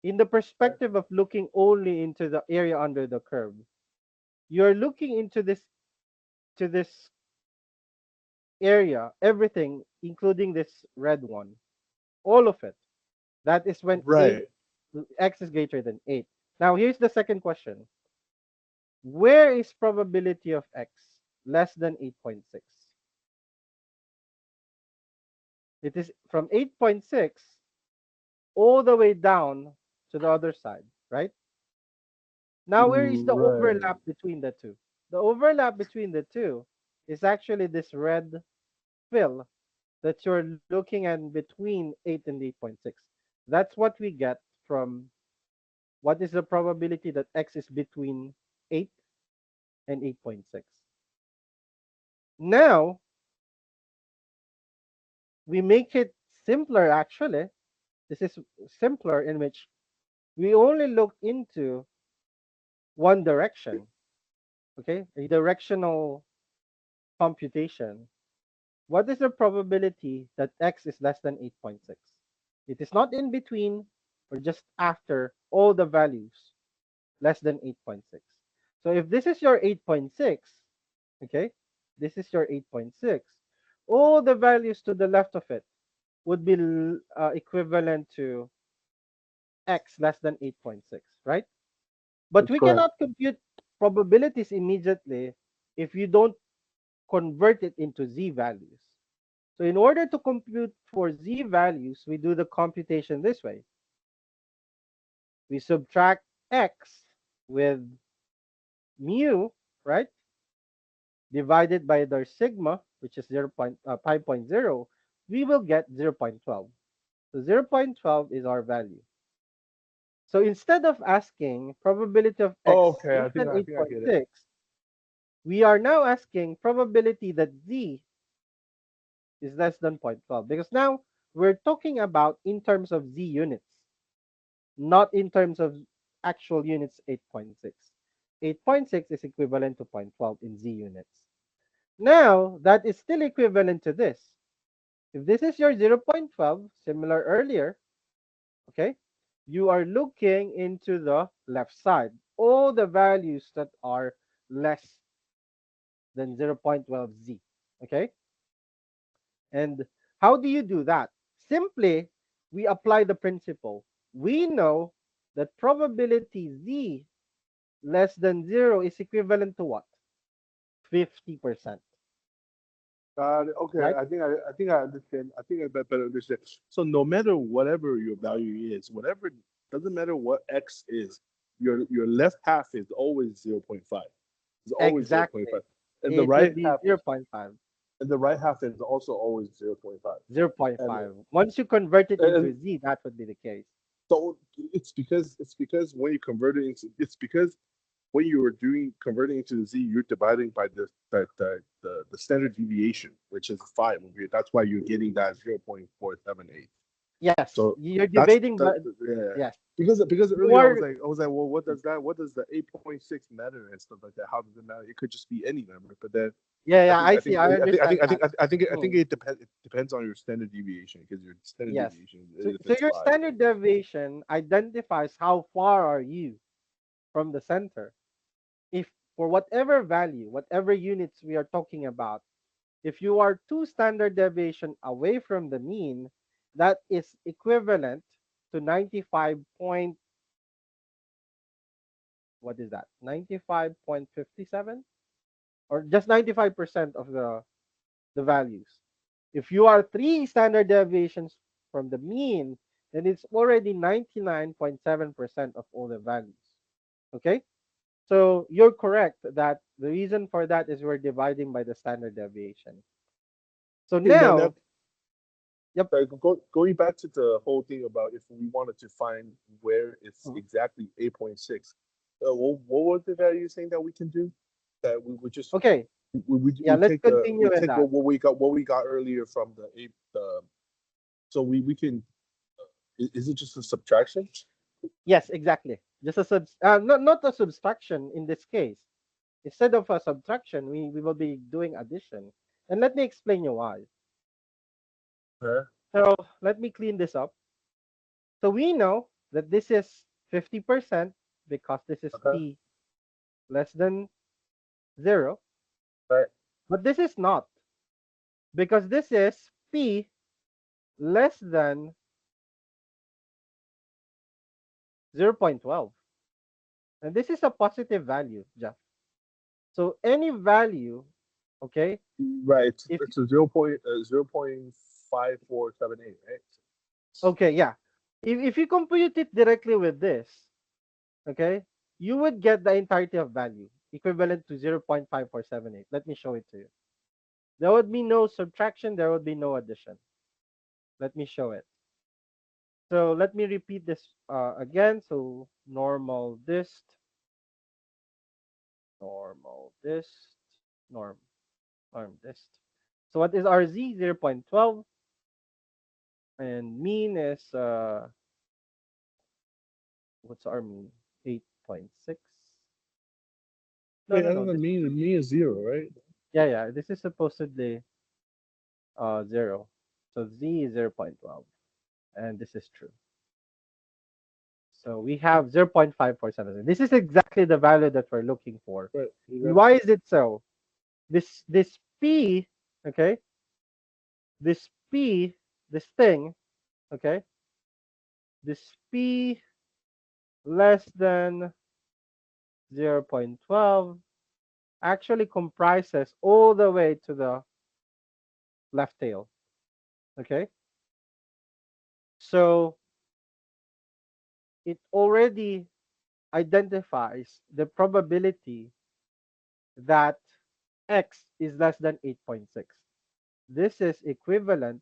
in the perspective of looking only into the area under the curve, you're looking into this area, everything, including this red one, all of it. That is when Right. x is greater than 8. Now here's the second question. Where is probability of x less than 8.6? It is from 8.6 all the way down to the other side, right? Now, where is the Right. overlap between the two? The overlap between the two is actually this red fill that you're looking at between 8 and 8.6. That's what we get from what is the probability that x is between 8 and 8.6. Now, we make it simpler actually. This is simpler in which we only look into one direction, okay? A directional computation. What is the probability that x is less than 8.6? It is not in between or just after all the values less than 8.6. So if this is your 8.6, okay, this is your 8.6, all the values to the left of it would be equivalent to x less than 8.6, right? But That's we correct. cannot compute probabilities immediately if you don't convert it into z values. So in order to compute for z values, we do the computation this way. We subtract x with mu, right? Divided by their sigma, which is 5.0, we will get 0.12. So 0.12 is our value. So instead of asking probability of x Okay, less I think than I think I get it. 8.6, we are now asking probability that z is less than 0.12, because now we're talking about in terms of z units, not in terms of actual units 8.6. 8.6 is equivalent to 0.12 in z units. Now, that is still equivalent to this. If this is your 0.12, similar earlier, okay, you are looking into the left side. All the values that are less than 0.12z, okay? And how do you do that? Simply, we apply the principle. We know that probability z less than 0 is equivalent to what? 50%, Okay, right? I think I understand. I think I better understand. So no matter whatever your value is, whatever doesn't matter what x is, your left half is always 0.5. It's always Exactly. 0.5. And the It will right be half 0.5. and the right half is also always 0.5. 0.5. Once you convert it into And z, that would be the case. so it's because when you convert it into it's because when you were doing converting into the z, you're dividing by the standard deviation, which is 5. That's why you're getting that 0.478. Yes, So you're that's debating, that. but Yeah. yes, Because you earlier are. I was like, well, what does the 8.6 matter and stuff like that? How does it matter? It could just be any number. But then Yeah, I see. I understand that. I think Hmm. it depends on your standard deviation because your standard Yes. deviation So, if so it's your 5. standard deviation identifies how far are you from the center. If for whatever value, whatever units we are talking about, if you are 2 standard deviation away from the mean, that is equivalent to 95 point, what is that? 95.57 or just 95% of the values. If you are 3 standard deviations from the mean, then it's already 99.7% of all the values. Okay? So you're correct that the reason for that is we're dividing by the standard deviation. So Okay, now now, yep. going back to the whole thing about if we wanted to find where it's Mhm. exactly 8.6, what was the value saying that we can do? That we would just Okay. Yeah, let's continue we in take that. what we got earlier from the eight so we can is it just a subtraction? Yes, exactly. Just a not a subtraction in this case. Instead of a subtraction, we will be doing addition. And let me explain you why. Huh? So let me clean this up. So we know that this is 50% because this is Okay. p less than 0, Right. but this is not because this is p less than 0.12. And this is a positive value, Jeff. So any value, okay, Right. if It's a 0.5478, right? okay, yeah. If you compute it directly with this, okay, you would get the entirety of value equivalent to 0.5478. Let me show it to you. There would be no subtraction, there would be no addition. Let me show it. So let me repeat this again. So normal dist, norm, norm dist. So what is RZ? 0.12. And mean is, what's our mean? 8.6. No, Wait, no, I no. don't know. This, Me is 0, right? yeah. This is supposedly 0. So Z is 0.12. And this is true. So we have 0.547. This is exactly the value that we're looking for. Right. And why is it so? This P, okay, this P, this thing, okay, this P less than 0.12 actually comprises all the way to the left tail, okay? So it already identifies the probability that x is less than 8.6. This is equivalent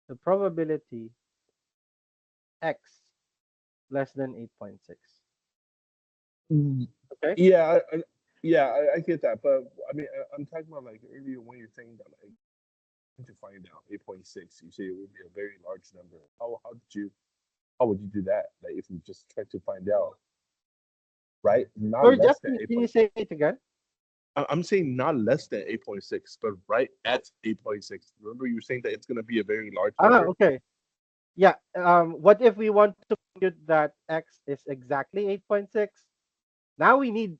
to probability x less than 8.6. Mm, Okay? Yeah, Yeah, I get that, but I mean, I'm talking about like earlier when you're saying that like to find out 8.6, you say it would be a very large number. How would you do that? Like if you just try to find out, right? Not Sorry, less Jeff, than eight can you point. say it again? I'm saying not less than 8.6, but right at 8.6. Remember, you were saying that it's gonna be a very large number. Okay. Yeah. What if we want to compute that x is exactly 8.6? Now we need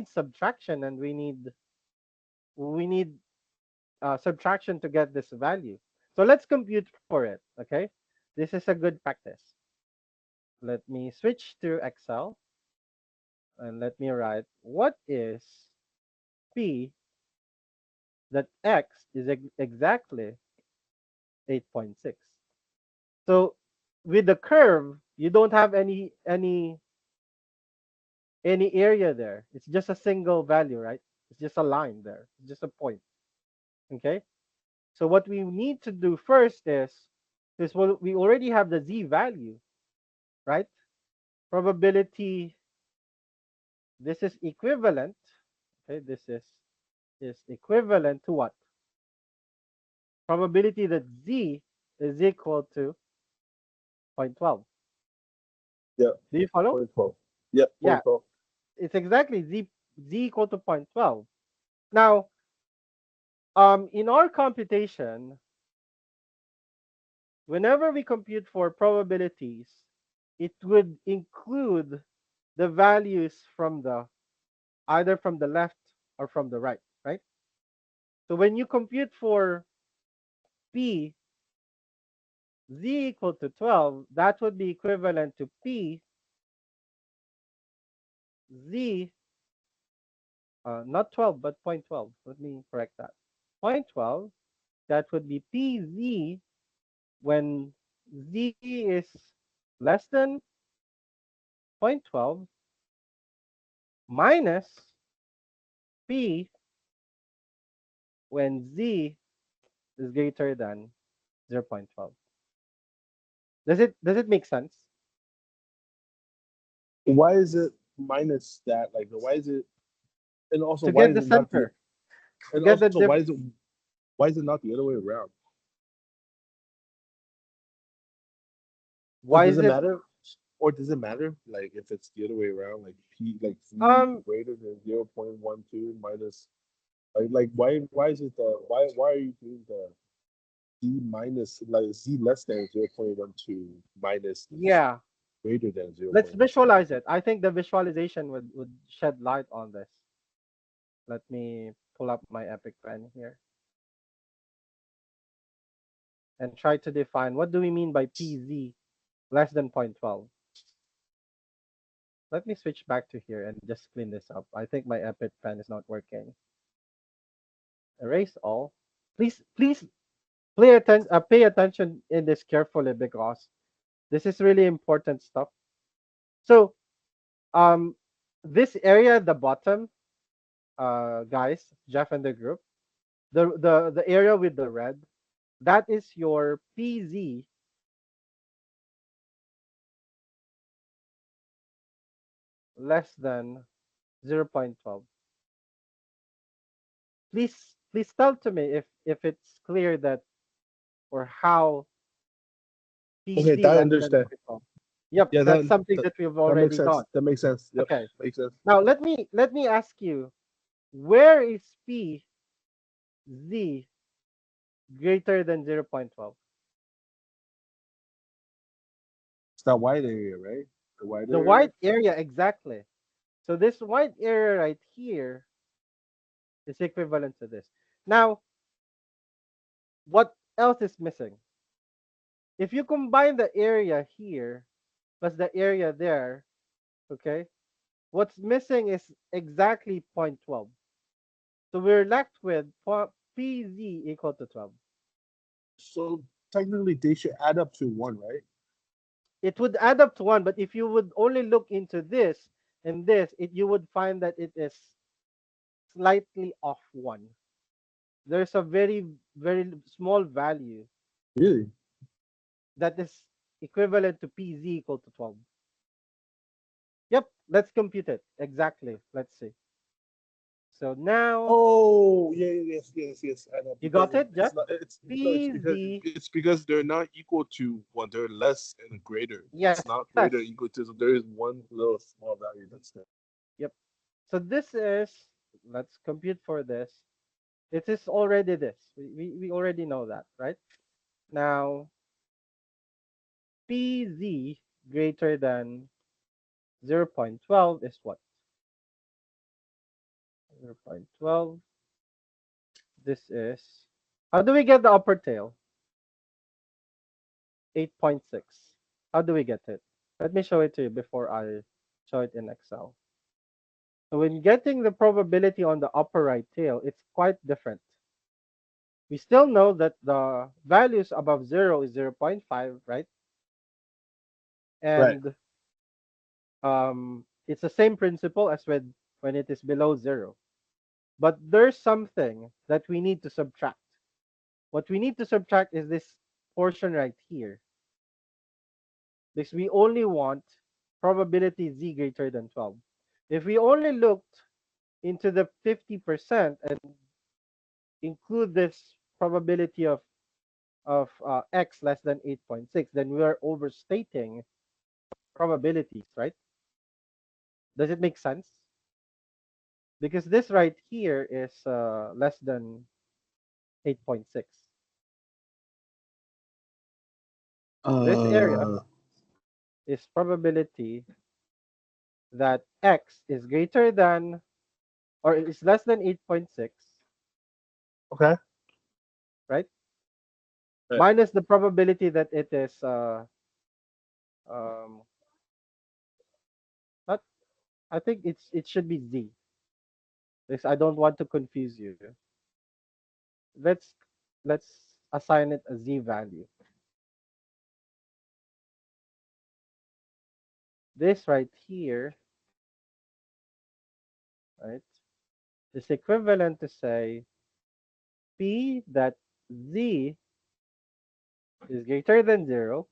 subtraction, and we need subtraction to get this value. So let's compute for it. Okay. This is a good practice. Let me switch to Excel and let me write what is p that x is exactly 8.6. So with the curve, you don't have any area there. It's just a single value, right? It's just a line there. It's just a point. Okay. So what we need to do first is what we already have the z value, right? Probability. This is equivalent. Okay. This is equivalent to what? Probability that z is equal to 0.12. Yeah, Do you follow? 0.12. Yeah, Yeah. 0.12. It's exactly z equal to 0.12. Now, in our computation, whenever we compute for probabilities, it would include the values from the either from the left or from the right, right? So when you compute for p z equal to 12, that would be equivalent to p z not 12 but 0.12. Let me correct that. 0.12, that would be pz when z is less than 0.12 minus p when z is greater than 0.12. Does it make sense? Why is it minus that? Like, why is it? And also, To why get is the it not the? center, to And get the also, diff, why is it not the other way around? Or why does is it it matter? Or does it matter? Like if it's the other way around, like p, like z um greater than 0.12 minus, like why is it the why are you doing the z minus like z less than 0.12 minus z yeah, greater than let's 0.12? visualize it. I think the visualization would shed light on this. Let me pull up my Epic pen here and try to define what do we mean by pz less than 0.12. Let me switch back to here and just clean this up. I think my Epic pen is not working. Erase all. Please pay attention in this carefully because this is really important stuff. So um this area at the bottom, guys, Jeff and the group, the area with the red, that is your PZ less than 0.12. Please tell to me if it's clear that or how Okay, PZ that I less than understand. 0.12. Yep, Yeah, that's something that we've that makes already sense. done. That makes sense. Yep, Okay. makes sense. Now let me ask you, where is PZ greater than 0.12? It's that white area, right? The white The area. white area, exactly. So this white area right here is equivalent to this. Now, what else is missing? If you combine the area here plus the area there, okay, what's missing is exactly 0.12. So we're left with PZ equal to 12. So technically, they should add up to one, right? It would add up to 1, but if you would only look into this and this, you would find that it is slightly off 1. There's a very small value Really? that is equivalent to PZ equal to 12. Yep, let's compute it. Exactly. Let's see. So now Oh, yeah, yes. I know. you Because got it, Jeff? it's not. It's no. PZ. It's because they're not equal to one. They're less and greater. Yes. It's not greater equal to. So there is one little small value that's there. Yep. So this is, let's compute for this. It is already this. We already know that, right? Now, PZ greater than 0.12 is what? 0.12. This is, how do we get the upper tail? 8.6. How do we get it? Let me show it to you before I show it in Excel. So when getting the probability on the upper right tail, it's quite different. We still know that the values above 0 is 0.5, right? Right. And it's the same principle as when it is below 0. But there's something that we need to subtract. What we need to subtract is this portion right here. Because we only want probability z greater than 12. If we only looked into the 50% and include this probability of x less than 8.6, then we are overstating probabilities, right? Does it make sense? Because this right here is less than 8.6. This area is probability that x is greater than or is less than 8.6, Okay. right? Right. Minus the probability that it is um not, I think it should be z. Because I don't want to confuse you. Let's assign it a z value. This right here, right, is equivalent to say p that z is greater than 0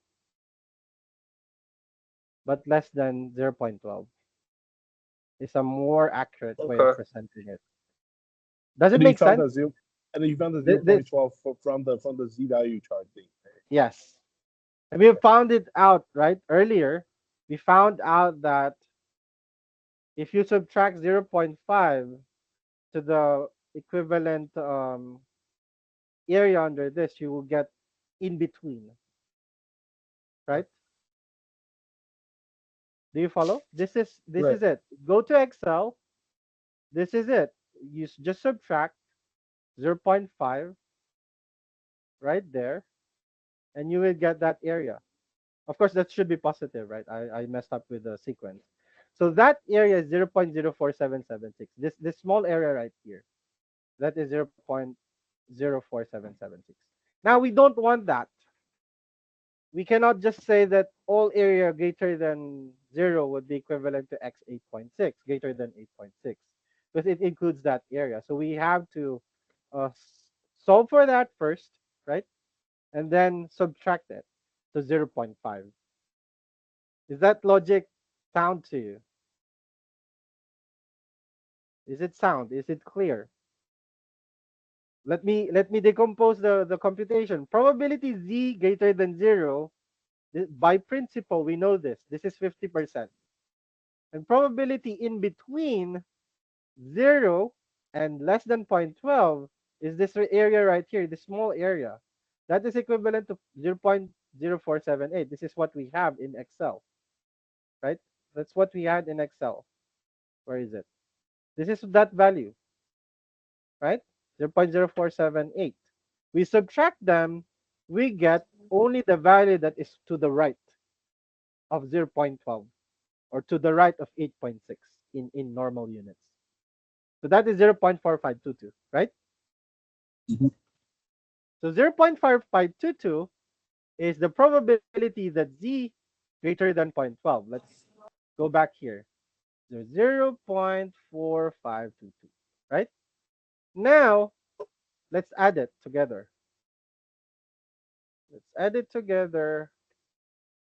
but less than 0.12 is a more accurate way of Okay. presenting it. Does it And then you make found sense? the zero. And then you found the Th- this 0.12 from the z value chart thing. Yes. And we found it out, right? Earlier, we found out that if you subtract 0.5 to the equivalent area under this, you will get in between, right? Do you follow? This Right. is it. Go to Excel. This is it. You just subtract 0.5 right there, and you will get that area. Of course, that should be positive, right? I messed up with the sequence. So that area is 0.047776. This small area right here, that is 0.047776. Now we don't want that. We cannot just say that all area greater than 0 would be equivalent to x 8.6, greater than 8.6, because it includes that area. So we have to solve for that first, right? And then subtract it to 0.5. Is that logic sound to you? Is it sound? Is it clear? Let me decompose the computation. Probability z greater than 0, by principle we know this. This is 50%. And probability in between 0 and less than 0.12 is this area right here, this small area. That is equivalent to 0.0478. This is what we have in Excel, right? That's what we had in Excel. Where is it? This is that value, right? 0.0478. We subtract them, we get only the value that is to the right of 0.12 or to the right of 8.6 in normal units. So that is 0.4522, right? Mhm. So 0.4522 is the probability that z greater than 0.12. Let's go back here. So 0.4522, right? Now, let's add it together. Let's add it together.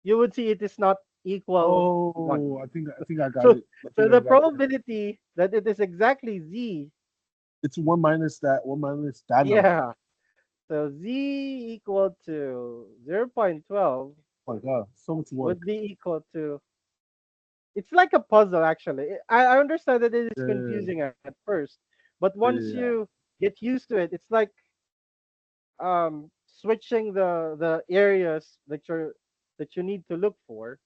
You would see it is not equal 1. Oh, I think I got So, it. I so think I the got it. probability that it is exactly z It's one minus that number. Yeah. So z equal to 0.12 Oh my god, so much work. would be equal to. It's like a puzzle, actually. I understand that it is Yeah, confusing at first, but once yeah. you get used to it, it's like switching the areas that you need to look for.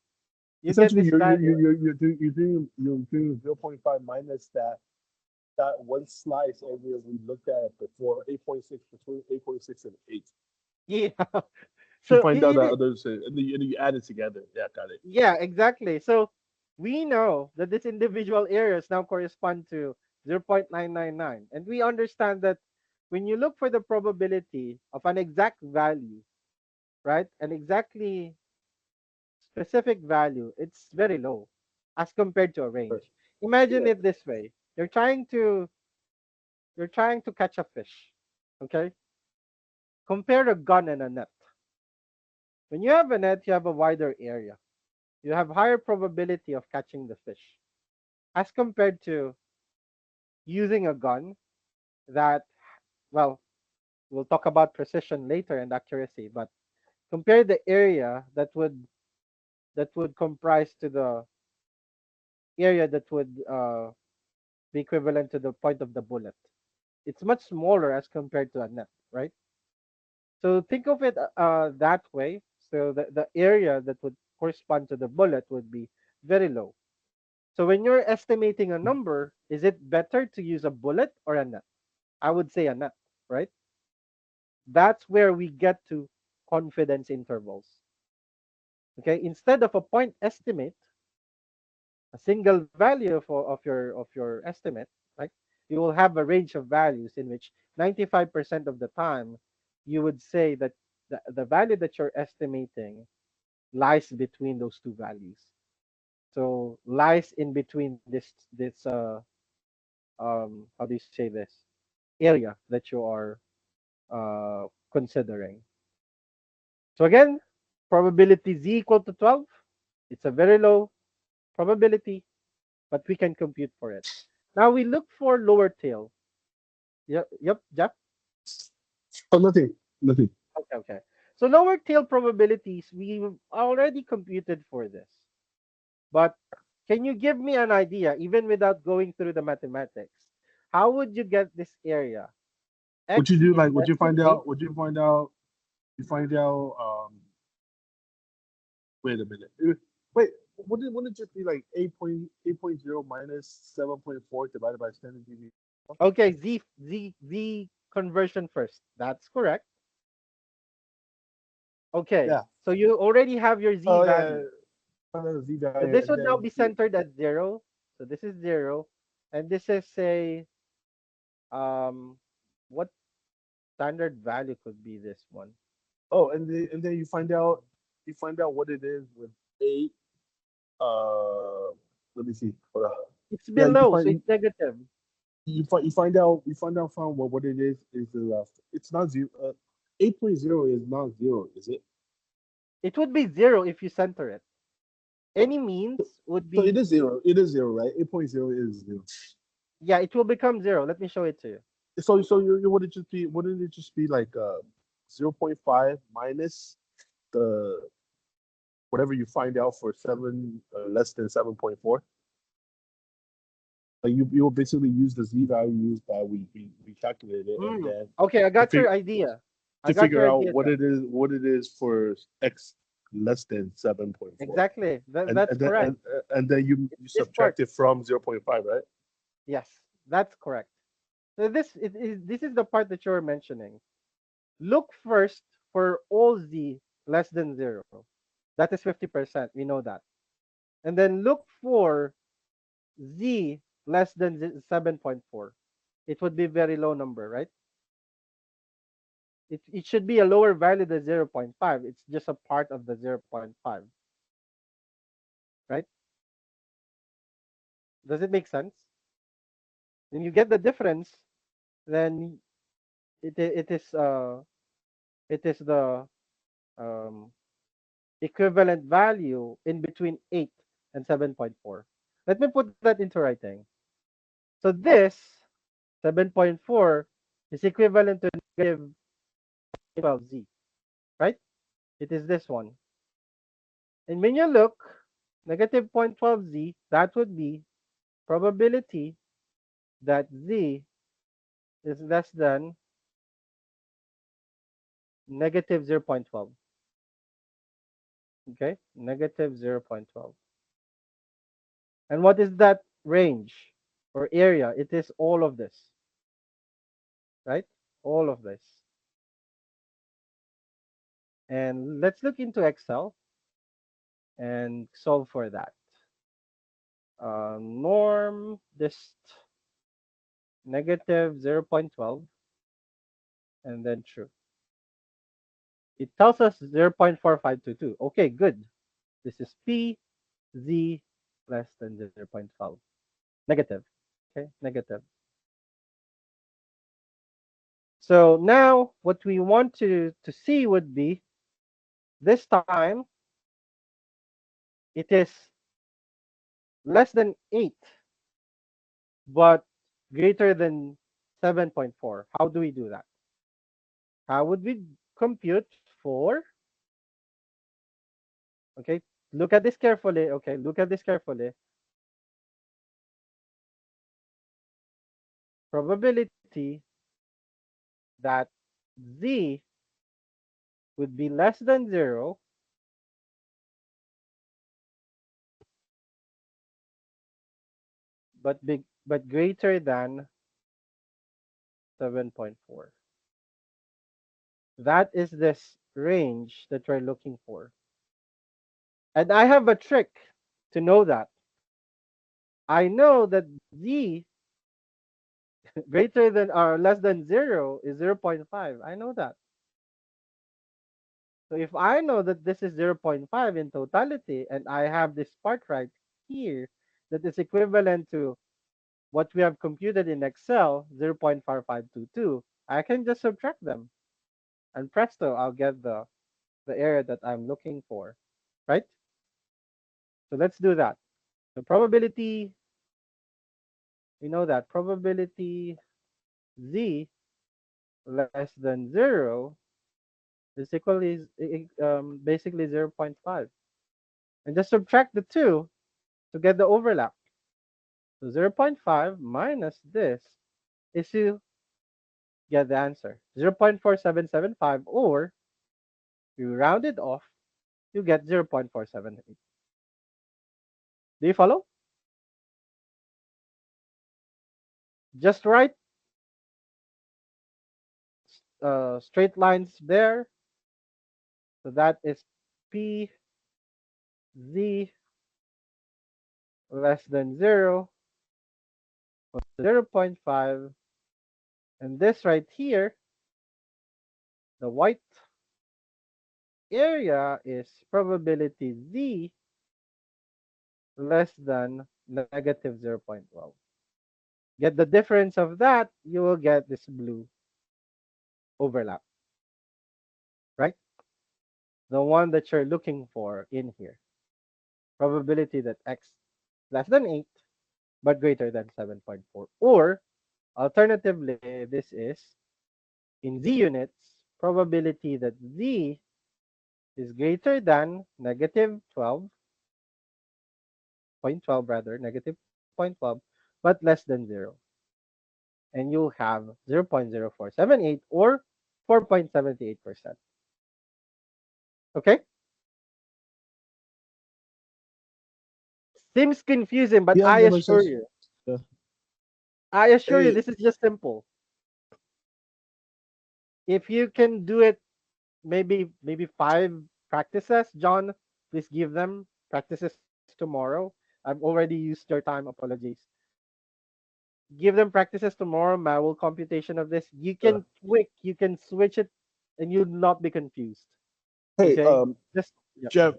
You get Essentially, this value. you're doing 0.5 minus that one slice area we looked at before 8.6 between 8.6 and 8. Yeah. You So find out that others and you add it together. Yeah, got it. yeah, exactly. So we know that this individual areas now correspond to 0.999, and we understand that when you look for the probability of an exact value, right, an exactly specific value, it's very low as compared to a range. Imagine Yeah. it this way: you're trying to catch a fish. Okay, compare a gun and a net. When you have a net, you have a wider area. You have higher probability of catching the fish as compared to using a gun that, well, we'll talk about precision later and accuracy, but compare the area that would comprise to the area that would be equivalent to the point of the bullet. It's much smaller as compared to a net, right? So think of it that way. So the area that would correspond to the bullet would be very low. So when you're estimating a number, is it better to use a bullet or a net? I would say a net, right? That's where we get to confidence intervals. Okay, instead of a point estimate, a single value of your estimate, right? You will have a range of values in which 95% of the time you would say that the value that you're estimating lies between those two values. So lies in between this how do you say this area that you are considering. So again, probability z equal to 12. It's a very low probability, but we can compute for it. Now we look for lower tail. Yep, Jeff. Oh, nothing. Nothing. Okay, okay. So lower tail probabilities, we already computed for this. But can you give me an idea, even without going through the mathematics? How would you get this area? Would you X do is like? Would less you than find 8. out? Would you find out? You find out. Wait a minute. Wait. Wouldn't it just be like 8.0 minus 7.4 divided by standard deviation? Okay, Z conversion first. That's correct. Okay, Yeah. so you already have your Z Oh yeah. value. Find out the z So value this and would now then be centered at 0. So this is 0. And this is say um what standard value could be this one? and then you find out what it is with 8. Uh, let me see. Hold on. It's Yeah, you below, so find it's negative. you find out from what it is the left. It's not zero. 8.0 is not zero, is it? It would be 0 if you center it. Any means would So it be, is zero. It is zero, right? 8.0 is zero. yeah, it will become 0. Let me show it to you. So you wouldn't it just be like 0.5 minus the whatever you find out for 7 less than 7.4? Like you will basically use the z value used by we calculated and Hmm. then Okay, I to, got fig- your idea. I to got figure your out idea, Jeff. what it is for x less than 7.4. Exactly. And That's and then correct. and then you This part, subtract it from 0.5, right? yes, that's correct. So this is the part that you're mentioning. Look first for all z less than 0. That is 50%. We know that. And then look for z less than 7.4. It would be very low number, right? It should be a lower value than 0.5. It's just a part of the 0.5, right? Does it make sense? When you get the difference, then it is the um, equivalent value in between 8 and 7.4. Let me put that into writing. So this 7.4 is equivalent to negative 12z, right? It is this one. And when you look, negative 0.12z, that would be probability that z is less than negative 0.12. Okay, negative 0.12. And what is that range or area? It is all of this, right? All of this. And let's look into Excel and solve for that. Norm dist negative 0.12 and then true. It tells us 0.4522. Okay, good. This is P, Z less than 0.12. Negative. Okay, negative. So now what we want to see would be this time it is less than 8 but greater than 7.4. How do we do that? How would we compute for, okay, look at this carefully. Okay, look at this carefully. Probability that Z would be less than 0 but greater than 7.4. That is this range that we're looking for. And I have a trick to know that. I know that Z greater than or less than 0 is 0.5. I know that. So if I know that this is 0.5 in totality and I have this part right here that is equivalent to what we have computed in Excel, 0.5522, I can just subtract them. And presto, I'll get the area that I'm looking for, right? So let's do that. The probability, we know that probability Z less than 0 is equally basically 0.5. And just subtract the two to get the overlap. So 0.5 minus this is to get the answer. 0.4775, or you round it off, you get 0.478. Do you follow? Just write straight lines there. So that is P Z less than 0, 0.5, and this right here, the white area is probability Z less than negative 0.12. Get the difference of that, you will get this blue overlap, right? The one that you're looking for in here. Probability that X less than 8 but greater than 7.4. Or alternatively, this is in Z units, probability that Z is greater than negative 12.12 rather, negative 0.12, but less than 0. And you'll have 0.0478 or 4.78%. Okay? Seems confusing, but Yeah, I that makes assure sense. you, Yeah. Hey, this is just simple. If you can do it, maybe 5 practices, John, please give them practices tomorrow. I've already used your time. Apologies. Give them practices tomorrow. Manual computation of this. You can tweak. You can switch it, and you'll not be confused. hey, Okay. Just yeah. Jeff.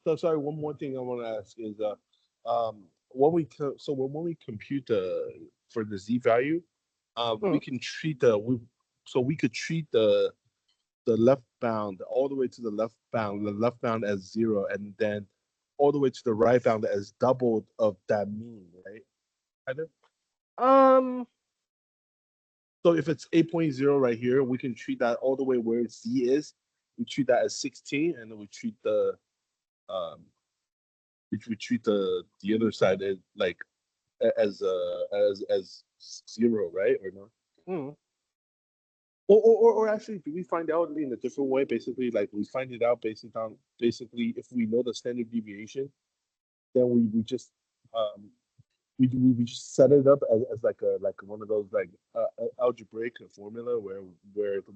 So sorry. One more thing I want to ask is, when we when we compute the for the Z value, we Mhm. can treat we could treat the left bound all the way to the left bound as 0, and then all the way to the right bound as doubled of that mean, right? Kind of. Um. So if it's 8.0 right here, we can treat that all the way where Z is. We treat that as 16, and then we treat the um we treat the other side as like as 0, right? Or no? Mm. Or actually, do we find out in a different way? Basically, like we find it out based on basically if we know the standard deviation, then we just um we just set it up as like one of those like algebraic formula where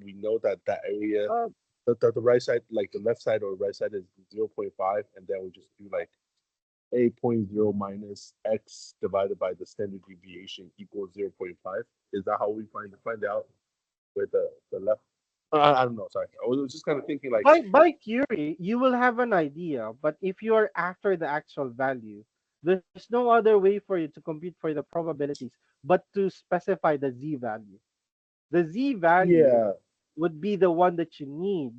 we know that that area Uh, the right side like the left side or right side is 0.5, and then we just do like 8.0 minus x divided by the standard deviation equals 0.5. Is that how we find out with the left? I don't know. Sorry, I was just kind of thinking like by theory, you will have an idea, but if you are after the actual value, there's no other way for you to compute for the probabilities but to specify the z value. The z value yeah, would be the one that you need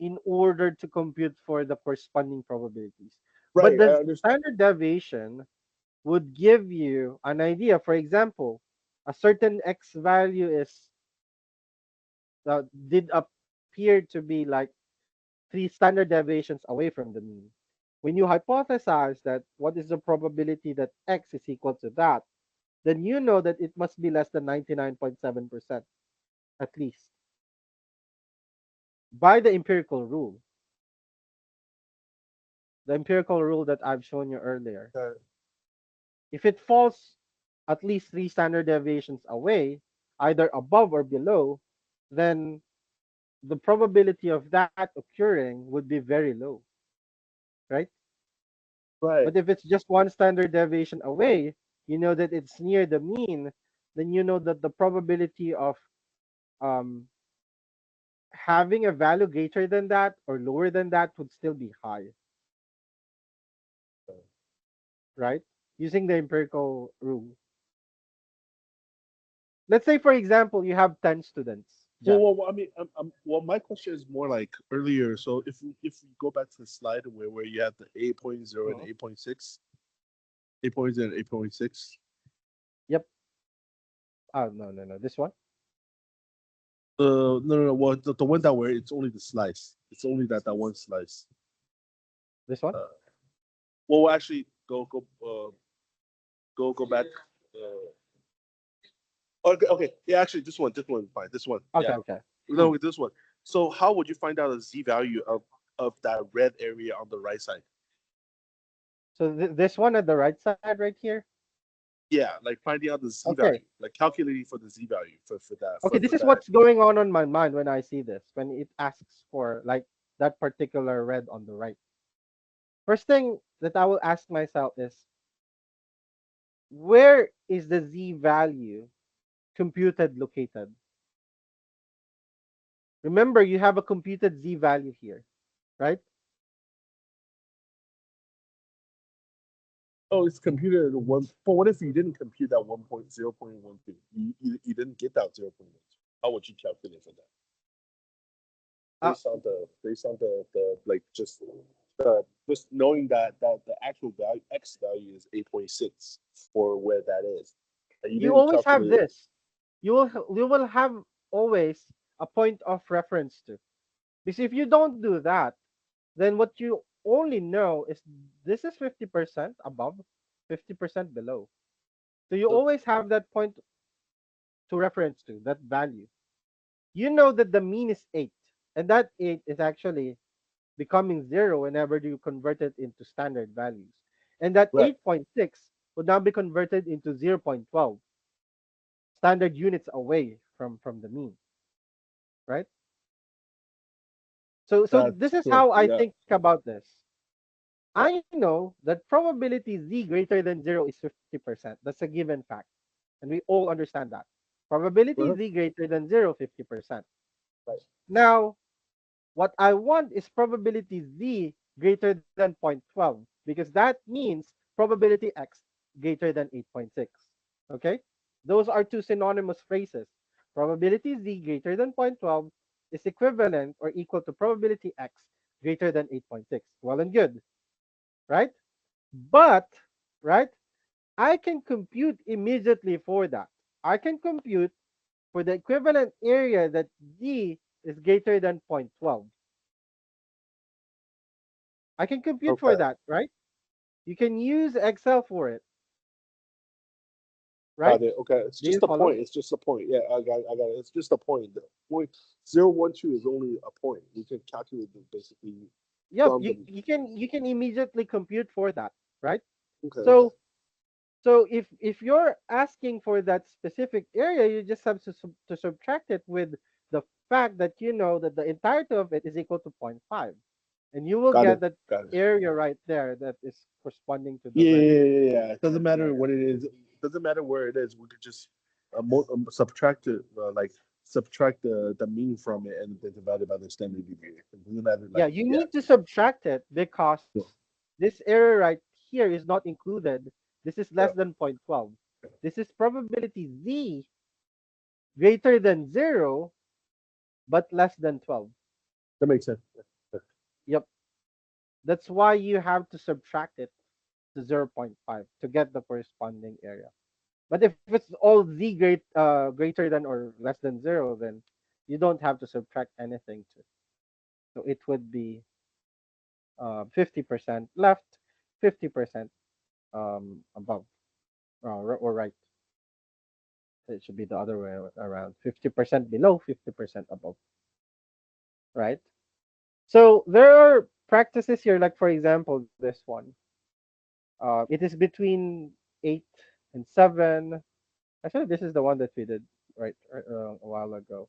in order to compute for the corresponding probabilities. But right. I the understand. standard deviation would give you an idea. For example, a certain x value is did appear to be like three standard deviations away from the mean. When you hypothesize that what is the probability that x is equal to that, then you know that it must be less than 99.7% at least by the empirical rule. The empirical rule that I've shown you earlier. If it falls at least three standard deviations away, either above or below, then the probability of that occurring would be very low, right? Right. But if it's just one standard deviation away, you know that it's near the mean, then you know that the probability of um, having a value greater than that or lower than that would still be high, right? Using the empirical rule. Let's say, for example, you have 10 students, Jeff. I mean, well, my question is more like earlier. So if we go back to the slide where you have the 8.0 and Mhm. 8.6, 8.0 and 8.6. Yep. Oh, no, no, no. This one? No. Well, the one that where it's only the slice. It's only that one slice. This one? Uh, well, actually, go back. Okay. Yeah, actually, this one, fine. This one. Okay, Yeah. okay. No, with this one. So how would you find out the z value of that red area on the right side? So this one at the right side right here? Yeah, like finding out the z Okay. value, like calculating for the z value for that Okay, this for is that. what's going on my mind when I see this, when it asks for like that particular red on the right. First thing that I will ask myself is, where is the z value computed located? Remember, you have a computed z value here, right? Oh, it's computed at one. But what if you didn't compute that 1.0.12? You didn't get that 0.1. How would you calculate for that? Uh, Based on the like just knowing that the actual value x value is 8.6 for where that is. And you you didn't always have calculate. this. You will have always a point of reference to. Because if you don't do that, then what you only know is this is 50% above, 50% below. So you always have that point to reference to, that value. You know that the mean is 8, and that 8 is actually becoming 0 whenever you convert it into standard values. And that Right. 8.6 would now be converted into 0.12 standard units away from the mean, right? So this That's is correct. how I Yeah. think about this. I know that probability z greater than 0 is 50%. That's a given fact. And we all understand that. Probability Uh-huh. z greater than 0, 50%. Right. Now, what I want is probability z greater than 0.12 because that means probability x greater than 8.6. Okay? Those are two synonymous phrases. Probability z greater than 0.12 is equivalent or equal to probability x greater than 8.6. Well and good, right? But, right, I can compute immediately for that. I can compute for the equivalent area that Z is greater than 0.12. I can compute for Okay. that, right? You can use Excel for it, right? Got it. Okay. It's Do you just a follow? point. It's just a point. Yeah, I got it. It's just a point. The point 012 is only a point. We can calculate it basically Yep, from you, the. you can immediately compute for that, right? Okay. Okay. So if you're asking for that specific area, you just have to subtract it with the fact that you know that the entirety of it is equal to 0.5, and you will Got get it. that Got it. area right there that is corresponding to the Yeah, yeah, value. yeah, yeah, yeah. It doesn't matter what it is. It doesn't matter where it is. We could just subtract it, like subtract the mean from it, and then divide it by the standard deviation. It doesn't matter. Yeah, Like, you yeah. need to subtract it because Yeah. this area right here is not included. This is Yeah. less than 0.12. This is probability Z greater than 0 but less than 12. That makes sense. Yeah. Yep. That's why you have to subtract it to 0.5 to get the corresponding area. But if it's all Z greater than or less than 0, then you don't have to subtract anything to. So it would be 50% left, 50% above, or right. It should be the other way around. 50% below, 50% above, right? So there are practices here, like for example, this one. It is between 8 and 7. Actually, this is the one that we did a while ago.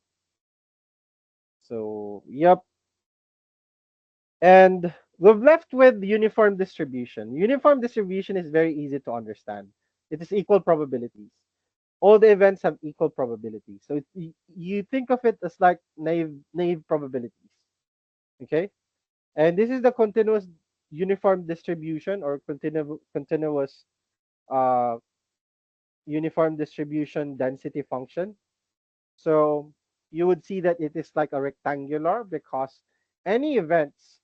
So, yep. And we've left with uniform distribution. Uniform distribution is very easy to understand. It is equal probabilities. All the events have equal probabilities. So you think of it as like naive probabilities. Okay? And this is the continuous uniform distribution or continuous uh, uniform distribution density function. So you would see that it is like a rectangular because any events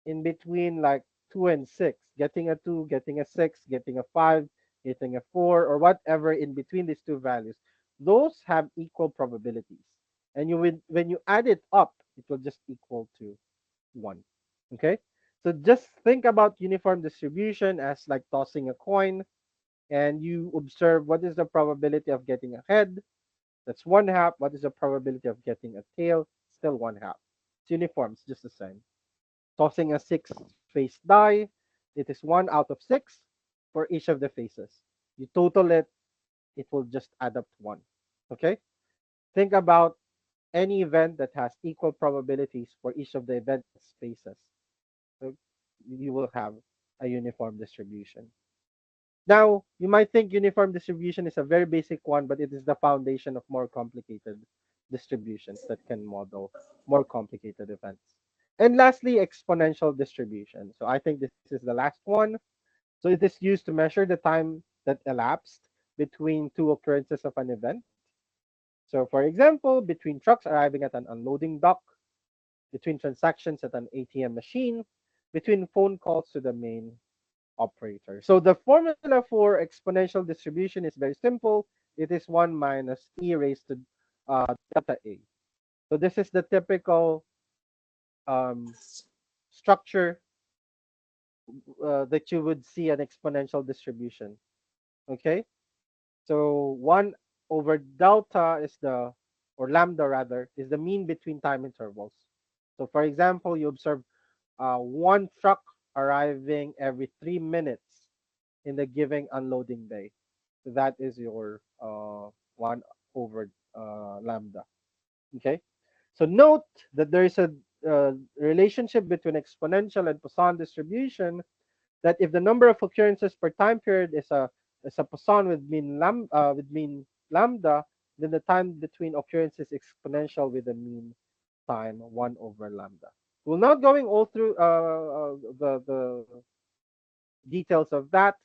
in between like 2 and 6, getting a 2, getting a 6, getting a 5, getting a 4, or whatever in between these two values, those have equal probabilities. And when you add it up, it will just equal to 1. Okay? So just think about uniform distribution as like tossing a coin, and you observe what is the probability of getting a head. That's 1/2. What is the probability of getting a tail? Still 1/2. It's uniform, it's just the same. Tossing a 6-face die, it is 1 out of 6 for each of the faces. You total it, it will just add up to 1. Okay? Think about any event that has equal probabilities for each of the event's faces. So you will have a uniform distribution. Now, you might think uniform distribution is a very basic one, but it is the foundation of more complicated distributions that can model more complicated events. And lastly, exponential distribution. So I think this is the last one. So it is used to measure the time that elapsed between two occurrences of an event. So for example, between trucks arriving at an unloading dock, between transactions at an ATM machine, between phone calls to the main operator. So the formula for exponential distribution is very simple. It is 1 minus e raised to delta a. So this is the typical um, structure that you would see an exponential distribution. Okay, so 1 over delta is or lambda rather, is the mean between time intervals. So for example, you observe one truck arriving every 3 minutes in the given unloading bay. So that is your 1 over lambda. Okay. So note that there is a relationship between exponential and Poisson distribution, that if the number of occurrences per time period is a Poisson with mean lambda, then the time between occurrences is exponential with the mean time 1 over lambda. We're not going all through the details of that,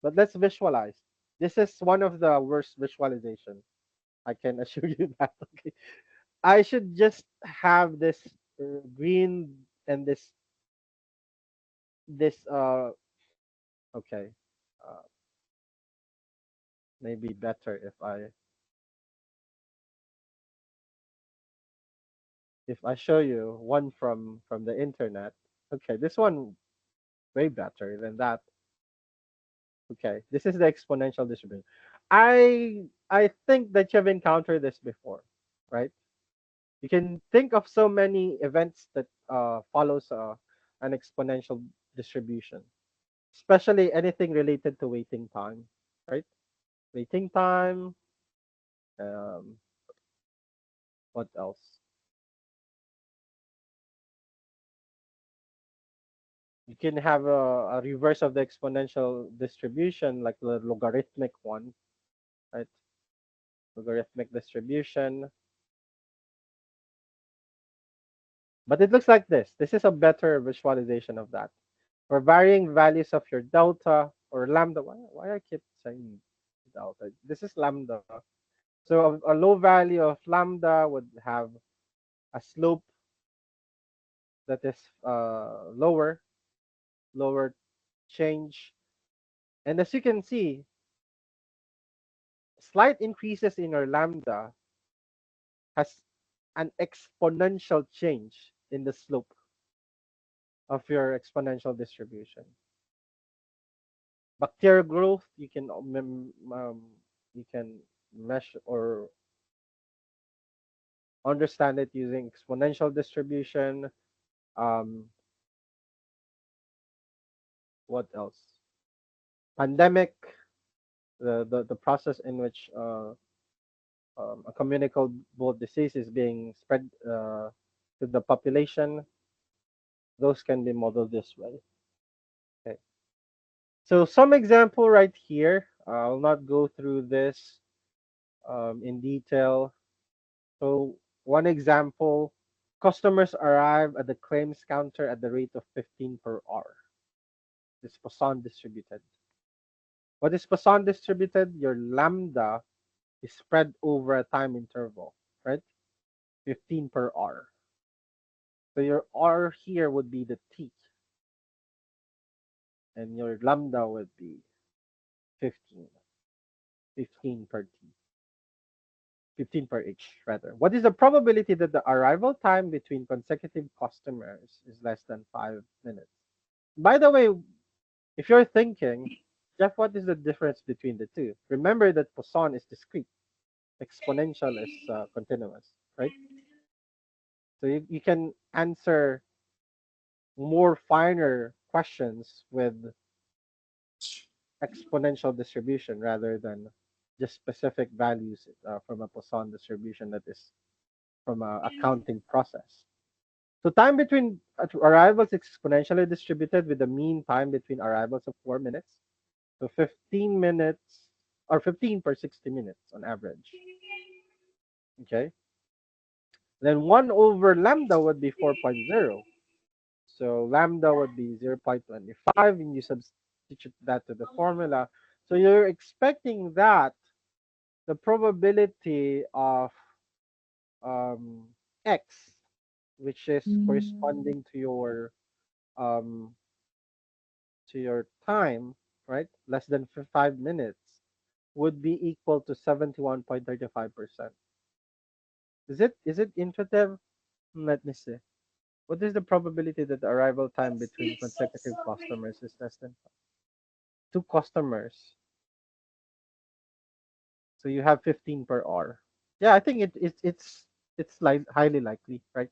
but let's visualize. This is one of the worst visualization. I can assure you that. Okay, I should just have this green and this okay, uh, maybe better if I if I show you one from the internet, okay, this one way better than that. Okay, this is the exponential distribution. I think that you've encountered this before, right? You can think of so many events that follows an exponential distribution, especially anything related to waiting time, right? Waiting time. Um, what else? You can have a reverse of the exponential distribution, like the logarithmic one, right? Logarithmic distribution. But it looks like this. This is a better visualization of that. For varying values of your delta or lambda, why I keep saying delta? This is lambda. So a low value of lambda would have a slope that is lower change. And as you can see, slight increases in your lambda has an exponential change in the slope of your exponential distribution. Bacterial growth, you can measure or understand it using exponential distribution. Um, what else? Pandemic, the process in which a communicable disease is being spread to the population, those can be modeled this way. Okay. So some example right here. I'll not go through this in detail. So one example, customers arrive at the claims counter at the rate of 15 per hour. This Poisson distributed. What is Poisson distributed? Your lambda is spread over a time interval, right? 15 per hour. So your R here would be the T, and your lambda would be 15, 15 per T, 15 per H rather. What is the probability that the arrival time between consecutive customers is less than 5 minutes? By the way, if you're thinking, Jeff, what is the difference between the two? Remember that Poisson is discrete, exponential is continuous, right? So you can answer more finer questions with exponential distribution rather than just specific values from a Poisson distribution that is from a accounting process. So time between arrivals is exponentially distributed with the mean time between arrivals of 4 minutes. So 15 minutes or 15 per 60 minutes on average. Okay. Then 1 over lambda would be 4.0. So lambda would be 0.25 and you substitute that to the formula. So you're expecting that the probability of um, x, which is corresponding um, to your time, right, less than 5 minutes, would be equal to 71.35%. Is it intuitive? Let me see. What is the probability that the arrival time between consecutive customers is less than two customers? So you have 15 per hour. Yeah, I think it's like highly likely, right?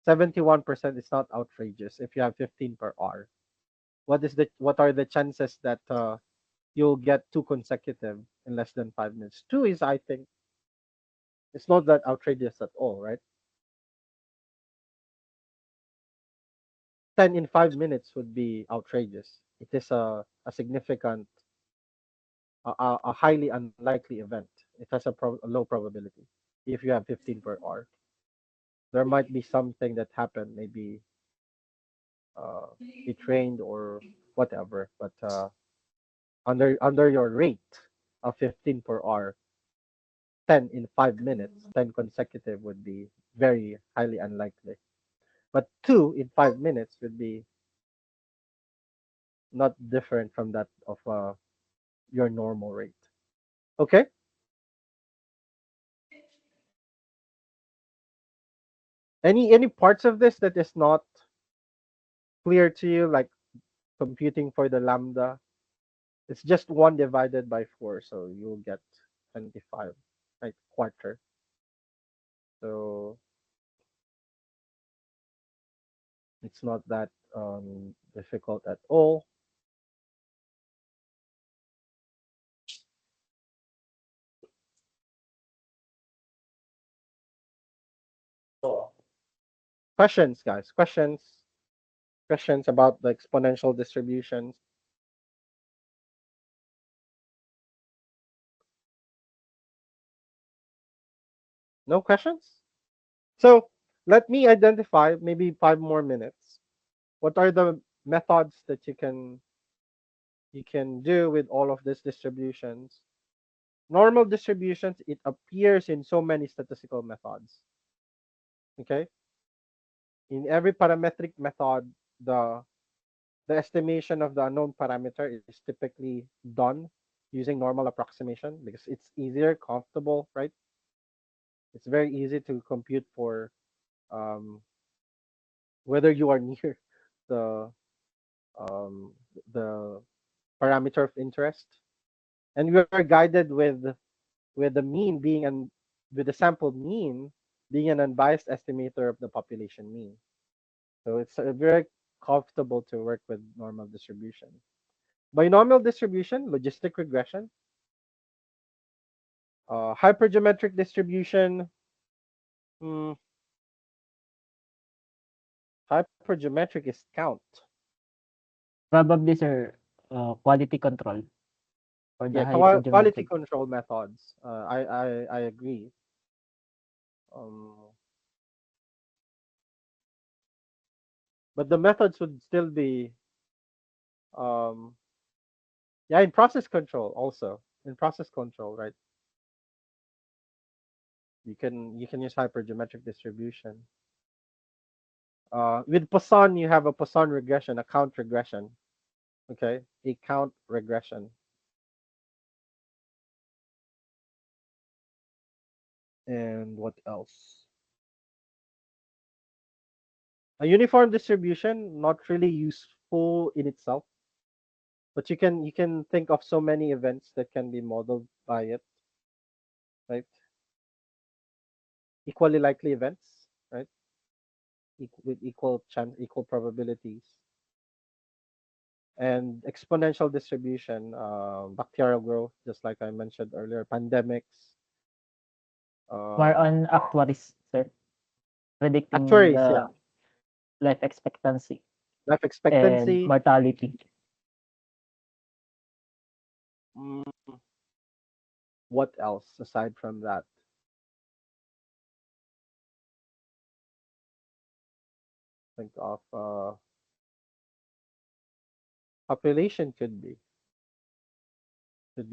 71% is not outrageous if you have 15 per hour. What are the chances that you'll get two consecutive in less than 5 minutes? Two is, I think, it's not that outrageous at all, right? 10 in 5 minutes would be outrageous. It is a significant, a highly unlikely event. It has a low probability if you have 15 per hour. There might be something that happened, maybe be trained or whatever, but under your rate of 15 per hour, 10 in 5 minutes, 10 consecutive would be very highly unlikely. But 2 in 5 minutes would be not different from that of your normal rate. Okay. Any parts of this that is not clear to you, like computing for the lambda? It's just 1 divided by 4, so you'll get 25, right? Quarter. So it's not that difficult at all. Questions, guys? Questions about the exponential distributions? No questions? So let me identify maybe 5 more minutes. What are the methods that you can do with all of these distributions? Normal distributions, it appears in so many statistical methods. Okay? In every parametric method, the estimation of the unknown parameter is typically done using normal approximation because it's easier, comfortable, right? It's very easy to compute for um, whether you are near the um, the parameter of interest, and we are guided with the mean being an with the sample mean being an unbiased estimator of the population mean. So it's very comfortable to work with normal distribution. Binomial distribution, logistic regression, hypergeometric distribution. Hmm, hypergeometric is count. Probably, sir, quality control for the Yeah, quality hypergeometric. control methods. I agree. Um, but the methods would still be um, yeah, in process control also. In process control, right? You can use hypergeometric distribution. With Poisson, you have a Poisson regression, a count regression. Okay, a count regression. And what else? A uniform distribution, not really useful in itself, but you can think of so many events that can be modeled by it, right? Equally likely events, right? With equal chance, equal probabilities, and exponential distribution, bacterial growth, just like I mentioned earlier, pandemics, More uh, on actuaries, sir, predicting actuaries, yeah, the life expectancy life and expectancy. mortality. Mm, what else aside from that? Think of population could be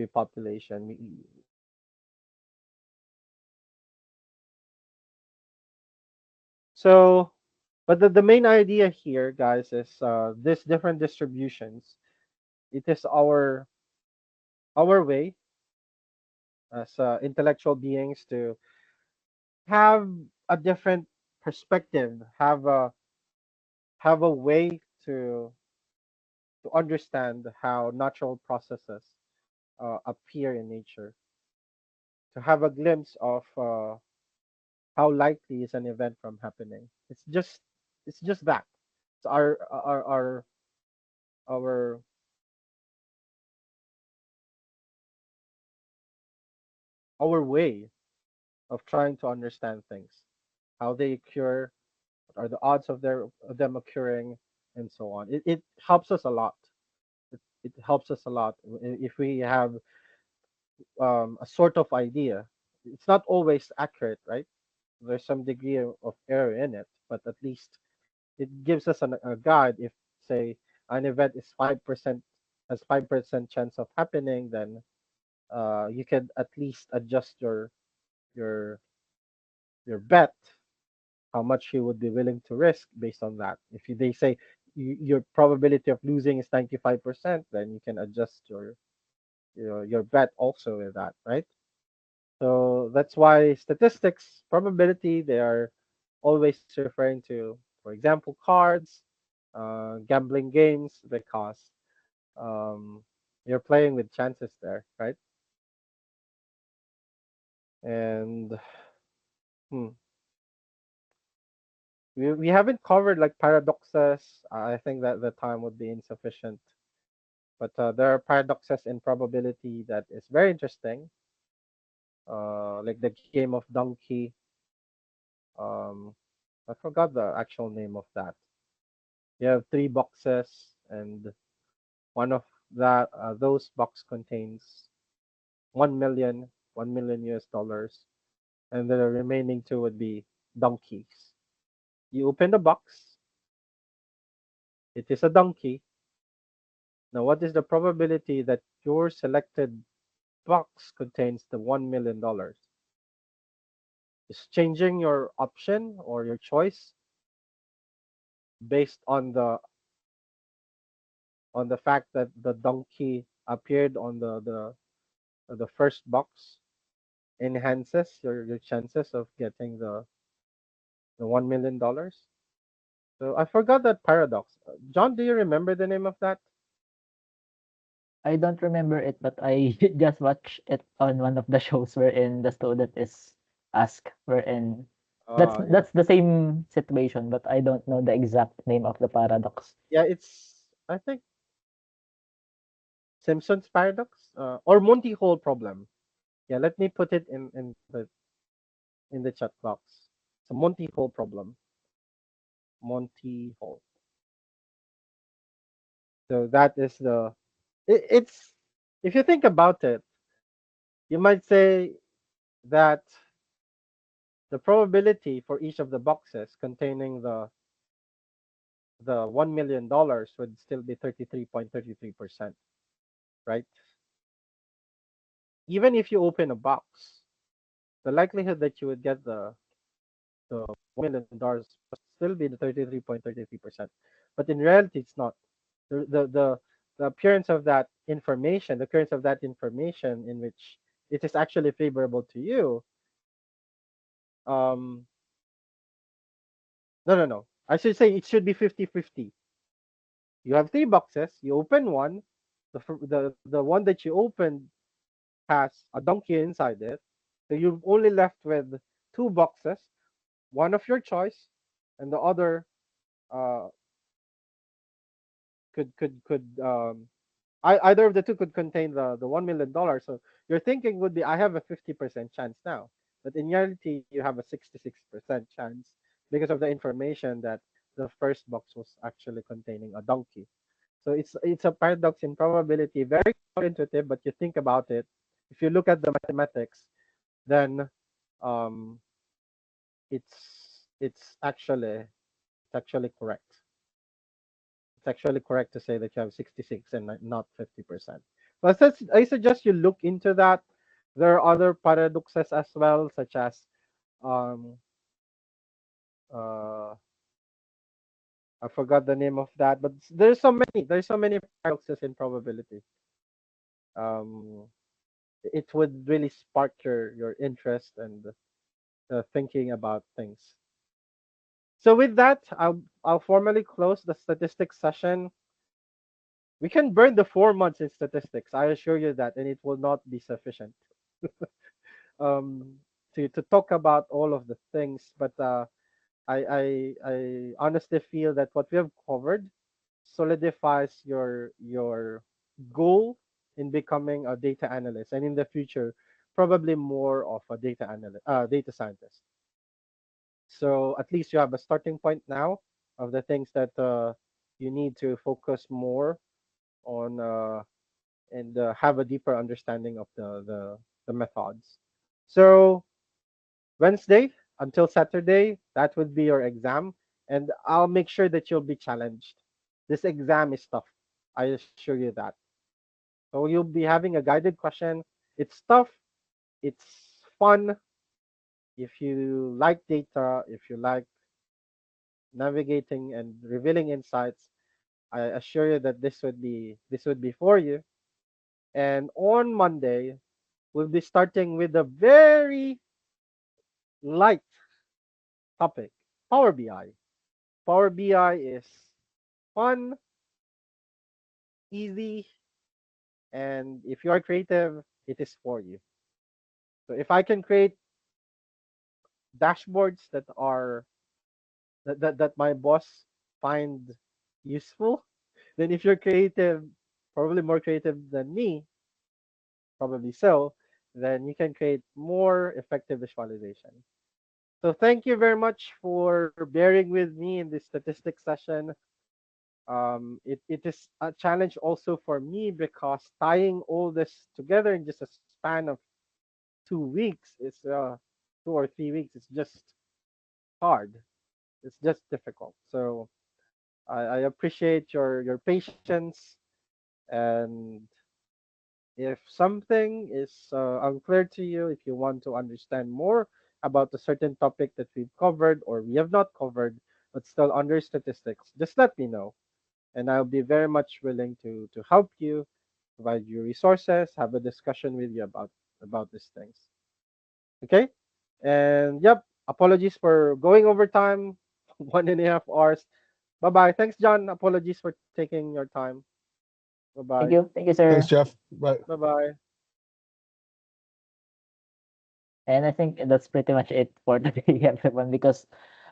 population. So, but the main idea here, guys, is these different distributions. It is our way as intellectual beings to have a different perspective, have a way to understand how natural processes appear in nature, to have a glimpse of how likely is an event from happening. It's just that. It's our our way of trying to understand things, how they occur, what are the odds of them occurring, and so on. It helps us a lot. It helps us a lot if we have a sort of idea. It's not always accurate, right? There's some degree of error in it, but at least it gives us a guide. If say an event is 5% has 5% chance of happening, then you can at least adjust your your bet, how much you would be willing to risk based on that. If they say your probability of losing is 95%, then you can adjust your bet also with that, right? So that's why statistics, probability, they are always referring to, for example, cards, gambling games, because you're playing with chances there, right? And hmm, we haven't covered like paradoxes. I think that the time would be insufficient. But there are paradoxes in probability that is very interesting. Like the game of donkey. Um, I forgot the actual name of that. You have three boxes, and one of that those box contains 1 million US dollars, and the remaining two would be donkeys. You open the box, it is a donkey. Now, what is the probability that your selected box contains the $1 million? Is changing your option or your choice based on the fact that the donkey appeared on the first box enhances your chances of getting the $1 million. So I forgot that paradox. John, do you remember the name of that? I don't remember it, but I just watched it on one of the shows wherein the student is asked wherein Yeah. that's the same situation, but I don't know the exact name of the paradox. Yeah, it's I think Simpson's paradox or Monty Hall problem. Yeah, let me put it in the chat box. It's a Monty Hall problem. Monty Hall. So that is it's if you think about it, you might say that the probability for each of the boxes containing the $1 million would still be 33.33%, right? Even if you open a box, the likelihood that you would get the $1 million would still be the 33.33%. But in reality, it's not. The appearance of that information, the occurrence of that information in which it is actually favorable to you. Um, no. I should say it should be 50-50. You have three boxes. You open one. The one that you opened has a donkey inside it. So you're only left with two boxes, one of your choice, and the other uh, could either of the two could contain the $1 million. So your thinking would be, I have a 50% chance now, but in reality, you have a 66% chance because of the information that the first box was actually containing a donkey. So it's a paradox in probability, very counterintuitive, but you think about it. If you look at the mathematics, then um, it's actually correct. It's actually correct to say that you have 66 and not 50%. But I suggest you look into that. There are other paradoxes as well, such as um, uh, I forgot the name of that, but there's so many. There's so many paradoxes in probability. Um, it would really spark your interest and thinking about things. So with that, I'll formally close the statistics session. We can burn the 4 months in statistics. I assure you that, and it will not be sufficient um, to talk about all of the things. But I honestly feel that what we have covered solidifies your goal in becoming a data analyst, and in the future, probably more of a data scientist. So at least you have a starting point now of the things that you need to focus more on and have a deeper understanding of the methods. So Wednesday until Saturday, that would be your exam, and I'll make sure that you'll be challenged. This exam is tough. I assure you that. So you'll be having a guided question. It's tough. It's fun. If you like data, if you like navigating and revealing insights, I assure you that this would be for you. And on Monday, we'll be starting with a very light topic. Power BI. Power BI is fun, easy, and if you are creative, it is for you. So if I can create dashboards that my boss find useful, then if you're creative, probably more creative than me, probably so, then you can create more effective visualization. So thank you very much for bearing with me in this statistics session. It is a challenge also for me because tying all this together in just a span of 2 weeks is 2 or 3 weeks. It's just hard. It's just difficult. So I appreciate your patience, and if something is unclear to you, if you want to understand more about a certain topic that we've covered or we have not covered, but still under statistics, just let me know. And I'll be very much willing to help you, provide you resources, have a discussion with you about these things. Okay? And yep, apologies for going over time, 1.5 hours. Bye bye. Thanks, John. Apologies for taking your time. Bye bye. Thank you, Thanks, sir. Jeff. Bye. Bye bye. And I think that's pretty much it for today, everyone, because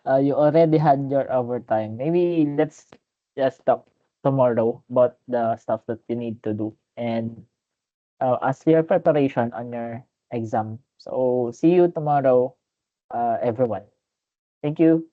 you already had your overtime. Maybe let's just talk tomorrow about the stuff that you need to do and as your preparation on your exam. So see you tomorrow, everyone. Thank you.